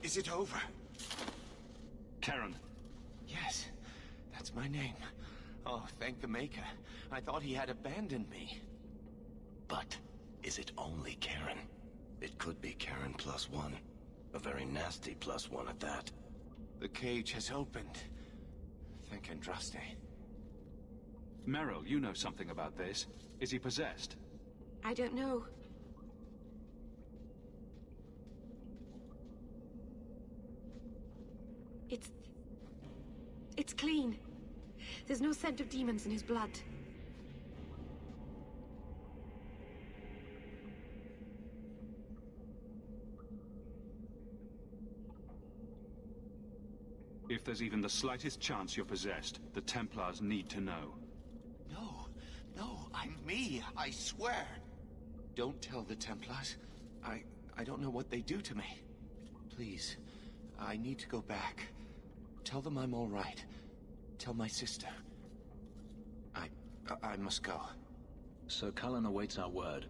B: Is it over?
D: Karen.
B: Yes, that's my name. Oh, thank the Maker. I thought he had abandoned me.
C: But is it only Karen? It could be Karen +1. A very nasty +1 at that.
B: The cage has opened. Thank Andraste.
D: Meryl, you know something about this. Is he possessed?
A: I don't know. It's clean. There's no scent of demons in his blood.
D: If there's even the slightest chance you're possessed, the Templars need to know.
B: No, I'm me, I swear. Don't tell the Templars.
C: I don't know what they do to me. Please, I need to go back. Tell them I'm all right. Tell my sister. I must go.
F: Sir Cullen awaits our word.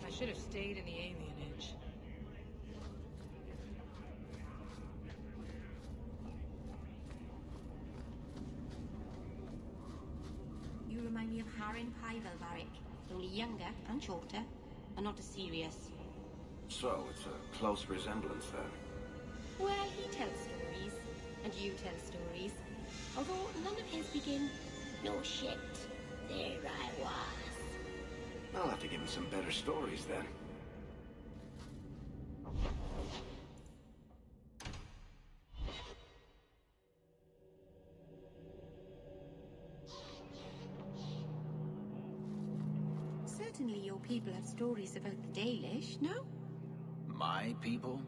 R: I should have stayed in the alienage.
A: You remind me of Harin Pyvelvarik, only younger and shorter, and not as serious.
B: So, it's a close resemblance then.
A: Well, he tells stories, and you tell stories. Although none of his begin, "No shit, there I was."
B: I'll have to give him some better stories then.
A: Certainly your people have stories about the Dalish, no?
F: My people?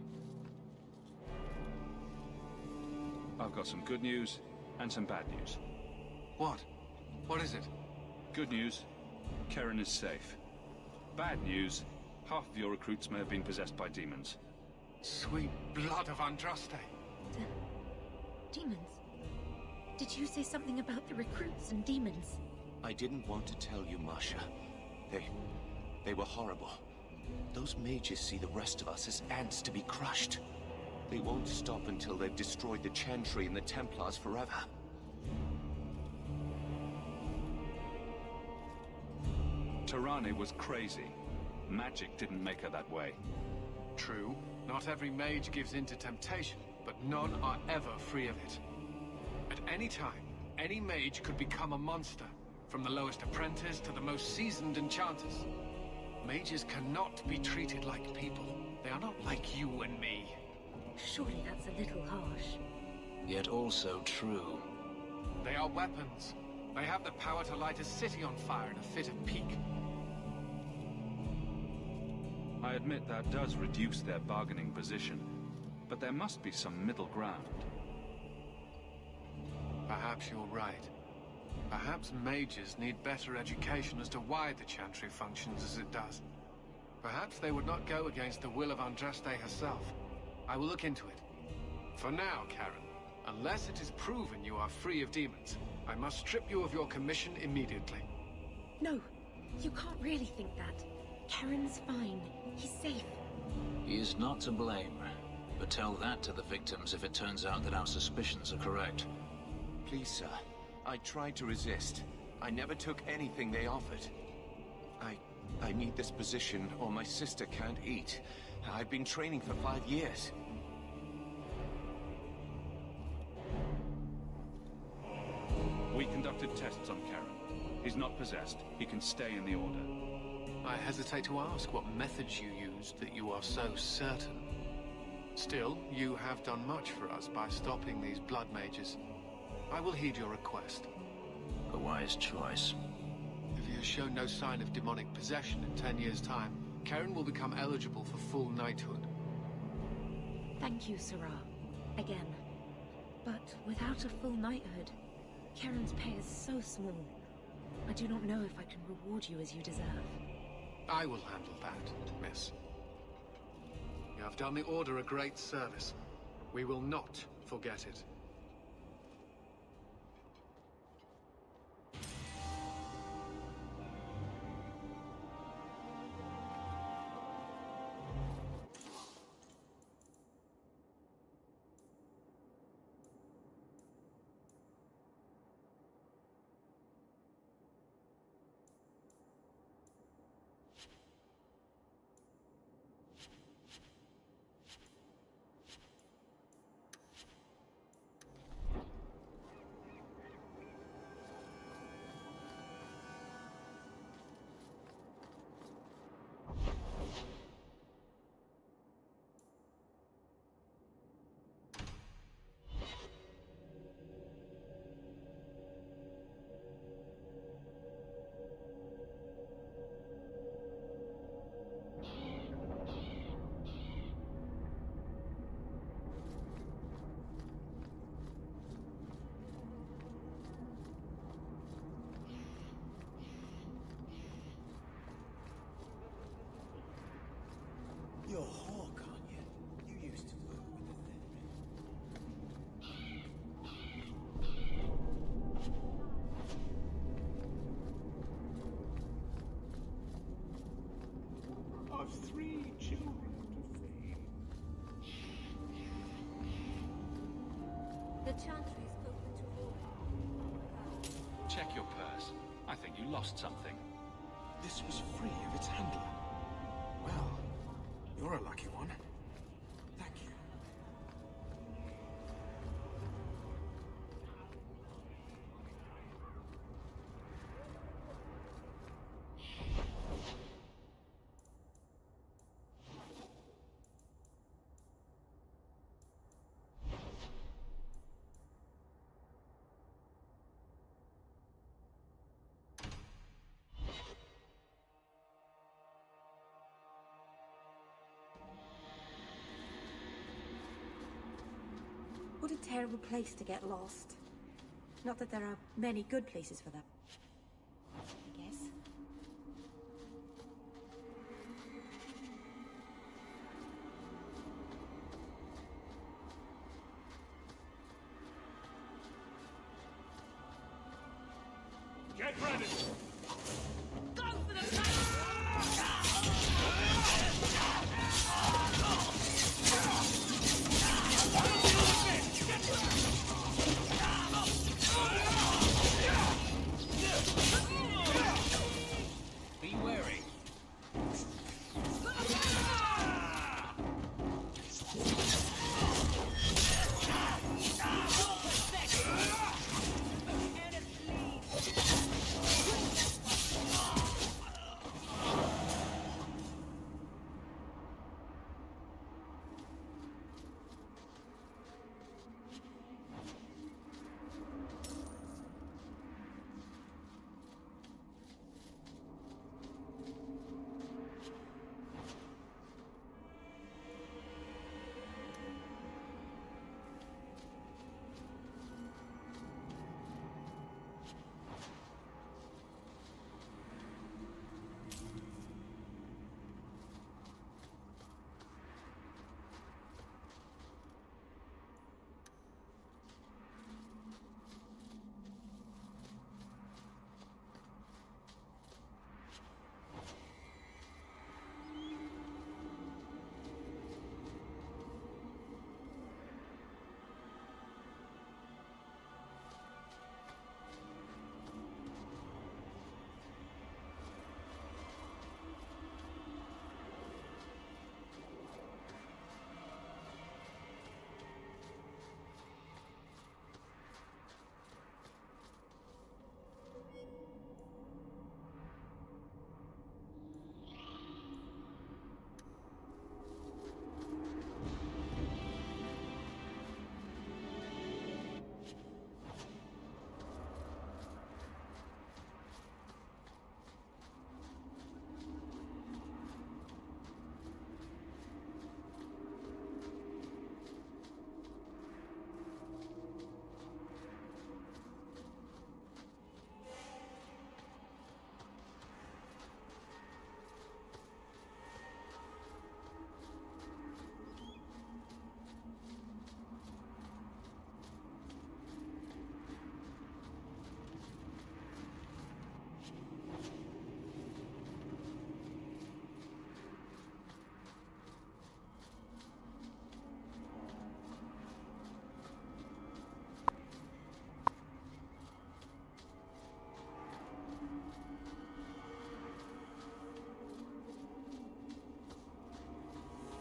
D: I've got some good news and some bad news.
E: What? What is it?
D: Good news, Karen is safe. Bad news, half of your recruits may have been possessed by demons.
E: Sweet blood of Andraste.
A: Demons? Did you say something about the recruits and demons?
C: I didn't want to tell you, Masha. They were horrible. Those mages see the rest of us as ants to be crushed. They won't stop until they've destroyed the Chantry and the Templars forever.
D: Tirani was crazy. Magic didn't make her that way.
E: True. Not every mage gives in to temptation, but none are ever free of it. At any time, any mage could become a monster, from the lowest apprentice to the most seasoned enchanters. Mages cannot be treated like people. They are not like you and me.
A: Surely that's a little harsh.
F: Yet also true.
E: They are weapons. They have the power to light a city on fire in a fit of pique.
D: I admit that does reduce their bargaining position, but there must be some middle ground.
E: Perhaps you're right. Perhaps mages need better education as to why the Chantry functions as it does. Perhaps they would not go against the will of Andraste herself. I will look into it. For now, Karen, unless it is proven you are free of demons, I must strip you of your commission immediately.
A: No, you can't really think that. Karen's fine. He's safe.
F: He is not to blame. But tell that to the victims if it turns out that our suspicions are correct.
C: Please, sir. I tried to resist. I never took anything they offered. I need this position, or my sister can't eat. I've been training for 5 years.
D: We conducted tests on Karen. He's not possessed. He can stay in the Order.
E: I hesitate to ask what methods you used that you are so certain. Still, you have done much for us by stopping these blood mages. I will heed your request.
F: A wise choice.
E: If he has shown no sign of demonic possession in 10 years' time, Karen will become eligible for full knighthood.
A: Thank you, Sarah. Again. But without a full knighthood, Karen's pay is so small. I do not know if I can reward you as you deserve.
E: I will handle that, miss. You have done the Order a great service. We will not forget it.
D: useless. I think you lost something.
L: This was free of its handler. Well, you're a lucky one. Thank you.
A: What a terrible place to get lost. Not that there are many good places for that, I guess.
T: Get ready!
M: Go for the fight!
P: Be wary.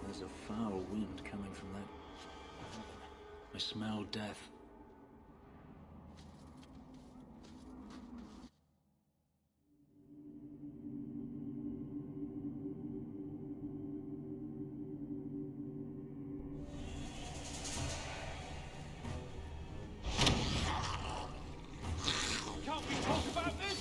F: There's a foul wind coming from that. I smell death.
T: Can't we talk about this?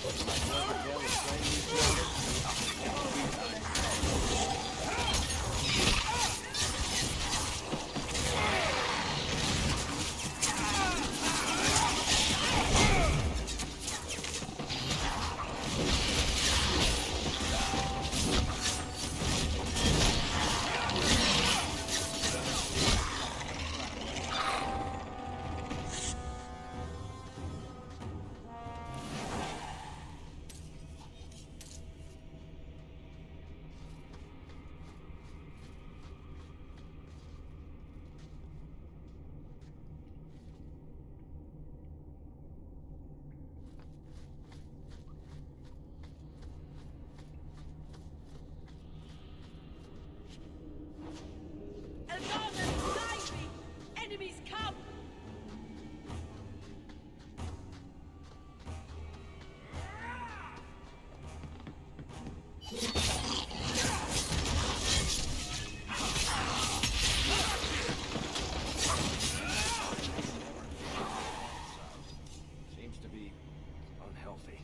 B: unhealthy.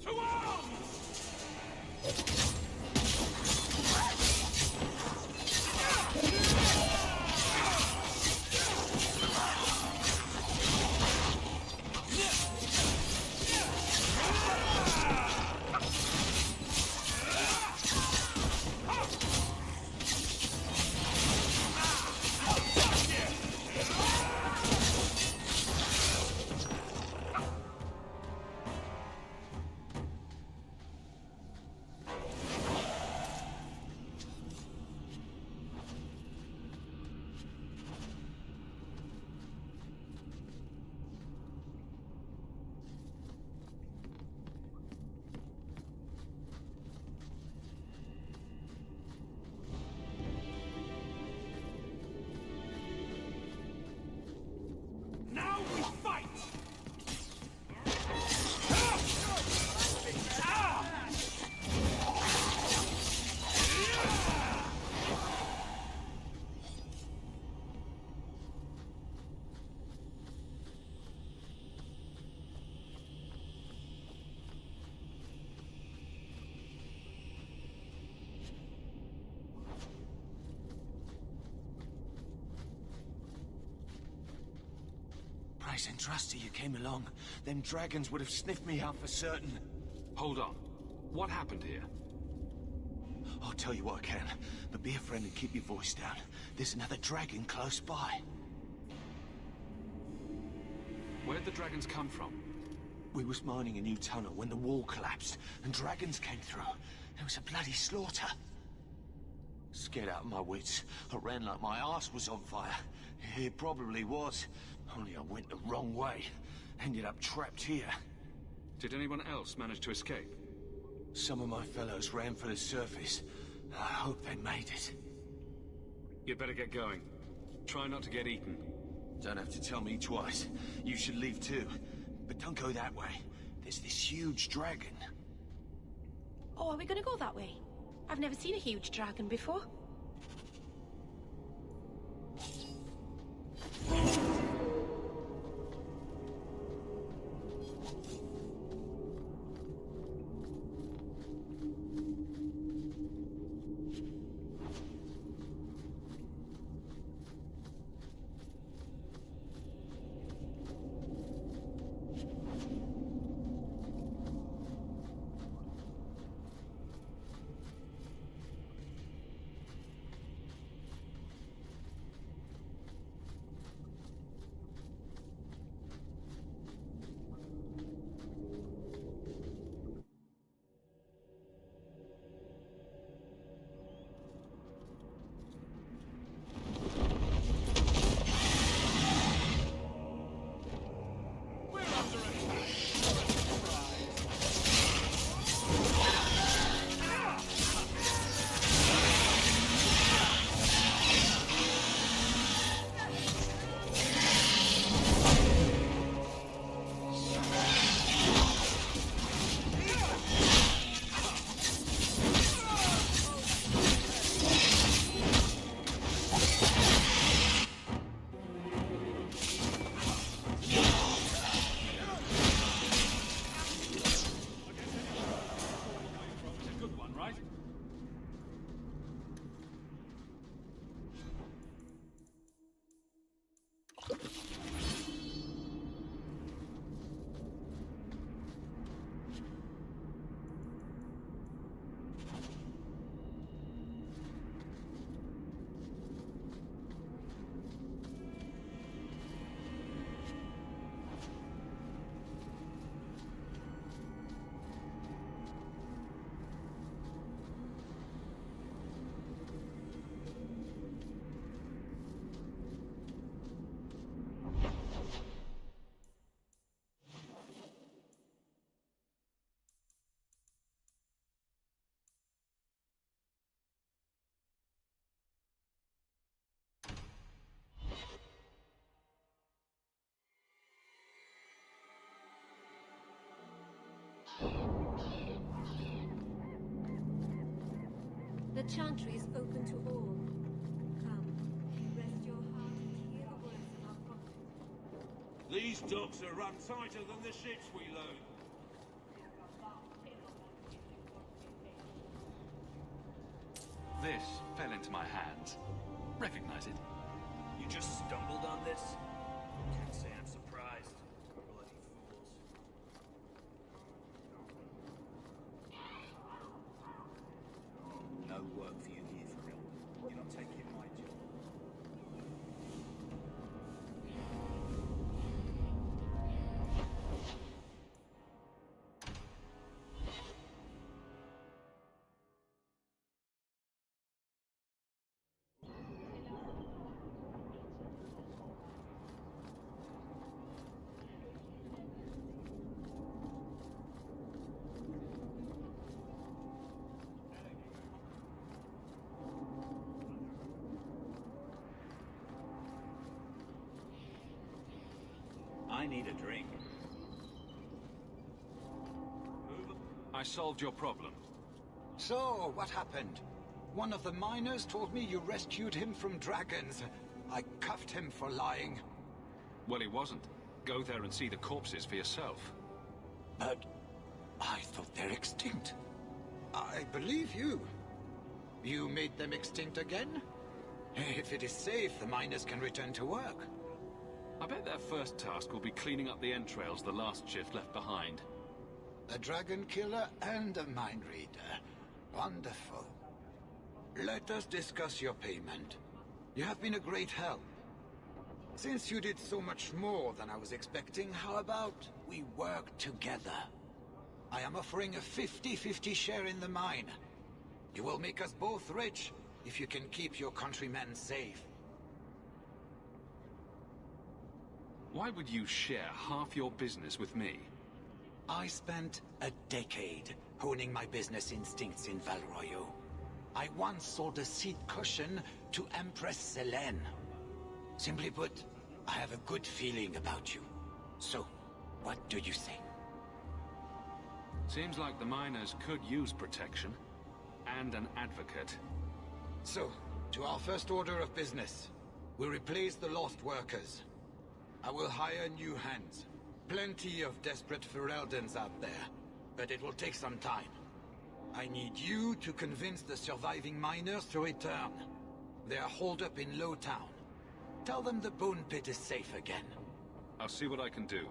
T: To arms! Now we fight!
B: Price and trusty you came along. Them dragons would have sniffed me out for certain.
D: Hold on. What happened here?
B: I'll tell you what I can, but be a friend and keep your voice down. There's another dragon close by.
D: Where'd the dragons come from?
B: We was mining a new tunnel when the wall collapsed, and dragons came through. It was a bloody slaughter. Scared out of my wits, I ran like my arse was on fire. It probably was, only I went the wrong way. Ended up trapped here.
D: Did anyone else manage to escape?
B: Some of my fellows ran for the surface. I hope they made it.
D: You'd better get going. Try not to get eaten.
B: Don't have to tell me twice. You should leave too. But don't go that way. There's this huge dragon.
A: Oh, are we gonna go that way? I've never seen a huge dragon before. chantry is open to all. Come, rest your heart and hear the words of our prophet.
T: These docks are run tighter than the ships we load.
D: This fell into my hands. Recognize it?
F: You just stumbled on this? Can't say I'm surprised. Bloody fools. No work for you here, for real. You're not taking my job. I need a drink.
D: I solved your problem.
S: So, what happened? One of the miners told me you rescued him from dragons. I cuffed him for lying.
D: Well, he wasn't. Go there and see the corpses for yourself.
S: But I thought they're extinct. I believe you. You made them extinct again? If it is safe, the miners can return to work.
D: I bet their first task will be cleaning up the entrails the last shift left behind.
S: A dragon killer and a mind reader. Wonderful. Let us discuss your payment. You have been a great help. Since you did so much more than I was expecting, how about we work together? I am offering a 50-50 share in the mine. You will make us both rich if you can keep your countrymen safe.
D: Why would you share half your business with me?
S: I spent a decade honing my business instincts in Val Royeaux. I once sold a seat cushion to Empress Selene. Simply put, I have a good feeling about you. So, what do you say?
D: Seems like the miners could use protection. And an advocate.
S: So, to our first order of business. We replace the lost workers. I will hire new hands. Plenty of desperate Ferelden's out there, but it will take some time. I need you to convince the surviving miners to return. They are holed up in Lowtown. Tell them the Bone Pit is safe again.
D: I'll see what I can do.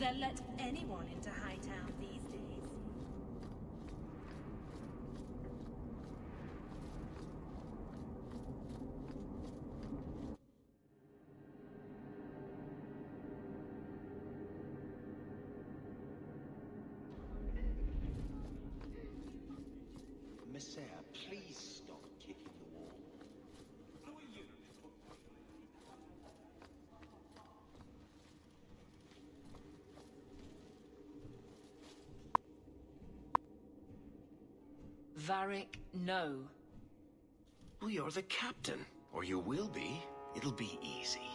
Q: They'll let anyone into Hightown these days.
C: Messiah, please stop kicking the wall.
E: Who are you?
K: Varric, no.
C: Well, you're the captain. Or you will be. It'll be easy.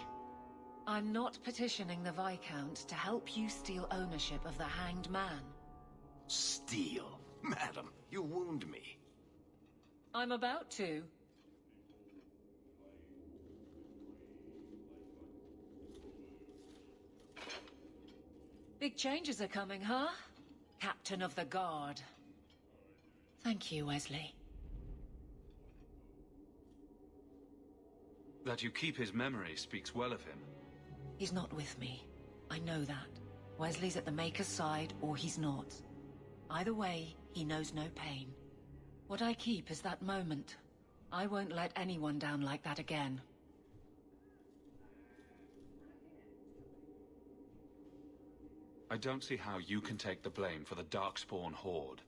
K: I'm not petitioning the Viscount to help you steal ownership of the Hanged Man.
C: Steal? Madam, you wound me.
K: I'm about to. Big changes are coming, huh? Captain of the Guard. Thank you, Wesley.
D: That you keep his memory speaks well of him.
K: He's not with me. I know that. Wesley's at the Maker's side, or he's not. Either way, he knows no pain. What I keep is that moment. I won't let anyone down like that again.
D: I don't see how you can take the blame for the Darkspawn Horde.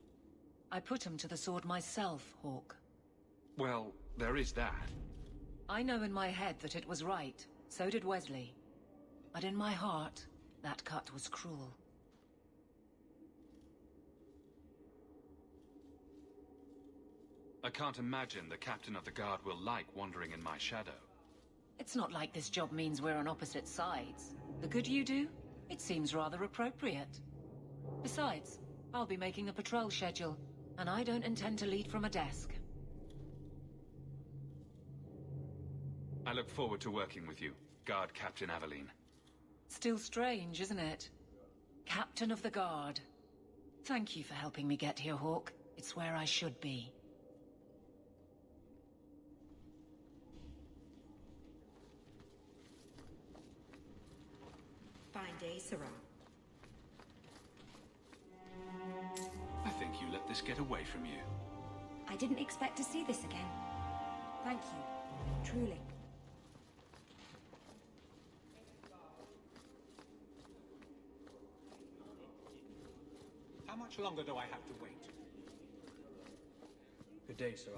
K: I put him to the sword myself, Hawk.
D: Well, there is that.
K: I know in my head that it was right. So did Wesley. But in my heart, that cut was cruel.
D: I can't imagine the Captain of the Guard will like wandering in my shadow.
K: It's not like this job means we're on opposite sides. The good you do, it seems rather appropriate. Besides, I'll be making the patrol schedule, and I don't intend to lead from a desk.
D: I look forward to working with you, Guard Captain Aveline.
K: Still strange, isn't it? Captain of the Guard. Thank you for helping me get here, Hawk. It's where I should be.
G: Fine day, Sarah.
D: I think you let this get away from you.
A: I didn't expect to see this again. Thank you. Truly.
E: How much longer do I have to wait?
U: Good day, Sarah.